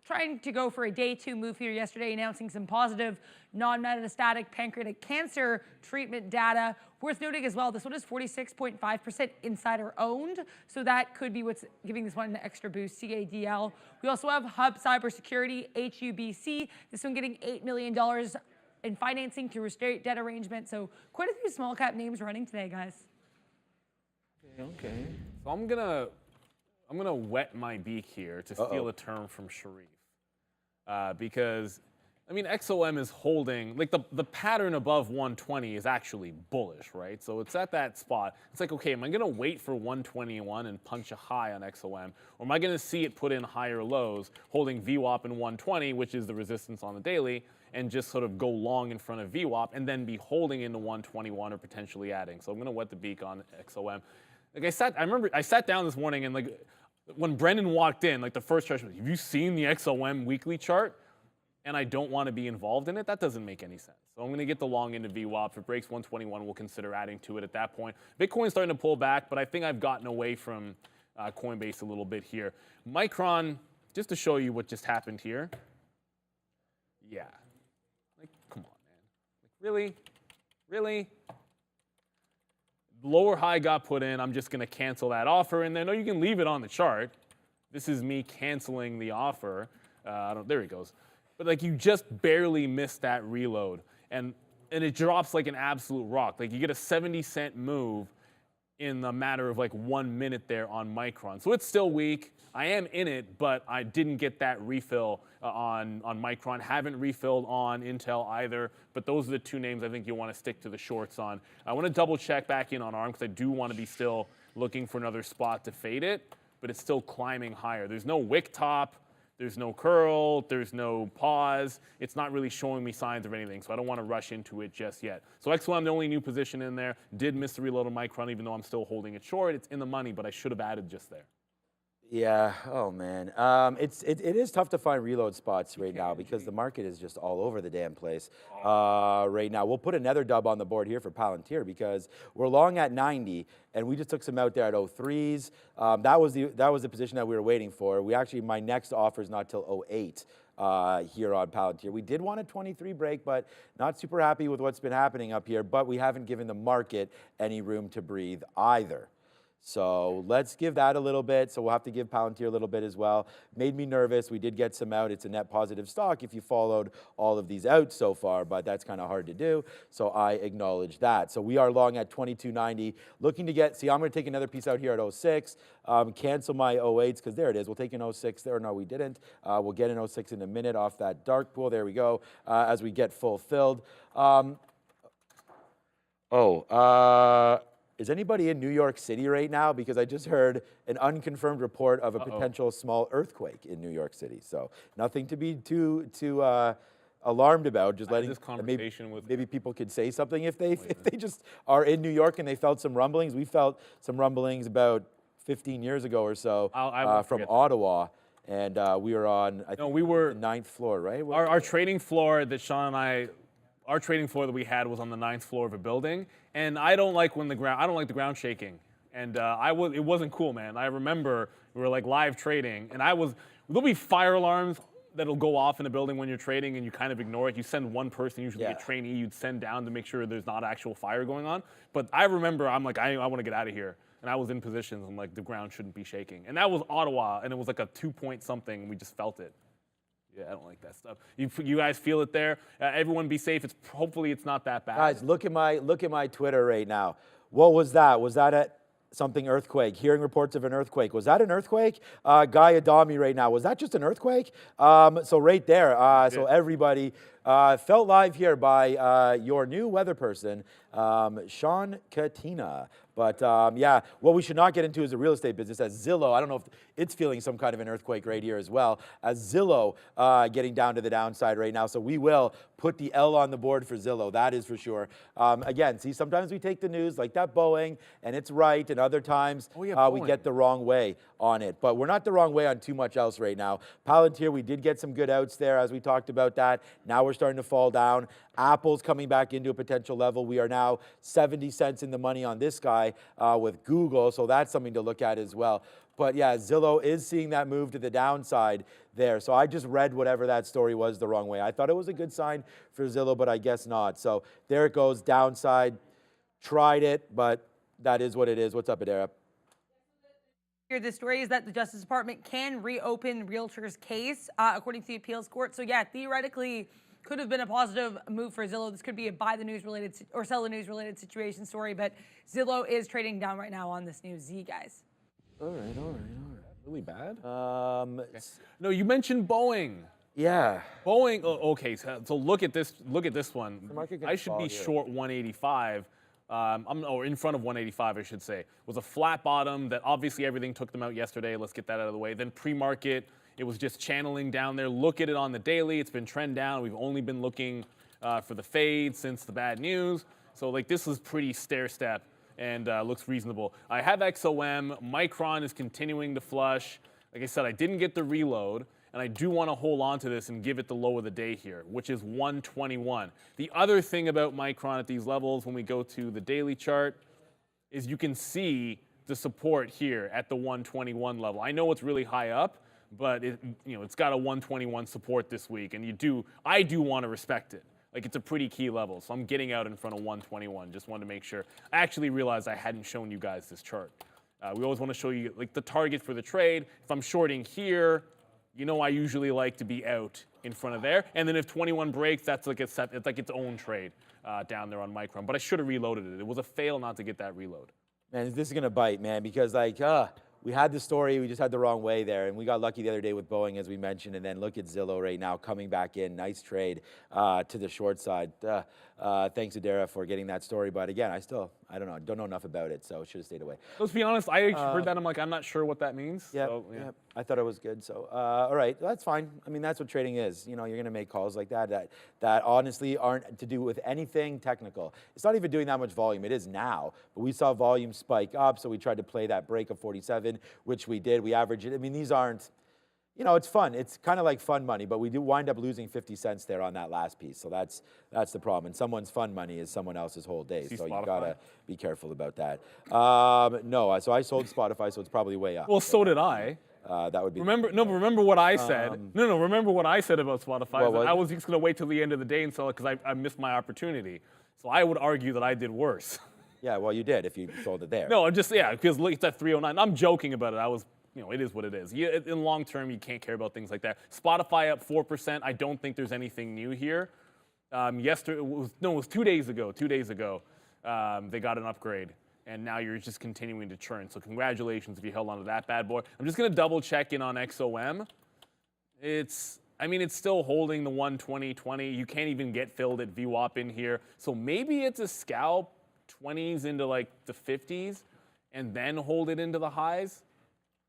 trying to go for a day 2 move here yesterday, announcing some positive non-metastatic pancreatic cancer treatment data. Worth noting as well, this one is 46.5% insider owned, so that could be what's giving this one an extra boost, CADL. We also have Hub Cybersecurity, HUBC, this one getting $8 million in financing through a straight debt arrangement, so quite a few small cap names running today, guys. Okay. So I'm gonna wet my beak here to steal a term from Sharif. Because, I mean, XOM is holding, like the pattern above 120 is actually bullish, right? So it's at that spot. It's like, okay, am I gonna wait for 121 and punch a high on XOM? Or am I gonna see it put in higher lows, holding VWAP in 120, which is the resistance on the daily, and just sort of go long in front of VWAP and then be holding into 121 or potentially adding? So I'm gonna wet the beak on XOM. Like I remember I sat down this morning and like, when Brendan walked in, like the first chart was, have you seen the XOM weekly chart? And I don't want to be involved in it. That doesn't make any sense. So I'm going to get the long into VWAP. If it breaks 121, we'll consider adding to it at that point. Bitcoin's starting to pull back, but I think I've gotten away from Coinbase a little bit here. Micron, just to show you what just happened here. Yeah. Like, come on, man. Like, really? Really? Lower high got put in. I'm just going to cancel that offer. And then, no, you can leave it on the chart. This is me canceling the offer. There he goes. But like you just barely missed that reload. And it drops like an absolute rock. Like you get a 70-cent move in the matter of like 1 minute there on Micron. So it's still weak. I am in it, but I didn't get that refill on Micron. Haven't refilled on Intel either. But those are the two names I think you want to stick to the shorts on. I want to double check back in on ARM because I do want to be still looking for another spot to fade it. But it's still climbing higher. There's no wick top. There's no curl, there's no pause. It's not really showing me signs of anything, so I don't want to rush into it just yet. So XOM, the only new position in there, did miss the reload on Micron, even though I'm still holding it short. It's in the money, but I should have added just there. Yeah, oh man. It is tough to find reload spots right now because the market is just all over the damn place right now. We'll put another dub on the board here for Palantir because we're long at 90 and we just took some out there at 03s. That was the position that we were waiting for. My next offer is not till 08 here on Palantir. We did want a 23 break, but not super happy with what's been happening up here, but we haven't given the market any room to breathe either. So let's give that a little bit. So we'll have to give Palantir a little bit as well. Made me nervous. We did get some out. It's a net positive stock if you followed all of these out so far, but that's kind of hard to do. So I acknowledge that. So we are long at 22.90. Looking to get, see, I'm going to take another piece out here at 06. Cancel my 08s because there it is. We'll take an 06 there. No, we didn't. We'll get an 06 in a minute off that dark pool. There we go. As we get fulfilled. Is anybody in New York City right now? Because I just heard an unconfirmed report of a potential small earthquake in New York City. So nothing to be too alarmed about. Just letting this conversation with maybe people could say something if they just are in New York and they felt some rumblings. We felt some rumblings about 15 years ago or so from Ottawa. And we were on the 9th floor, right? Our trading floor that Sean and I. Our trading floor that we had was on the 9th floor of a building, and I don't like the ground shaking, and it wasn't cool, man. I remember we were like live trading, and there'll be fire alarms that'll go off in a building when you're trading, and you kind of ignore it. You send one person, usually a trainee, you'd send down to make sure there's not actual fire going on. But I remember I'm like, I want to get out of here, and I was in positions. I'm like, the ground shouldn't be shaking, and that was Ottawa, and it was like a 2-point something, and we just felt it. Yeah, I don't like that stuff. You guys feel it there. Everyone be safe. Hopefully it's not that bad. Guys, look at my Twitter right now. What was that? Was that something earthquake? Hearing reports of an earthquake. Was that an earthquake? Guy Adami right now. Was that just an earthquake? So right there. So everybody Felt live here by your new weather person, Sean Katina. But yeah, what we should not get into is the real estate business as Zillow. I don't know if it's feeling some kind of an earthquake right here as well, as Zillow getting down to the downside right now. So we will put the L on the board for Zillow, that is for sure. Again, see, sometimes we take the news like that Boeing and it's right, and other times we get the wrong way on it. But we're not the wrong way on too much else right now. Palantir, we did get some good outs there as we talked about that. Now we're starting to fall down. Apple's coming back into a potential level. We are now 70 cents in the money on this guy with Google, so that's something to look at as well. But yeah, Zillow is seeing that move to the downside there. So I just read whatever that story was the wrong way. I thought it was a good sign for Zillow, but I guess not. So there it goes, downside. Tried it, but that is what it is. What's up, Adara? Here, the story is that the Justice Department can reopen Realtor's case, according to the appeals court. So yeah, theoretically, could have been a positive move for Zillow. This could be a buy the news related or sell the news related situation story, but Zillow is trading down right now on this new Z, guys. All right. Really bad? Okay. No, you mentioned Boeing. Yeah. Boeing. Oh, okay, so look at this. Look at this one. market gonna I should be fall here? short 185. Or in front of 185, I should say. It was a flat bottom that obviously everything took them out yesterday. Let's get that out of the way. Then pre-market, it was just channeling down there. Look at it on the daily. It's been trend down. We've only been looking for the fade since the bad news. So like this is pretty stair step and looks reasonable. I have XOM. Micron is continuing to flush. Like I said, I didn't get the reload. And I do want to hold on to this and give it the low of the day here, which is 121. The other thing about Micron at these levels, when we go to the daily chart, is you can see the support here at the 121 level. I know it's really high up, but it's got a 121 support this week, and I do want to respect it. Like, it's a pretty key level, so I'm getting out in front of 121. Just wanted to make sure. I actually realized I hadn't shown you guys this chart. We always want to show you like the target for the trade. If I'm shorting here, I usually like to be out in front of there. And then if 21 breaks, that's like it's like its own trade down there on Micron. But I should have reloaded it. It was a fail not to get that reload. Man, this is going to bite, man, because we had the story, we just had the wrong way there, and we got lucky the other day with Boeing, as we mentioned, and then look at Zillow right now coming back in. Nice trade to the short side. Thanks, Adara, for getting that story, but again, I don't know enough about it, so should have stayed away. Let's be honest, I heard that, I'm not sure what that means. Yeah, so, yeah. I thought it was good, so all right, that's fine. I mean, that's what trading is. You're going to make calls like that honestly aren't to do with anything technical. It's not even doing that much volume. It is now, but we saw volume spike up, so we tried to play that break of 47, which we did. We averaged it. I mean, these aren't, it's fun. It's kind of like fun money, but we do wind up losing 50 cents there on that last piece. So that's the problem. And someone's fun money is someone else's whole day. So you got to be careful about that. No, so I sold Spotify, so it's probably way up. Well, so did I. That would be. Remember what I said. Remember what I said about Spotify. What? I was just going to wait till the end of the day and sell it because I missed my opportunity. So I would argue that I did worse. Yeah, well, you did if you sold it there. No, because look, it's at 309. I'm joking about it. It is what it is. In long term, you can't care about things like that. Spotify up 4%. I don't think there's anything new here. Yesterday, it was 2 days ago. 2 days ago, they got an upgrade, and now you're just continuing to churn. So congratulations if you held on to that bad boy. I'm just gonna double check in on XOM. It's still holding the 120.20. You can't even get filled at VWAP in here. So maybe it's a scalp 20s into like the 50s, and then hold it into the highs.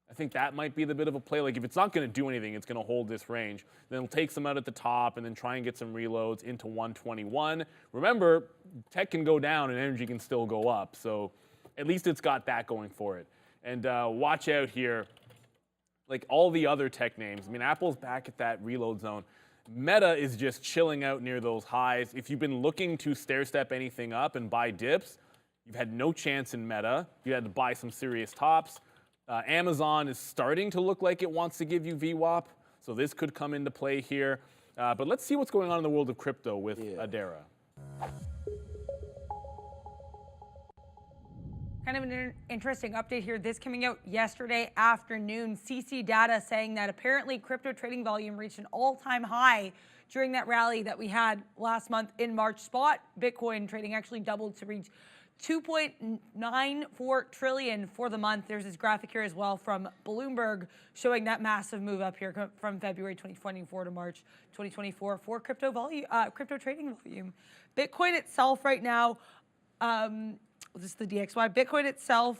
I think that might be the bit of a play. Like if it's not going to do anything, it's going to hold this range. Then it'll take some out at the top and then try and get some reloads into 121. Remember, tech can go down and energy can still go up. So at least it's got that going for it. And watch out here. Like all the other tech names. Apple's back at that reload zone. Meta is just chilling out near those highs. If you've been looking to stair-step anything up and buy dips, you've had no chance in Meta. You had to buy some serious tops. Amazon is starting to look like it wants to give you VWAP, so this could come into play here. But let's see what's going on in the world of crypto with Adara. Kind of an interesting update here. This coming out yesterday afternoon. CC data saying that apparently crypto trading volume reached an all-time high during that rally that we had last month in March. Spot Bitcoin trading actually doubled to reach 2.94 trillion for the month. There's this graphic here as well from Bloomberg showing that massive move up here from February 2024 to March 2024 for crypto trading volume. Bitcoin itself right now, this is the DXY. Bitcoin itself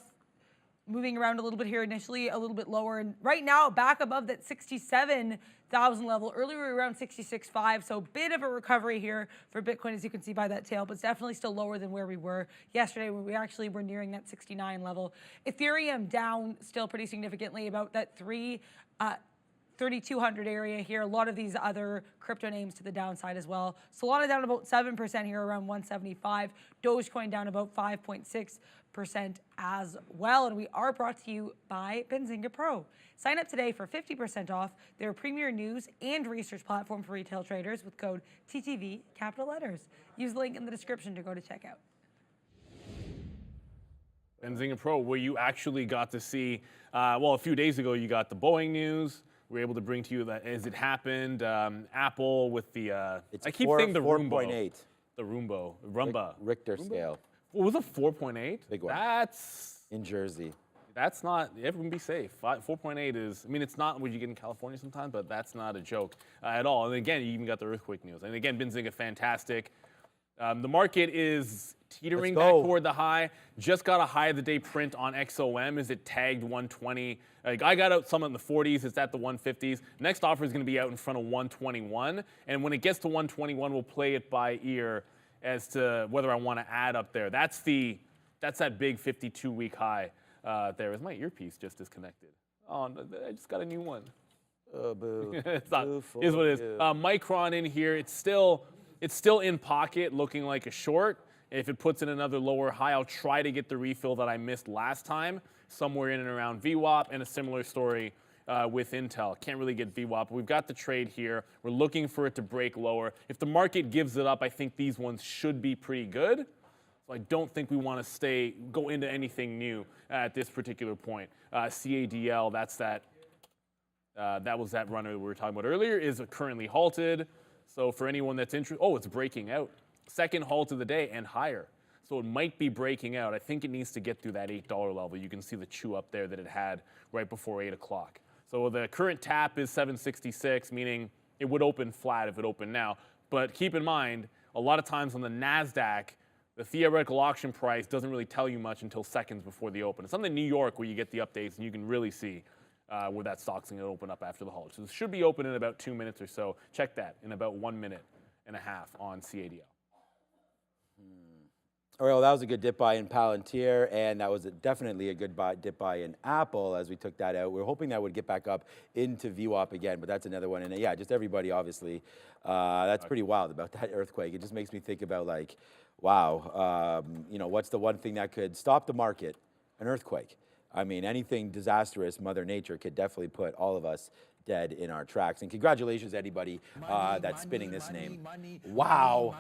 moving around a little bit here initially, a little bit lower, and right now back above that 67,000 level. Earlier we were around 66.5, so a bit of a recovery here for Bitcoin, as you can see by that tail, but it's definitely still lower than where we were yesterday when we actually were nearing that 69 level. Ethereum down still pretty significantly, about that 3,200 area here. A lot of these other crypto names to the downside as well. Solana down about 7% here, around 175. Dogecoin down about 5.6% as well. And we are brought to you by Benzinga Pro. Sign up today for 50% off their premier news and research platform for retail traders with code TTV, capital letters. Use the link in the description to go to checkout. Benzinga Pro, where you actually got to see, well, a few days ago, you got the Boeing news. We were able to bring to you that as it happened. Apple with the, I keep saying the Roomba. 4.8. The Roomba. Richter scale. What was it, 4.8? Big one. That's In Jersey. That's not, everyone be safe. 4.8 is, I mean, it's not what you get in California sometimes, but that's not a joke at all. And again, you even got the earthquake news. And again, Benzinga, fantastic. The market is teetering back toward the high. Just got a high of the day print on XOM as it tagged 120. Like I got out some in the 40s. It's at the 150s. Next offer is going to be out in front of 121. And when it gets to 121, we'll play it by ear as to whether I want to add up there. That's that big 52-week high there. Is my earpiece just disconnected? Oh, no, I just got a new one. Oh, boo. It's not. Here's what it is. Micron in here. It's still in pocket, looking like a short. If it puts in another lower high, I'll try to get the refill that I missed last time, somewhere in and around VWAP, and a similar story with Intel. Can't really get VWAP. We've got the trade here. We're looking for it to break lower. If the market gives it up, I think these ones should be pretty good. So I don't think we want to go into anything new at this particular point. CADL, that was that runner we were talking about earlier, is currently halted. So for anyone that's interested, oh, it's breaking out. Second halt of the day and higher. So it might be breaking out. I think it needs to get through that $8 level. You can see the chew up there that it had right before 8 o'clock. So the current tap is 766, meaning it would open flat if it opened now. But keep in mind, a lot of times on the NASDAQ, the theoretical auction price doesn't really tell you much until seconds before the open. It's something in New York where you get the updates and you can really see where that stock's going to open up after the halt. So this should be open in about 2 minutes or so. Check that in about 1.5 minutes on CADL. All right, well, that was a good dip buy in Palantir, and that was definitely a good dip buy in Apple as we took that out. We were hoping that would get back up into VWAP again, but that's another one. And yeah, just everybody, obviously, that's pretty wild about that earthquake. It just makes me think about like, wow, what's the one thing that could stop the market? An earthquake. I mean, anything disastrous, Mother Nature could definitely put all of us dead in our tracks. And congratulations to anybody that's spinning this name. Wow,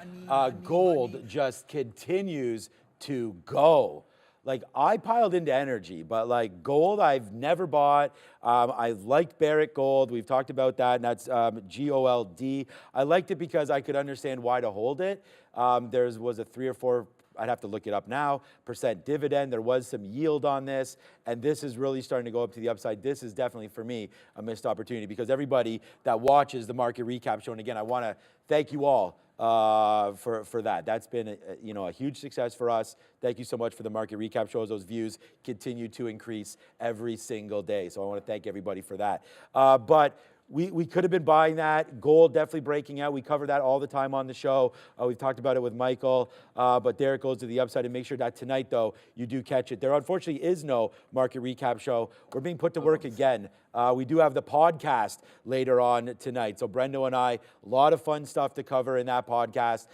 gold just continues to go. Like, I piled into energy, but like gold I've never bought. I liked Barrick Gold. We've talked about that, and that's GOLD. I liked it because I could understand why to hold it. There was a 3 or 4, I'd have to look it up now, % dividend. There was some yield on this, and this is really starting to go up to the upside. This is definitely, for me, a missed opportunity because everybody that watches the market recap show, and again, I want to thank you all for that. That's been a huge success for us. Thank you so much for the market recap shows. Those views continue to increase every single day, so I want to thank everybody for that. But we could have been buying that. Gold definitely breaking out. We cover that all the time on the show. We've talked about it with Michael, but there it goes to the upside. And make sure that tonight, though, you do catch it. There unfortunately is no market recap show. We're being put to work again. We do have the podcast later on tonight. So Brendo and I, a lot of fun stuff to cover in that podcast.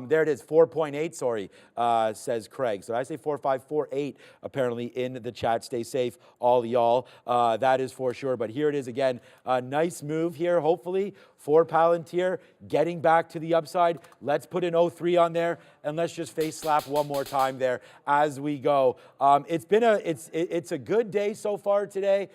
There it is, 4.8, sorry, says Craig. So I say 4.548 apparently in the chat. Stay safe, all y'all. That is for sure. But here it is again. Nice move here, hopefully, for Palantir, getting back to the upside. Let's put an 03 on there, and let's just face slap one more time there as we go. It's a good day so far today.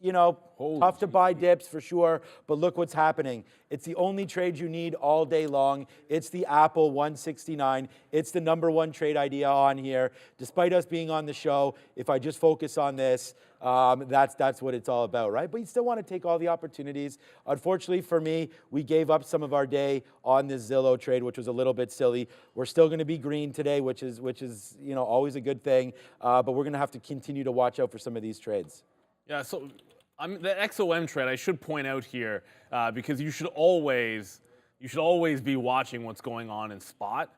you know, tough to buy dips for sure, but look what's happening. It's the only trade you need all day long. It's the Apple 169. It's the #1 trade idea on here. Despite us being on the show, if I just focus on this, that's what it's all about, right? But you still want to take all the opportunities. Unfortunately for me, we gave up some of our day on this Zillow trade, which was a little bit silly. We're still going to be green today, which is you know, always a good thing, but we're going to have to continue to watch out for some of these trades. Yeah, so the XOM trade, I should point out here, because you should always be watching what's going on in spot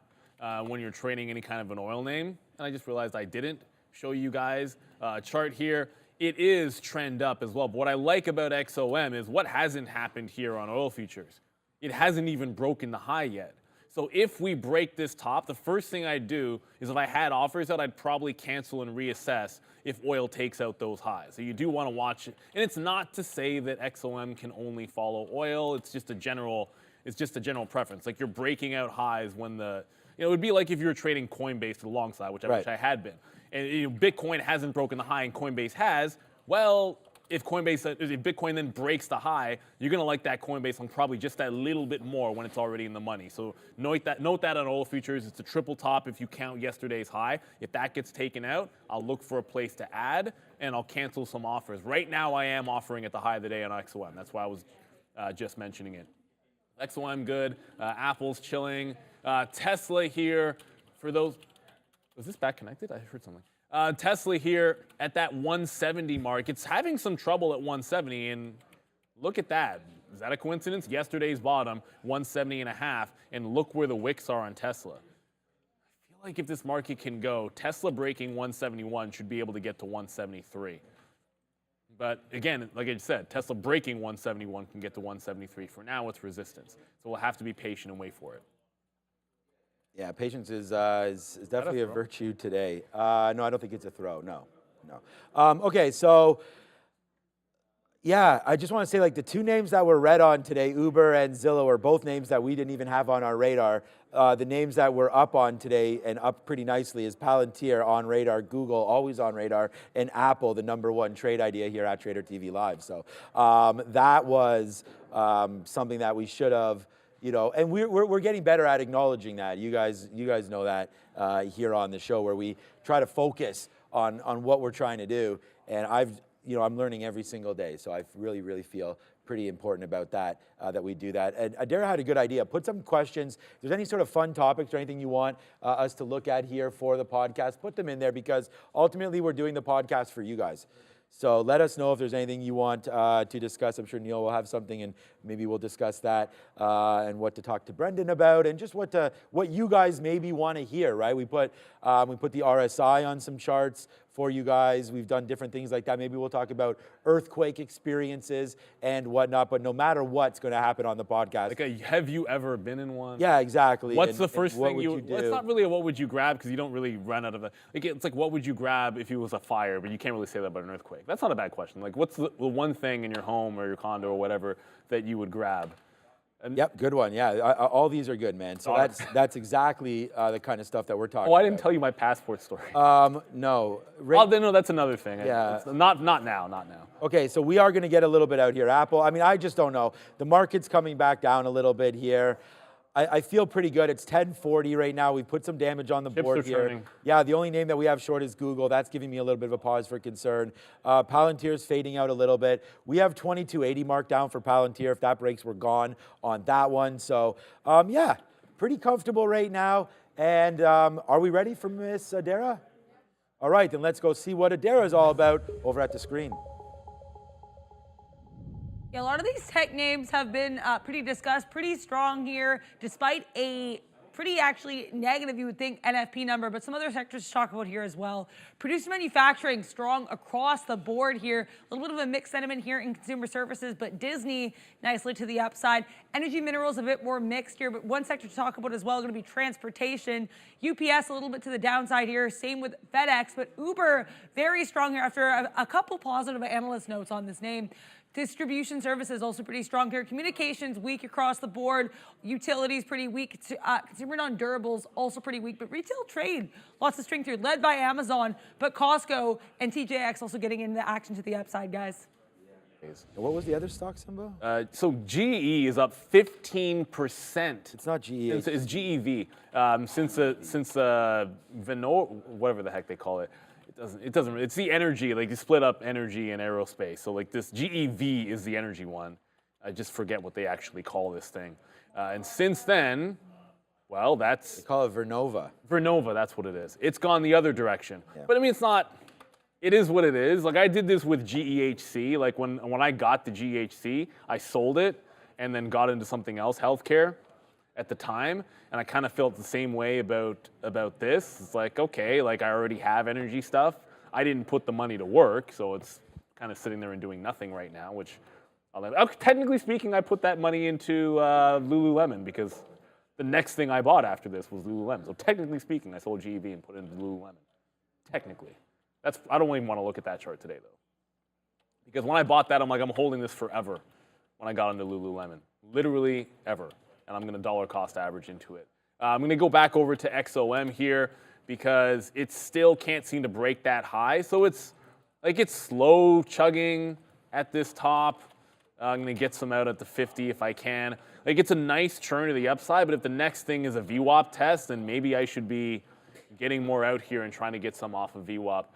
when you're trading any kind of an oil name. And I just realized I didn't show you guys a chart here. It is trend up as well. But what I like about XOM is what hasn't happened here on oil futures. It hasn't even broken the high yet. So if we break this top, the first thing I'd do is if I had offers out, I'd probably cancel and reassess if oil takes out those highs. So you do want to watch it. And it's not to say that XOM can only follow oil. It's just a general preference. Like you're breaking out highs when the, you know, it would be like if you were trading Coinbase to the long side, which I had been. And you know, Bitcoin hasn't broken the high and Coinbase has. Well, if Bitcoin then breaks the high, you're going to like that Coinbase on probably just that little bit more when it's already in the money. So note that on oil futures. It's a triple top if you count yesterday's high. If that gets taken out, I'll look for a place to add, and I'll cancel some offers. Right now, I am offering at the high of the day on XOM. That's why I was just mentioning it. XOM good. Apple's chilling. Tesla here for those. Was this back connected? I heard something. Tesla here at that 170 mark. It's having some trouble at 170, and look at that. Is that a coincidence? Yesterday's bottom, 170.5, and look where the wicks are on Tesla. I feel like if this market can go, Tesla breaking 171 should be able to get to 173. But again, like I said, Tesla breaking 171 can get to 173. For now, it's resistance. So we'll have to be patient and wait for it. Yeah, patience is definitely a virtue today. No, I don't think it's a throw. No. Okay, so yeah, I just want to say like the two names that were read on today, Uber and Zillow, are both names that we didn't even have on our radar. The names that were up on today and up pretty nicely is Palantir on radar, Google always on radar, and Apple, the #1 trade idea here at Trader TV Live. So that was something that we should have. You know, and we're getting better at acknowledging that. You guys know that here on the show, where we try to focus on what we're trying to do. And I'm learning every single day. So I really feel pretty important about that, that we do that. And Adara had a good idea. Put some questions. If there's any sort of fun topics or anything you want us to look at here for the podcast, put them in there, because ultimately we're doing the podcast for you guys. So let us know if there's anything you want to discuss. I'm sure Neil will have something, and maybe we'll discuss that and what to talk to Brendan about, and just what you guys maybe want to hear. Right? We put the RSI on some charts for you guys. We've done different things like that. Maybe we'll talk about earthquake experiences and whatnot. But no matter what's going to happen on the podcast, like have you ever been in one? Yeah, exactly. What's the first thing you do? Well, it's not really a what would you grab, because you don't really run out of it. Like it's like what would you grab if it was a fire, but you can't really say that about an earthquake. That's not a bad question. Like what's the one thing in your home or your condo or whatever that you would grab? And yep, good one. Yeah, all these are good, man. So that's exactly the kind of stuff that we're talking about. Oh, I didn't tell you my passport story. No. No, that's another thing. Yeah. Not now. Okay, so we are going to get a little bit out here. Apple, I mean, I just don't know. The market's coming back down a little bit here. I feel pretty good. It's 1040 right now. We put some damage on the board here. Turning. Yeah, the only name that we have short is Google. That's giving me a little bit of a pause for concern. Palantir's fading out a little bit. We have 2280 marked down for Palantir. If that breaks, we're gone on that one. So, yeah, pretty comfortable right now. And are we ready for Miss Adara? All right, then let's go see what Adara is all about over at the screen. Yeah, a lot of these tech names have been pretty discussed, pretty strong here, despite a pretty actually negative, you would think, NFP number, but some other sectors to talk about here as well. Producer manufacturing strong across the board here. A little bit of a mixed sentiment here in consumer services, but Disney nicely to the upside. Energy minerals a bit more mixed here, but one sector to talk about as well going to be transportation. UPS a little bit to the downside here. Same with FedEx, but Uber very strong here after a couple positive analyst notes on this name. Distribution services also pretty strong here. Communications weak across the board. Utilities pretty weak. Consumer non-durables also pretty weak. But retail trade, lots of strength here, led by Amazon. But Costco and TJX also getting into action to the upside, guys. What was the other stock symbol? So GE is up 15%. It's not GE. It's GEV. Since whatever the heck they call it. It doesn't. It's the energy. Like you split up energy and aerospace. So like this GEV is the energy one. I just forget what they actually call this thing. And since then, well, They call it Vernova. Vernova. That's what it is. It's gone the other direction. Yeah. But I mean, it's not. It is what it is. Like I did this with GEHC. Like when I got the GEHC, I sold it and then got into something else, healthcare, at the time. And I kind of felt the same way about this. It's like, okay, like I already have energy stuff. I didn't put the money to work, so it's kind of sitting there and doing nothing right now. Which, technically speaking, I put that money into Lululemon because the next thing I bought after this was Lululemon. So technically speaking, I sold GEV and put it into Lululemon. Technically. I don't even want to look at that chart today, though. Because when I bought that, I'm like, I'm holding this forever when I got into Lululemon. Literally ever. And I'm going to dollar cost average into it. I'm going to go back over to XOM here because it still can't seem to break that high. So it's slow chugging at this top. I'm going to get some out at the 50 if I can. Like it's a nice churn to the upside, but if the next thing is a VWAP test, then maybe I should be getting more out here and trying to get some off of VWAP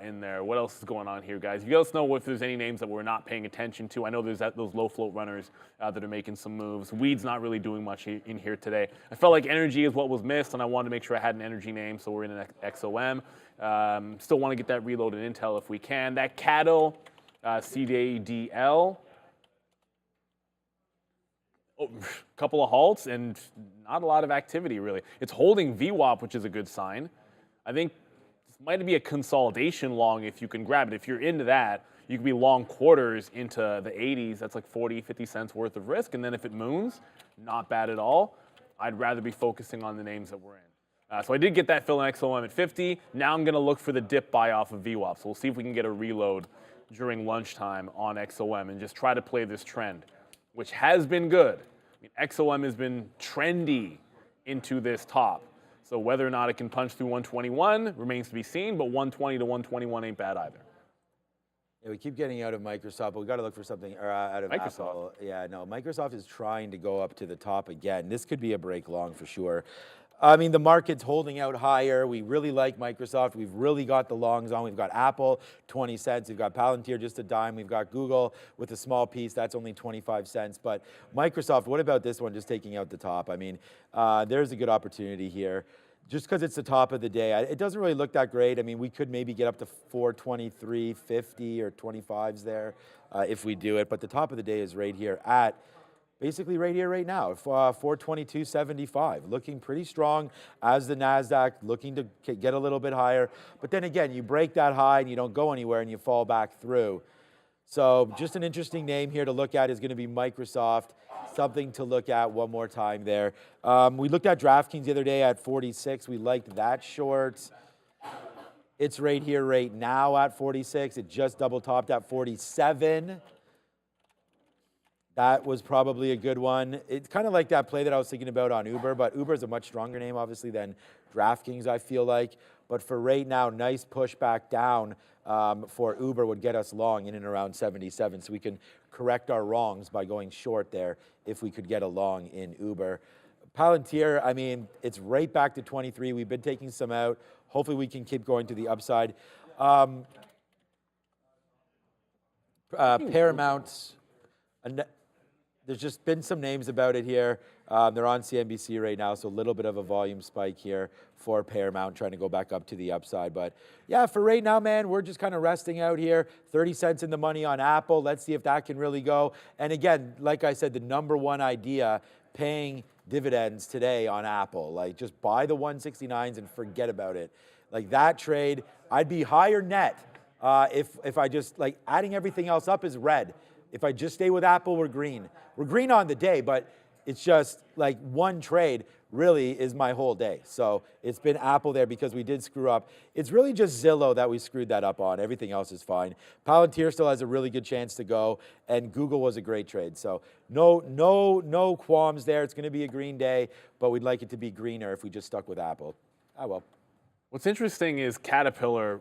in there. What else is going on here, guys? You let us know if there's any names that we're not paying attention to. I know there's those low float runners that are making some moves. Weed's not really doing much in here today. I felt like energy is what was missed, and I wanted to make sure I had an energy name, so we're in an XOM. Still want to get that reload in Intel if we can. That cattle, CDL. Couple of halts and not a lot of activity, really. It's holding VWAP, which is a good sign. I think this might be a consolidation long if you can grab it. If you're into that, you could be long quarters into the 80s. That's like 40, 50 cents worth of risk. And then if it moons, not bad at all. I'd rather be focusing on the names that we're in. So I did get that fill in XOM at 50. Now I'm going to look for the dip buy off of VWAP. So we'll see if we can get a reload during lunchtime on XOM and just try to play this trend, which has been good. I mean, XOM has been trendy into this top. So whether or not it can punch through 121 remains to be seen, but 120 to 121 ain't bad either. Yeah, we keep getting out of Microsoft, but we got to look for something out of Microsoft. Apple. Yeah, no, Microsoft is trying to go up to the top again. This could be a break long for sure. I mean, the market's holding out higher. We really like Microsoft. We've really got the longs on. We've got Apple, 20 cents. We've got Palantir, just a dime. We've got Google with a small piece. That's only 25 cents. But Microsoft, what about this one just taking out the top? I mean, there's a good opportunity here. Just because it's the top of the day, it doesn't really look that great. I mean, we could maybe get up to 423.50 or 25s there if we do it. But the top of the day is right here at basically right here, right now, 422.75, looking pretty strong as the NASDAQ, looking to get a little bit higher. But then again, you break that high and you don't go anywhere and you fall back through. So just an interesting name here to look at is going to be Microsoft, something to look at one more time there. We looked at DraftKings the other day at 46. We liked that short. It's right here right now at 46. It just double topped at 47. That was probably a good one. It's kind of like that play that I was thinking about on Uber, but Uber is a much stronger name, obviously, than DraftKings, I feel like. But for right now, nice push back down for Uber would get us long in and around 77. So we can correct our wrongs by going short there if we could get a long in Uber. Palantir, I mean, it's right back to 23. We've been taking some out. Hopefully we can keep going to the upside. Paramount. There's just been some names about it here. They're on CNBC right now, so a little bit of a volume spike here for Paramount, trying to go back up to the upside. But yeah, for right now, man, we're just kind of resting out here. 30 cents in the money on Apple. Let's see if that can really go. And again, like I said, the number one idea, paying dividends today on Apple. Like, just buy the 169s and forget about it. Like, that trade, I'd be higher net if I just, like, adding everything else up is red. If I just stay with Apple, we're green. We're green on the day, but it's just like one trade really is my whole day. So it's been Apple there because we did screw up. It's really just Zillow that we screwed that up on. Everything else is fine. Palantir still has a really good chance to go, and Google was a great trade. So no qualms there. It's going to be a green day, but we'd like it to be greener if we just stuck with Apple. Ah, well. What's interesting is Caterpillar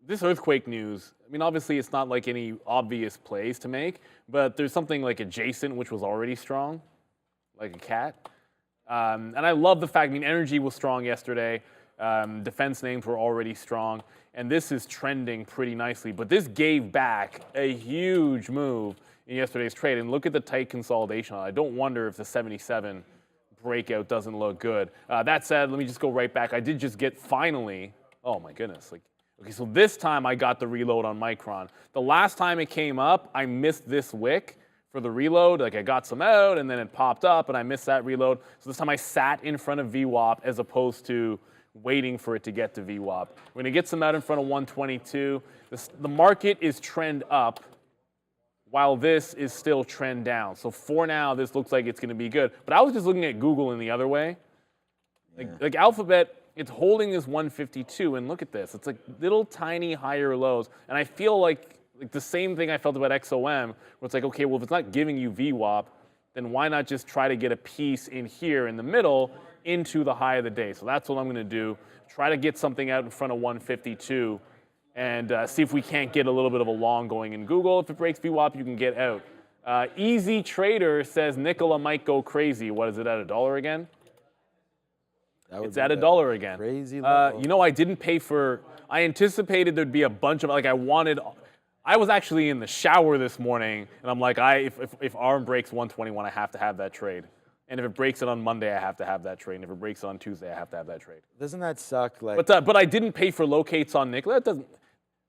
this earthquake news, I mean, obviously it's not like any obvious plays to make, but there's something like adjacent, which was already strong, like a cat. And I love the fact, I mean, energy was strong yesterday. Defense names were already strong. And this is trending pretty nicely. But this gave back a huge move in yesterday's trade. And look at the tight consolidation. I don't wonder if the 77 breakout doesn't look good. That said, let me just go right back. I did just get finally, oh my goodness, like, okay, so this time I got the reload on Micron. The last time it came up, I missed this wick for the reload. Like I got some out and then it popped up and I missed that reload. So this time I sat in front of VWAP as opposed to waiting for it to get to VWAP. We're gonna get some out in front of 122. The market is trend up while this is still trend down. So for now, this looks like it's gonna be good. But I was just looking at Google in the other way. Like Alphabet, it's holding this 152, and look at this. It's like little tiny higher lows. And I feel like the same thing I felt about XOM, where it's like, okay, well, if it's not giving you VWAP, then why not just try to get a piece in here in the middle into the high of the day? So that's what I'm gonna do. Try to get something out in front of 152 and see if we can't get a little bit of a long going in Google. If it breaks VWAP, you can get out. Easy Trader says Nicola might go crazy. What is it, at $1 again? It's at $1 again. Crazy level. You know, I didn't pay for, I anticipated there'd be a bunch of, like I was actually in the shower this morning and I'm like, if ARM breaks 121, I have to have that trade. And if it breaks it on Monday, I have to have that trade. And if it breaks it on Tuesday, I have to have that trade. Doesn't that suck? Like, But I didn't pay for locates on Nicola.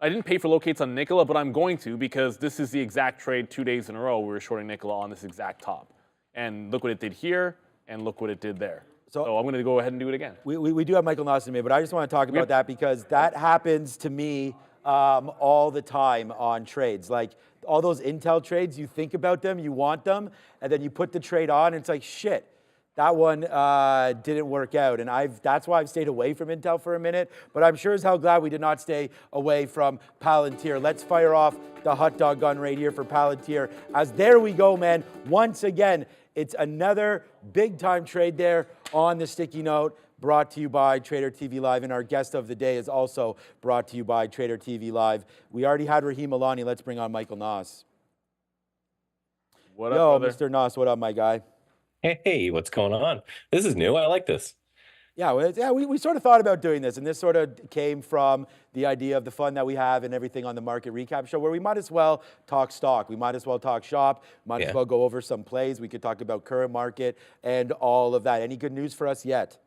I didn't pay for locates on Nicola, but I'm going to because this is the exact trade 2 days in a row. We were shorting Nicola on this exact top. And look what it did here, and look what it did there. So I'm going to go ahead and do it again. we do have Michael Noss in here, but I just want to talk about that because that happens to me all the time on trades. Like all those Intel trades, you think about them, you want them, and then you put the trade on, and it's like, shit, that one didn't work out. And that's why I've stayed away from Intel for a minute, but I'm sure as hell glad we did not stay away from Palantir. Let's fire off the hot dog gun right here for Palantir. As there we go, man. Once again, it's another big time trade there on the sticky note, brought to you by Trader TV Live, and our guest of the day is also brought to you by Trader TV Live. We already had Rahim Alani. Let's bring on Michael Noss. What up, brother? Mr. Noss, what up, my guy? Hey, what's going on? This is new. I like this. Yeah, we sort of thought about doing this, and this sort of came from the idea of the fun that we have and everything on the Market Recap Show, where we might as well talk stock. We might as well talk shop. Might as well go over some plays. We could talk about current market and all of that. Any good news for us yet?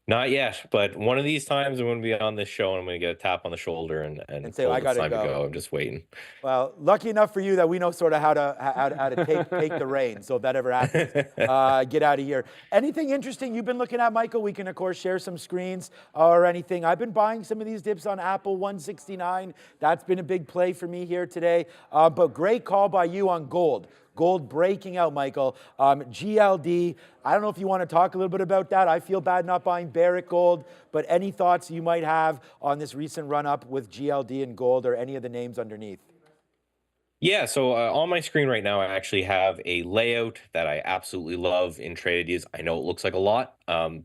Not yet, but one of these times I'm going to be on this show and I'm going to get a tap on the shoulder and say, told I it's gotta time to go. I'm just waiting. Well, lucky enough for you that we know sort of how to take the reins. So if that ever happens, get out of here. Anything interesting you've been looking at, Michael? We can, of course, share some screens or anything. I've been buying some of these dips on Apple 169. That's been a big play for me here today. But great call by you on gold. Gold breaking out, Michael. GLD, I don't know if you want to talk a little bit about that. I feel bad not buying Barrick Gold, but any thoughts you might have on this recent run-up with GLD and gold or any of the names underneath? Yeah, so on my screen right now, I actually have a layout that I absolutely love in TradingView. I know it looks like a lot,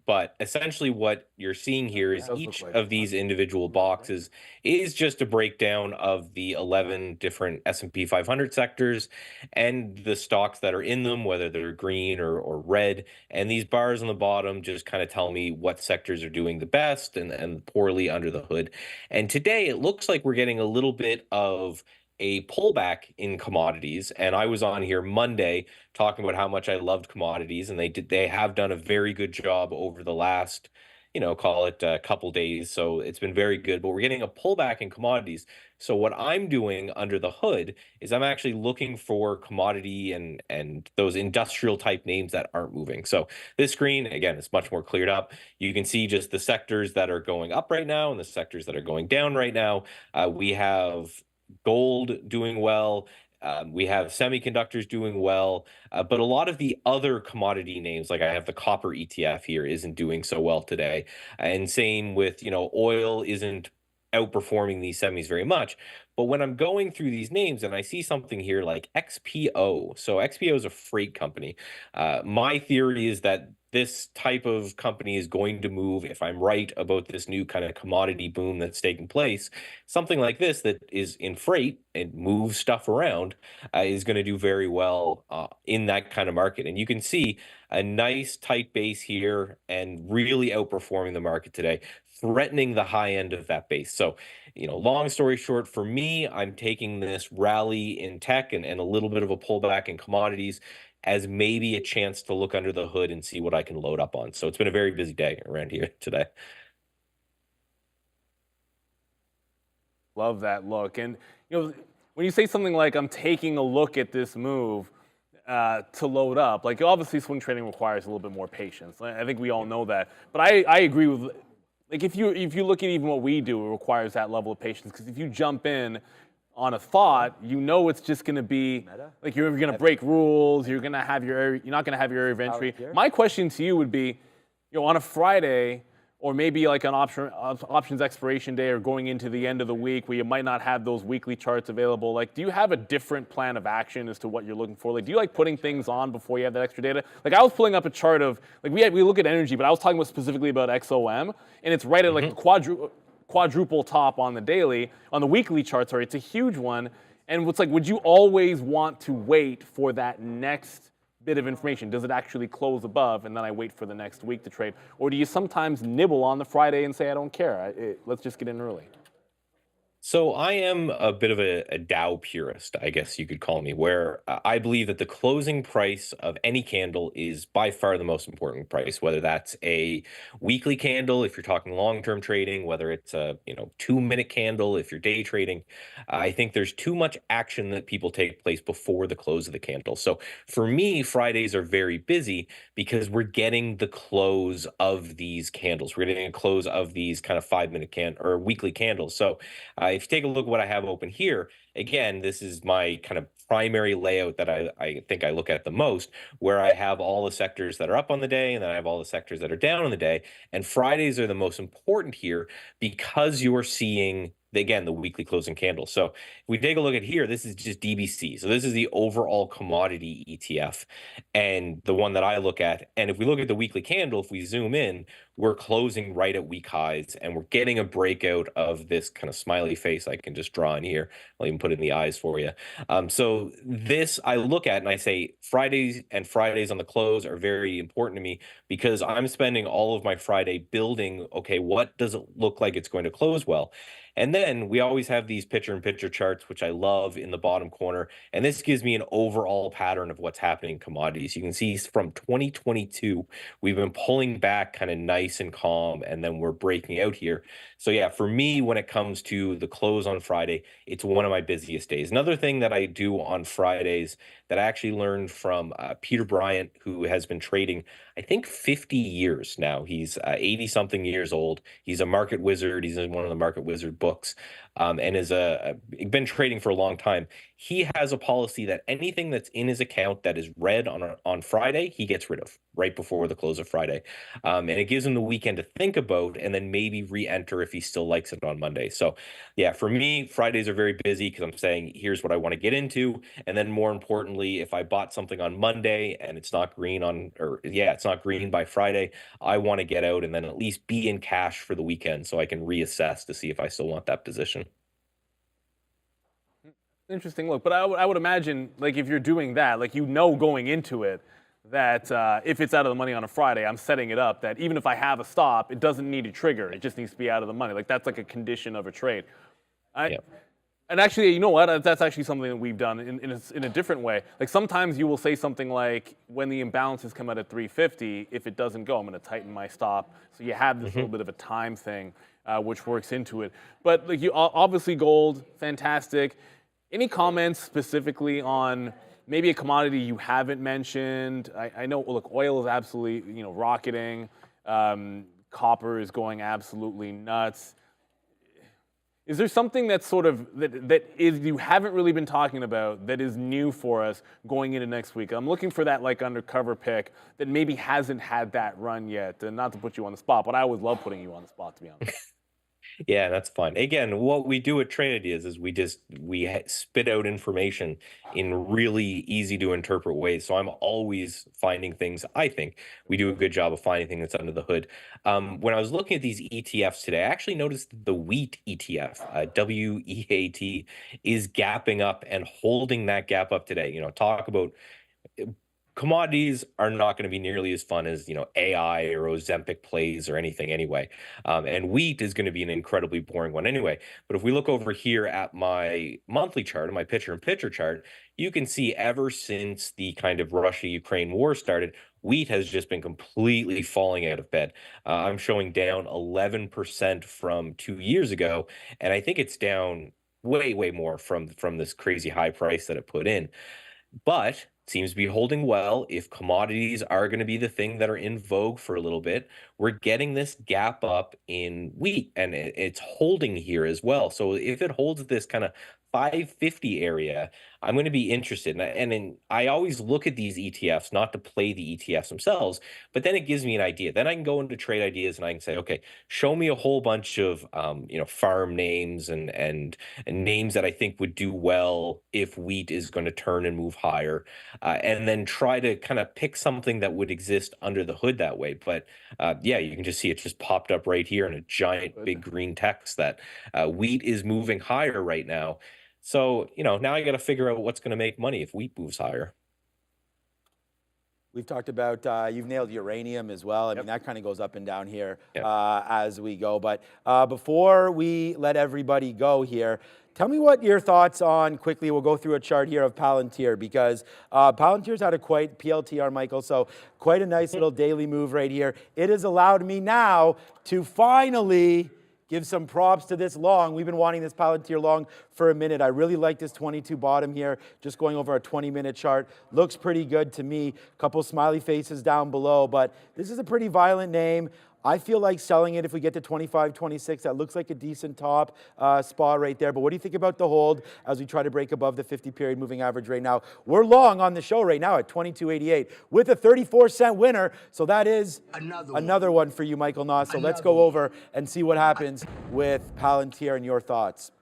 but essentially what you're seeing here is each of these individual boxes is just a breakdown of the 11 different S&P 500 sectors and the stocks that are in them, whether they're green or red. And these bars on the bottom just kind of tell me what sectors are doing the best and poorly under the hood. And today it looks like we're getting a little bit of a pullback in commodities, and I was on here Monday talking about how much I loved commodities, and they have done a very good job over the last, call it a couple days. So it's been very good, but we're getting a pullback in commodities. So what I'm doing under the hood is I'm actually looking for commodity and those industrial type names that aren't moving. So this screen, again, is much more cleared up. You can see just the sectors that are going up right now and the sectors that are going down right now. We have gold doing well. We have semiconductors doing well, but a lot of the other commodity names, like I have the copper ETF here, isn't doing so well today. And same with, oil isn't outperforming these semis very much. But when I'm going through these names and I see something here like XPO, so XPO is a freight company. My theory is that this type of company is going to move, if I'm right about this new kind of commodity boom that's taking place, something like this that is in freight and moves stuff around is going to do very well in that kind of market. And you can see a nice tight base here and really outperforming the market today, threatening the high end of that base. So, long story short, for me, I'm taking this rally in tech and a little bit of a pullback in commodities as maybe a chance to look under the hood and see what I can load up on. So it's been a very busy day around here today. Love that look. And when you say something like I'm taking a look at this move to load up, like obviously swing trading requires a little bit more patience. I think we all know that. But I agree with, like, if you look at even what we do, it requires that level of patience, because if you jump in on a thought, it's just going to be like you're going to break rules. You're not going to have your area of entry. My question to you would be, on a Friday, or maybe like an options expiration day, or going into the end of the week where you might not have those weekly charts available, like, do you have a different plan of action as to what you're looking for? Like, do you like putting things on before you have that extra data? Like, I was pulling up a chart of, like, we look at energy, but I was talking about specifically about XOM, and it's right at like the quadruple top on the weekly chart, sorry, it's a huge one. And it's like, would you always want to wait for that next bit of information? Does it actually close above and then I wait for the next week to trade? Or do you sometimes nibble on the Friday and say, I don't care, let's just get in early? So I am a bit of a Dow purist, I guess you could call me, where I believe that the closing price of any candle is by far the most important price, whether that's a weekly candle if you're talking long-term trading, whether it's a 2-minute candle if you're day trading. I think there's too much action that people take place before the close of the candle. So for me, Fridays are very busy because we're getting the close of these candles. We're getting a close of these kind of 5-minute or weekly candles. So if you take a look at what I have open here, again, this is my kind of primary layout that I think I look at the most, where I have all the sectors that are up on the day, and then I have all the sectors that are down on the day. And Fridays are the most important here because you're seeing, again, the weekly closing candle. So if we take a look at here, this is just DBC. So this is the overall commodity ETF, and the one that I look at. And if we look at the weekly candle, if we zoom in, we're closing right at week highs, and we're getting a breakout of this kind of smiley face I can just draw in here. I'll even put in the eyes for you. So this I look at and I say Fridays on the close are very important to me, because I'm spending all of my Friday building, okay, what does it look like it's going to close well? And then we always have these picture-in-picture charts, which I love, in the bottom corner. And this gives me an overall pattern of what's happening in commodities. You can see from 2022, we've been pulling back kind of nice and calm, and then we're breaking out here. So yeah, for me, when it comes to the close on Friday, it's one of my busiest days. Another thing that I do on Fridays that I actually learned from Peter Bryant, who has been trading, I think, 50 years now. He's 80-something years old. He's a market wizard. He's in one of the market wizard books, and is been trading for a long time. He has a policy that anything that's in his account that is red on Friday, he gets rid of right before the close of Friday. And it gives him the weekend to think about and then maybe re-enter if he still likes it on Monday. So yeah, for me, Fridays are very busy because I'm saying, here's what I want to get into. And then more importantly, if I bought something on Monday and it's not green it's not green by Friday, I want to get out and then at least be in cash for the weekend so I can reassess to see if I still want that position. Interesting look, but I would imagine, like, if you're doing that, like, going into it, that if it's out of the money on a Friday, I'm setting it up that even if I have a stop, it doesn't need a trigger. It just needs to be out of the money. Like, that's like a condition of a trade. And actually, you know what? That's actually something that we've done in a different way. Like, sometimes you will say something like, when the imbalances come out at 350, if it doesn't go, I'm going to tighten my stop. So you have this little bit of a time thing, which works into it. But like, obviously gold, fantastic. Any comments specifically on maybe a commodity you haven't mentioned? I know, look, oil is absolutely, rocketing. Copper is going absolutely nuts. Is there something that's sort of that is you haven't really been talking about that is new for us going into next week? I'm looking for that like undercover pick that maybe hasn't had that run yet. And not to put you on the spot, but I always love putting you on the spot, to be honest. Yeah, that's fine. Again, what we do at Trade Ideas is we spit out information in really easy to interpret ways. So I'm always finding things. I think we do a good job of finding things that's under the hood. When I was looking at these ETFs today, I actually noticed that the wheat ETF, WEAT, is gapping up and holding that gap up today. Talk about commodities are not going to be nearly as fun as AI or Ozempic plays or anything anyway. And wheat is going to be an incredibly boring one anyway. But if we look over here at my monthly chart, my picture-in-picture chart, you can see ever since the kind of Russia-Ukraine war started, wheat has just been completely falling out of bed. I'm showing down 11% from 2 years ago, and I think it's down way, way more from this crazy high price that it put in. But seems to be holding well. If commodities are going to be the thing that are in vogue for a little bit, we're getting this gap up in wheat, and it's holding here as well. So if it holds this kind of 550 area, I'm going to be interested. I always look at these ETFs, not to play the ETFs themselves, but then it gives me an idea. Then I can go into Trade Ideas and I can say, okay, show me a whole bunch of farm names and names that I think would do well if wheat is going to turn and move higher, and then try to kind of pick something that would exist under the hood that way. But yeah, you can just see it just popped up right here in a giant big green text that wheat is moving higher right now. So, now I got to figure out what's going to make money if wheat moves higher. We've talked about, you've nailed uranium as well. I mean, that kind of goes up and down here as we go. But before we let everybody go here, tell me what your thoughts on, quickly, we'll go through a chart here of Palantir, because Palantir's had a quite, PLTR, Michael, so quite a nice little daily move right here. It has allowed me now to finally give some props to this long. We've been wanting this Palantir long for a minute. I really like this 22 bottom here, just going over a 20-minute chart. Looks pretty good to me. Couple smiley faces down below, but this is a pretty violent name. I feel like selling it if we get to 25, 26. That looks like a decent top spot right there. But what do you think about the hold as we try to break above the 50-period moving average right now? We're long on the show right now at 22.88 with a 34-cent winner. So that is another one for you, Michael Noss. So let's go over and see what happens with Palantir and your thoughts.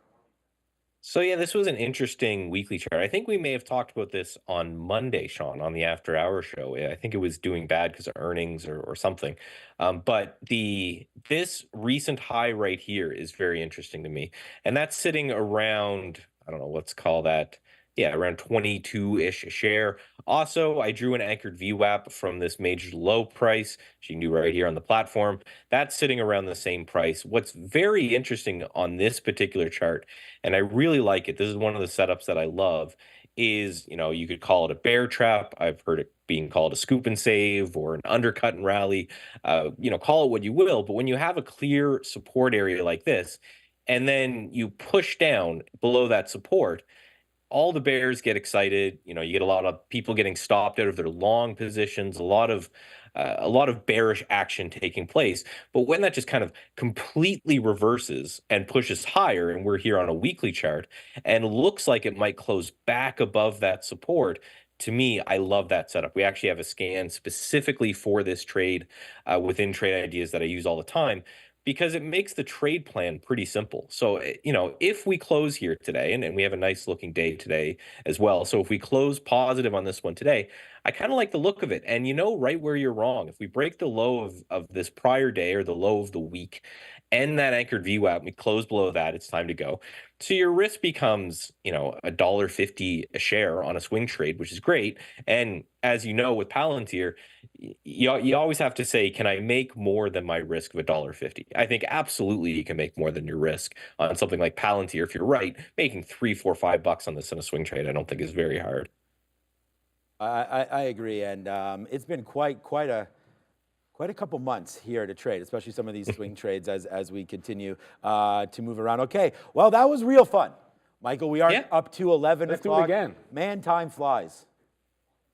So yeah, this was an interesting weekly chart. I think we may have talked about this on Monday, Sean, on the After Hour show. I think it was doing bad because of earnings or something. But this recent high right here is very interesting to me, and that's sitting around, I don't know, let's call that, yeah, around 22-ish a share. Also, I drew an anchored VWAP from this major low price, which you can do right here on the platform. That's sitting around the same price. What's very interesting on this particular chart, and I really like it, this is one of the setups that I love, is, you could call it a bear trap. I've heard it being called a scoop and save or an undercut and rally. Call it what you will, but when you have a clear support area like this, and then you push down below that support, all the bears get excited. You get a lot of people getting stopped out of their long positions, a lot of bearish action taking place. But when that just kind of completely reverses and pushes higher, and we're here on a weekly chart, and looks like it might close back above that support, to me, I love that setup. We actually have a scan specifically for this trade within Trade Ideas that I use all the time, because it makes the trade plan pretty simple. So, if we close here today, and we have a nice looking day today as well. So if we close positive on this one today, I kind of like the look of it. And right where you're wrong. If we break the low of this prior day or the low of the week and that anchored VWAP, we close below that, it's time to go. So your risk becomes, $1.50 a share on a swing trade, which is great. And as you know, with Palantir, you always have to say, can I make more than my risk of $1.50? I think absolutely you can make more than your risk on something like Palantir. If you're right, making $3, $4, $5 on this in a swing trade, I don't think is very hard. I agree, and it's been quite a couple months here to trade, especially some of these swing trades as we continue to move around. Okay, well, that was real fun. Michael, we are up to 11 Let's o'clock. do it again. Man, time flies.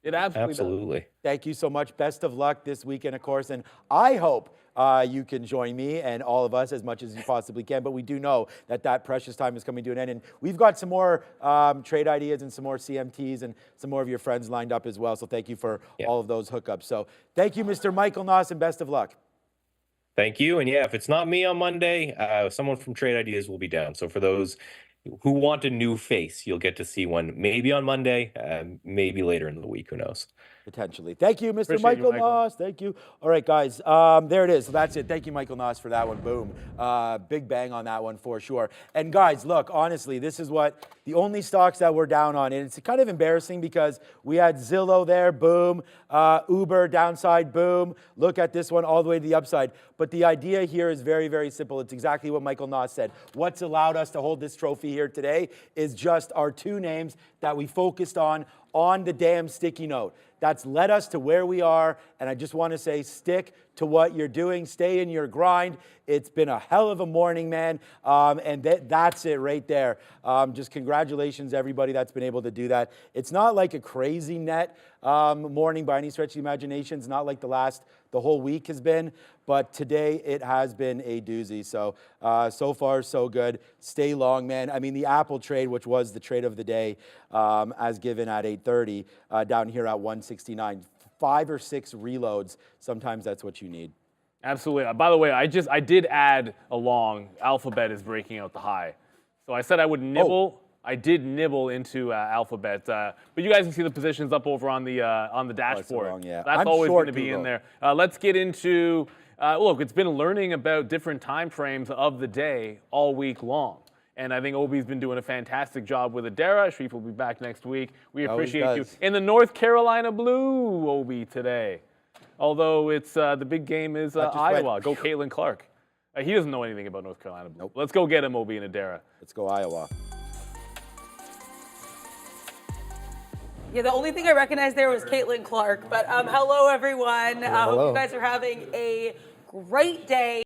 It absolutely Absolutely. Thank you so much. Best of luck this weekend, of course, and I hope you can join me and all of us as much as you possibly can, but we do know that precious time is coming to an end, and we've got some more trade ideas and some more CMTs and some more of your friends lined up as well, so thank you for all of those hookups. So thank you, Mr. Michael Noss, and best of luck. Thank you. And yeah, if it's not me on Monday, someone from Trade Ideas will be down. So for those who want a new face, you'll get to see one maybe on Monday, maybe later in the week. Who knows? Potentially. Thank you, Mr. Appreciate you, Michael Michael. Noss. Thank you. All right, guys. There it is. So that's it. Thank you, Michael Noss, for that one. Boom. Big bang on that one for sure. And guys, look, honestly, this is what the only stocks that we're down on. And it's kind of embarrassing because we had Zillow there, boom. Uber, downside, boom. Look at this one all the way to the upside. But the idea here is very, very simple. It's exactly what Michael Noss said. What's allowed us to hold this trophy here today is just our two names that we focused on the damn sticky note. That's led us to where we are, and I just want to say stick to what you're doing. Stay in your grind. It's been a hell of a morning, man, and that's it right there. Just congratulations, everybody that's been able to do that. It's not like a crazy net morning by any stretch of the imagination. It's not like the whole week has been, but today it has been a doozy. So, so far, so good. Stay long, man. I mean, the Apple trade, which was the trade of the day, as given at 8:30, down here at 169. 5 or 6 reloads. Sometimes that's what you need. Absolutely. By the way, I did add along, Alphabet is breaking out the high. So I said I would nibble. I did nibble into Alphabet, but you guys can see the positions up over on the dashboard. Wrong, yeah. That's I'm always short going to be Google. in there. Let's get into look. It's been learning about different time frames of the day all week long, and I think Obi's been doing a fantastic job with Adara. Sharif will be back next week. We appreciate you in the North Carolina blue, Obi, today. Although it's the big game is Iowa. Go Caitlin Clark. He doesn't know anything about North Carolina blue. Nope. Let's go get him, Obi and Adara. Let's go Iowa. Yeah, the only thing I recognized there was Caitlin Clark. But hello, everyone. Hope you guys are having a great day.